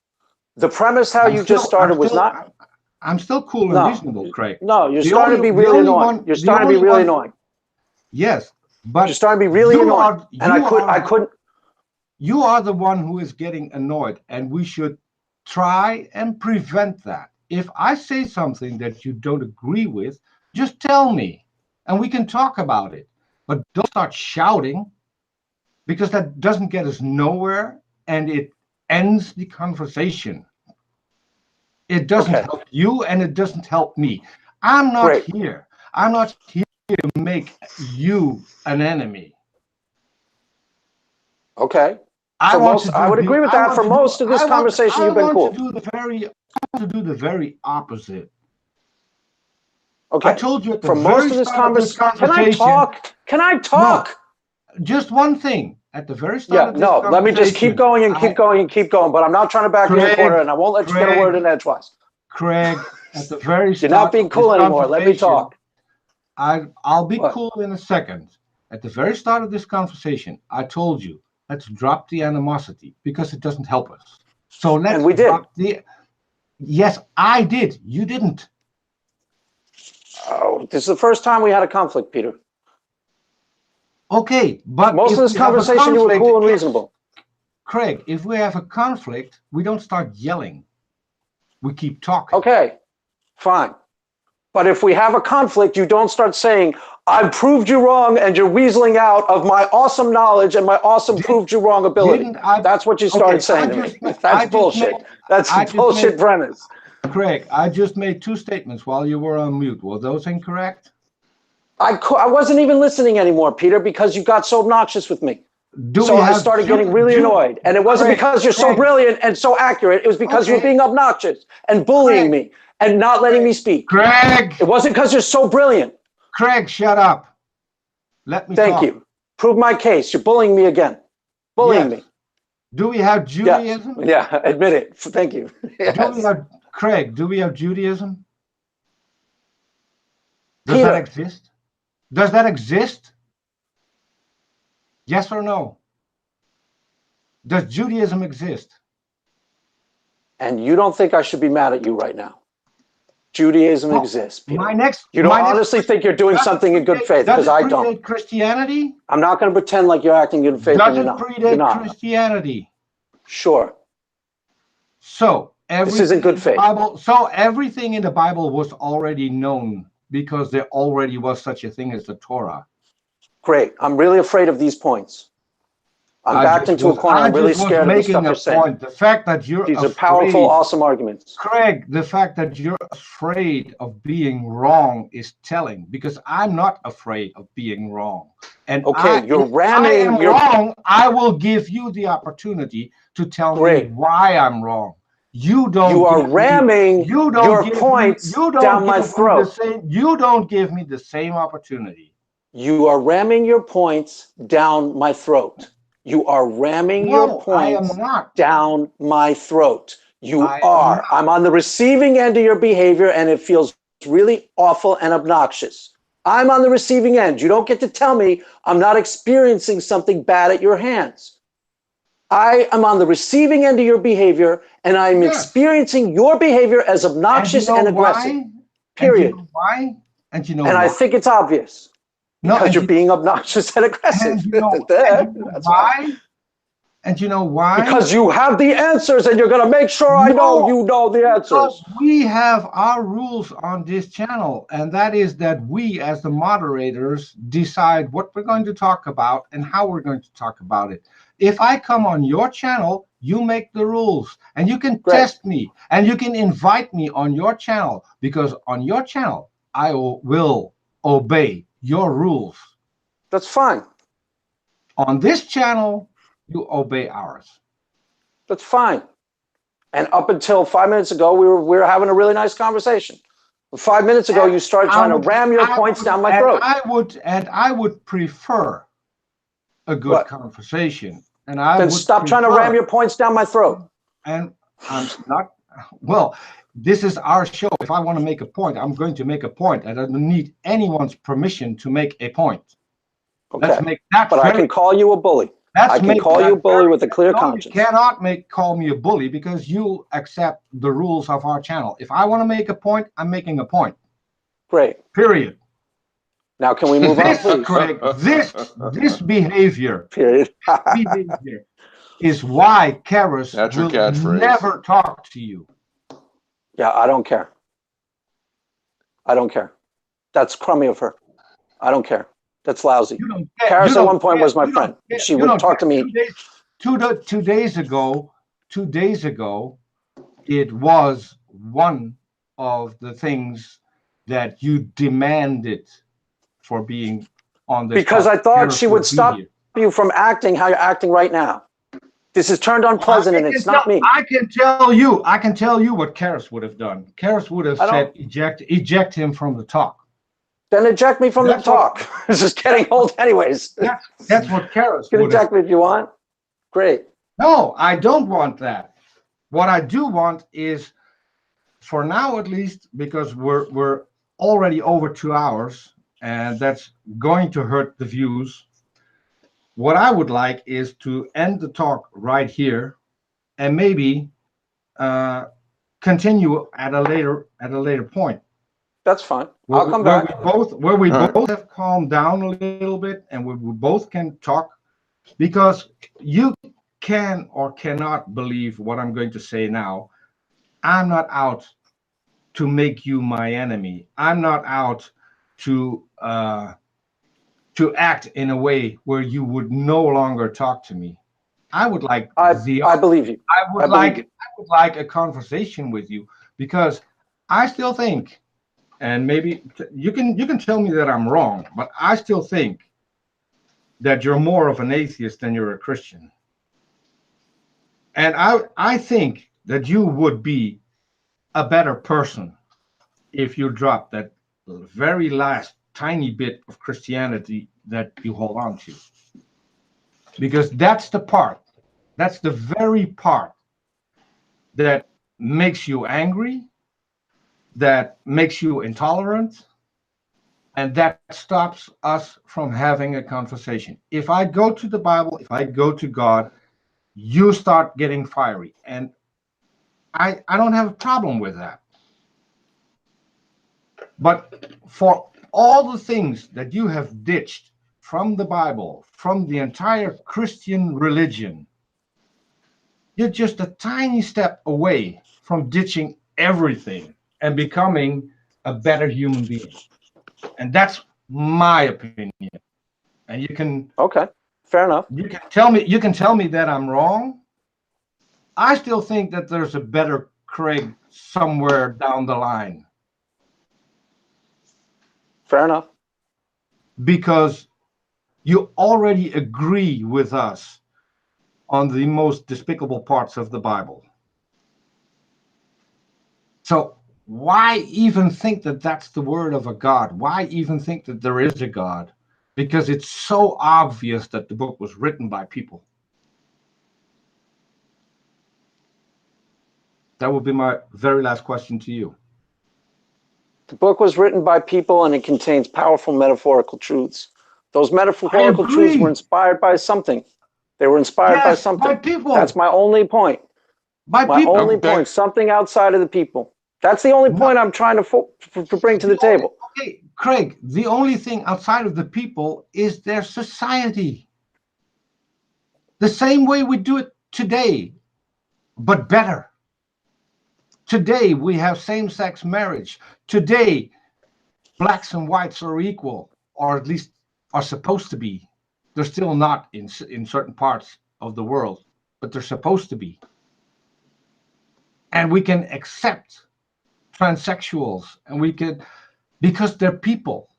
The premise how you just started was not... I'm still cool and reasonable, Craig. No, you're starting to be really annoying. You're starting to be really annoying. Yes, but you're starting to be really annoying. And I couldn't. You are the one who is getting annoyed, and we should try and prevent that. If I say something that you don't agree with, just tell me, and we can talk about it. But don't start shouting, because that doesn't get us nowhere, and it ends the conversation. It doesn't help you, and it doesn't help me. I'm not here. I'm not here to make you an enemy. Okay. I would agree with that. For most of this conversation, you've been cool. I want to do the very opposite. Okay. I told you at the for most of this conversation. Can I talk? Can I talk? No, just one thing. At the very start of this conversation. Let me just keep going and keep going and keep going. But I'm not trying to back you in the corner, and I won't let you get a word in edgewise. Craig, at the very start, you're not being cool anymore. Let me talk. I'll be cool in a second. At the very start of this conversation, I told you, let's drop the animosity because it doesn't help us. So let's drop the... Yes, I did. You didn't. Oh, this is the first time we had a conflict, Peter. Okay, but most of this conversation you were cool and reasonable. Craig, if we have a conflict, we don't start yelling. We keep talking. Okay, fine. But if we have a conflict, you don't start saying, I proved you wrong and you're weaseling out of my awesome knowledge and my awesome proved you wrong ability. That's what you started saying to me. That's bullshit. That's a bullshit premise. Craig, I just made two statements while you were on mute. Were those incorrect? I wasn't even listening anymore, Peter, because you got so obnoxious with me. So I started getting really annoyed. And it wasn't because you're so brilliant and so accurate. It was because you're being obnoxious and bullying me and not letting me speak. Craig! It wasn't because you're so brilliant. Craig, shut up. Let me talk. Thank you. Prove my case. You're bullying me again. Bullying me. Do we have Judaism? Yes. Yeah, admit it. Thank you. Yes. Do we have, Craig, do we have Judaism? Does Peter. that exist? Does that exist? Yes or no? Does Judaism exist? And you don't think I should be mad at you right now? Judaism exists, Peter. You don't honestly think you're doing something in good faith, because I don't. Does it predate Christianity? I'm not going to pretend like you're acting in good faith. Does it predate Christianity? Sure. So this isn't good faith. So everything in the Bible was already known because there already was such a thing as the Torah. Great. I'm really afraid of these points. I'm backed into a corner. I'm really scared of the stuff you're saying. The fact that these are powerful, awesome arguments. Craig, the fact that you're afraid of being wrong is telling, because I'm not afraid of being wrong. And you're ramming. If I am wrong, I will give you the opportunity to tell me why I'm wrong. You don't. You are ramming your points down my throat. You don't give me the same opportunity. You are ramming your points down my throat. You are ramming your points down my throat. You are. I'm on the receiving end of your behavior, and it feels really awful and obnoxious. I'm on the receiving end. You don't get to tell me I'm not experiencing something bad at your hands. I am on the receiving end of your behavior, and I'm experiencing your behavior as obnoxious and aggressive. Period. And you know why? And you know I think it's obvious. Because you're being obnoxious and aggressive. And you know why? And you know why? Because you have the answers, and you're going to make sure I know you know the answers. We have our rules on this channel, and that is that we, as the moderators, decide what we're going to talk about and how we're going to talk about it. If I come on your channel, you make the rules, and you can test me, and you can invite me on your channel, because on your channel, I will obey your rules. That's fine. On this channel, you obey ours. That's fine. And up until 5 minutes ago, we were having a really nice conversation. 5 minutes ago, you started trying to ram your points down my throat. I would prefer a good conversation. And I then stop trying to ram your points down my throat. And I'm not. Well, this is our show. If I want to make a point, I'm going to make a point. I don't need anyone's permission to make a point. Okay. Let's make that. But I can call you a bully. I can call you a bully with a clear conscience. You cannot call me a bully, because you accept the rules of our channel. If I want to make a point, I'm making a point. Great. Period. Now, can we move on, please? Craig, this behavior, behavior is why Charis will never talk to you. Yeah, I don't care. I don't care. That's crummy of her. I don't care. That's lousy. Charis at one point was my friend. She would talk to me. 2 days ago, it was one of the things that you demanded for being on this. Because I thought she would stop you from acting how you're acting right now. This is turned unpleasant, and it's not me. I can tell you what Charis would have done. Charis would have said, eject him from the talk. Then eject me from the talk. This is getting old anyways. That's what Charis would have. Eject me if you want. Great. No, I don't want that. What I do want is, for now at least, because we're already over 2 hours, and that's going to hurt the views. What I would like is to end the talk right here, and maybe continue at a later point. That's fine. I'll come back. Where we both have calmed down a little bit, and we both can talk, because you can or cannot believe what I'm going to say now. I'm not out to make you my enemy. I'm not out to act in a way where you would no longer talk to me. I would like I believe you. I would like a conversation with you, because I still think, and maybe you can tell me that I'm wrong, but I still think that you're more of an atheist than you're a Christian. And I think that you would be a better person if you drop that very last tiny bit of Christianity that you hold on to. Because that's the part That's the very part that makes you angry, that makes you intolerant, and that stops us from having a conversation. If I go to the Bible, if I go to God, you start getting fiery. And I don't have a problem with that. But for all the things that you have ditched from the Bible, from the entire Christian religion, you're just a tiny step away from ditching everything and becoming a better human being. And that's my opinion. And you can fair enough. You can tell me that I'm wrong. I still think that there's a better Craig somewhere down the line. Fair enough. Because you already agree with us on the most despicable parts of the Bible. So why even think that that's the word of a God? Why even think that there is a God? Because it's so obvious that the book was written by people. That would be my very last question to you. The book was written by people, and it contains powerful metaphorical truths. Those metaphorical truths were inspired by something. They were inspired by something. By people. That's my only point. By people. My only point. Something outside of the people. That's the only point I'm trying to bring to the table. Okay, Craig, the only thing outside of the people is their society. The same way we do it today, but better. Today, we have same-sex marriage. Today, blacks and whites are equal, or at least are supposed to be. They're still not in certain parts of the world, but they're supposed to be. And we can accept transsexuals, and we can, because they're people.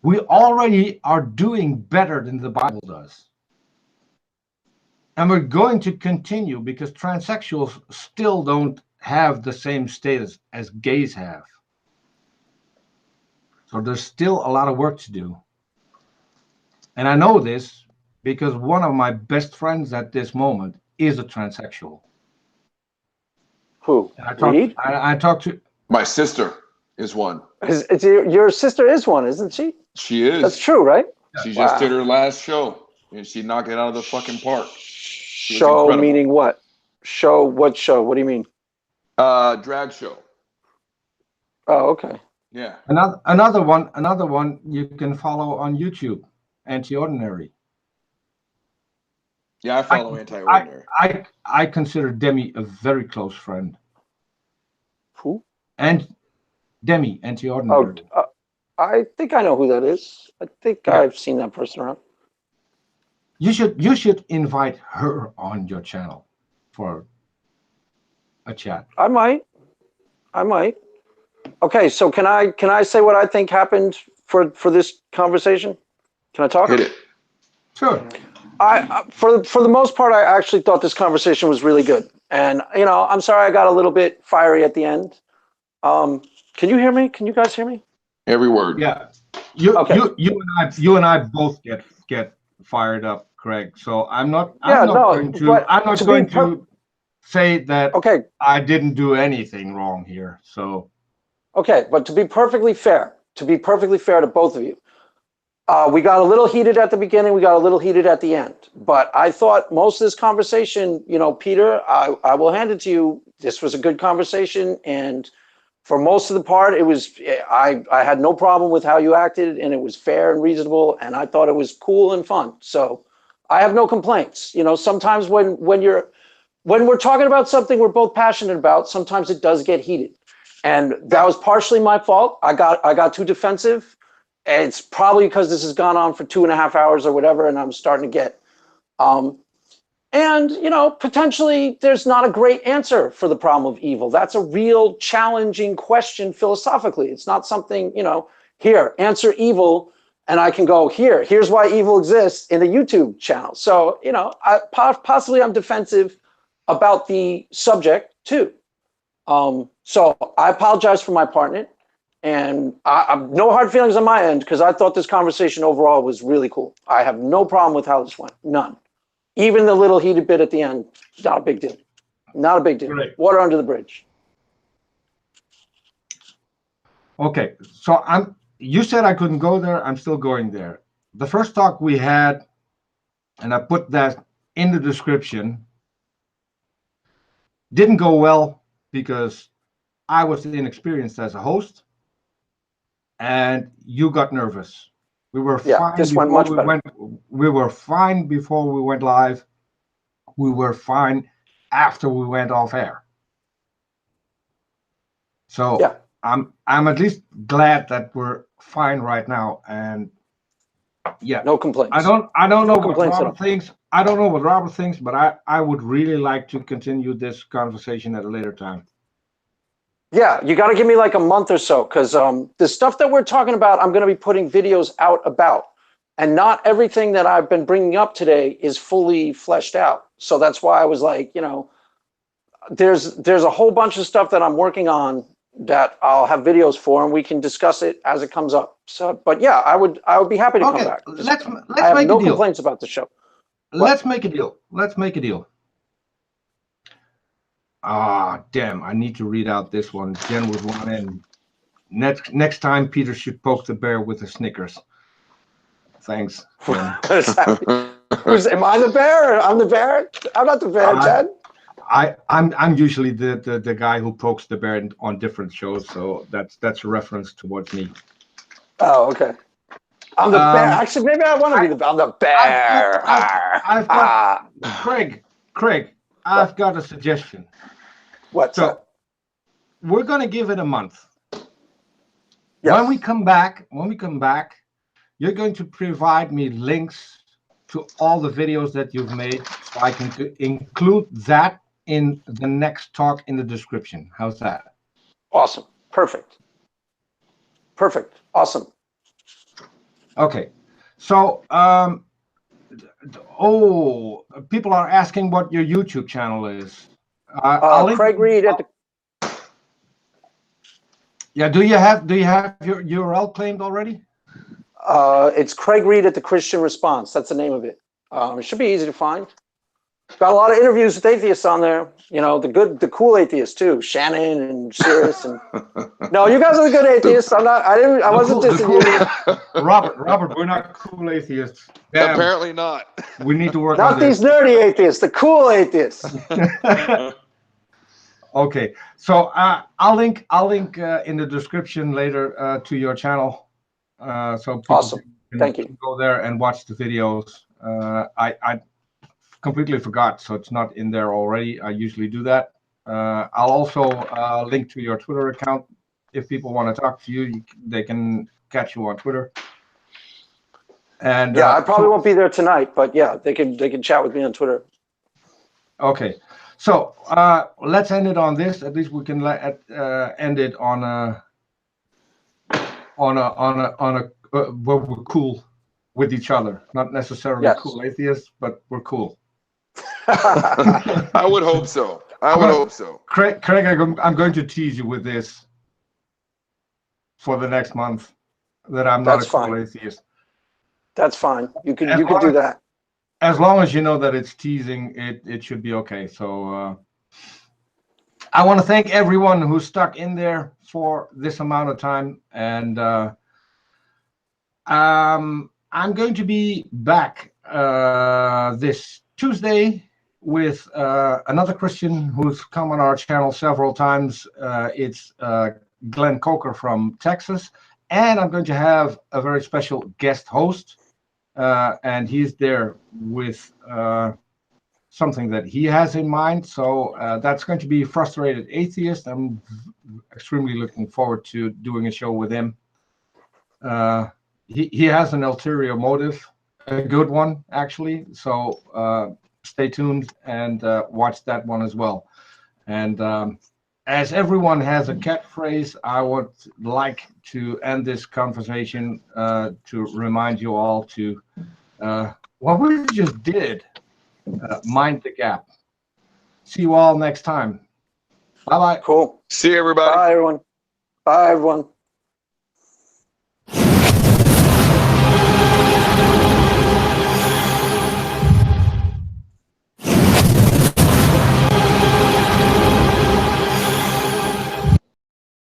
We already are doing better than the Bible does. And we're going to continue because transsexuals still don't have the same status as gays have. So there's still a lot of work to do. And I know this because one of my best friends at this moment is a transsexual. Who? I talked to... My sister is one. Your sister is one, isn't she? She is. That's true, right? She just did her last show, and she knocked it out of the fucking park. Show meaning what? Show what show? What do you mean? Drag show. Oh, okay. Yeah. Another one you can follow on YouTube, Anti-Ordinary. Yeah, I follow Anti-Ordinary. I consider Demi a very close friend. Who? And Demi, Anti-Ordinary. Oh, I think I know who that is. I think I've seen that person around. You should invite her on your channel for a chat. I might. Okay, so can I say what I think happened for this conversation? Can I talk? Hit it. Sure. For the most part, I actually thought this conversation was really good. And I'm sorry I got a little bit fiery at the end. Can you hear me? Can you guys hear me? Every word. Yeah. You and I both get fired up, Craig. So I'm not going to say that I didn't do anything wrong here. So okay, but to be perfectly fair to both of you, we got a little heated at the beginning, we got a little heated at the end. But I thought most of this conversation, Peter, I will hand it to you. This was a good conversation, and for most of the part, it was I had no problem with how you acted, and it was fair and reasonable, and I thought it was cool and fun. So I have no complaints. Sometimes when we're talking about something we're both passionate about, sometimes it does get heated, and that was partially my fault. I got too defensive, and it's probably because this has gone on for 2.5 hours or whatever, and I'm starting to get and, potentially there's not a great answer for the problem of evil. That's a real challenging question philosophically. It's not something, here, answer evil, and I can go, here's why evil exists in the YouTube channel. So, possibly I'm defensive about the subject too. So I apologize for my part in it. And I'm no hard feelings on my end because I thought this conversation overall was really cool. I have no problem with how this went. None. Even the little heated bit at the end, not a big deal. Not a big deal. Great. Water under the bridge. Okay, so you said I couldn't go there. I'm still going there. The first talk we had, and I put that in the description, didn't go well because I was inexperienced as a host, and you got nervous. We were fine. This went much better. We were fine before we went live. We were fine after we went off air. So yeah. I'm at least glad that we're fine right now. And yeah, no complaints. I don't know what Robert thinks. I don't know what Robert thinks, but I would really like to continue this conversation at a later time. Yeah, you got to give me like a month or so, because the stuff that we're talking about, I'm going to be putting videos out about, and not everything that I've been bringing up today is fully fleshed out. So that's why I was like, you know, there's a whole bunch of stuff that I'm working on that I'll have videos for, and we can discuss it as it comes up. So, but yeah, I would be happy to come back. Let's I have make no a deal. complaints about the show. Let's make a deal. Let's make a deal. Ah, damn! I need to read out this one. Jen was one in. Next time, Peter should poke the bear with a Snickers. Thanks. Am I the bear? I'm the bear. I'm not the bear, Jen. I'm usually the guy who pokes the bear on different shows, so that's a reference towards me. Oh, okay. I'm the bear. Actually, maybe I want to be I'm the bear. I've got Craig. I've got a suggestion. What's that? We're gonna give it a month. Yes. When we come back, you're going to provide me links to all the videos that you've made, so I can include that in the next talk in the description. How's that? Awesome. Perfect. Awesome. Okay. So, people are asking what your YouTube channel is. Craig Reed at the. Yeah. Do you have your URL claimed already? It's Craig Reed at the Christian Response. That's the name of it. It should be easy to find. Got a lot of interviews with atheists on there. You know, the cool atheists too. Shannon and Charis and. No, you guys are the good atheists. I wasn't dissing you. Robert, we're not cool atheists. Damn. Apparently not. We need to work on this. Not these nerdy atheists, the cool atheists. Okay, so I'll link in the description later to your channel, so people awesome. Thank you. Can go there and watch the videos. I completely forgot, so it's not in there already. I usually do that. I'll also link to your Twitter account. If people want to talk to you, they can catch you on Twitter. And yeah, I probably won't be there tonight, but yeah, they can chat with me on Twitter. Okay, so let's end it on this. At least we can end it on a where we're cool with each other. Not necessarily cool atheists, but we're cool. I would hope so. I would hope so. Craig, I'm going to tease you with this for the next month, that I'm not a cool atheist. That's fine. You can do that. As long as you know that it's teasing, it should be okay. So I want to thank everyone who stuck in there for this amount of time, and I'm going to be back this Tuesday with another Christian who's come on our channel several times. It's Glenn Coker from Texas, and I'm going to have a very special guest host, and he's there with something that he has in mind. So that's going to be Frustrated Atheist. I'm extremely looking forward to doing a show with him. He has an ulterior motive, a good one, actually. So stay tuned and watch that one as well. And as everyone has a catchphrase, I would like to end this conversation to remind you all to what we just did, mind the gap. See you all next time. Bye-bye. Cool. See everybody. Bye, everyone. Bye, everyone.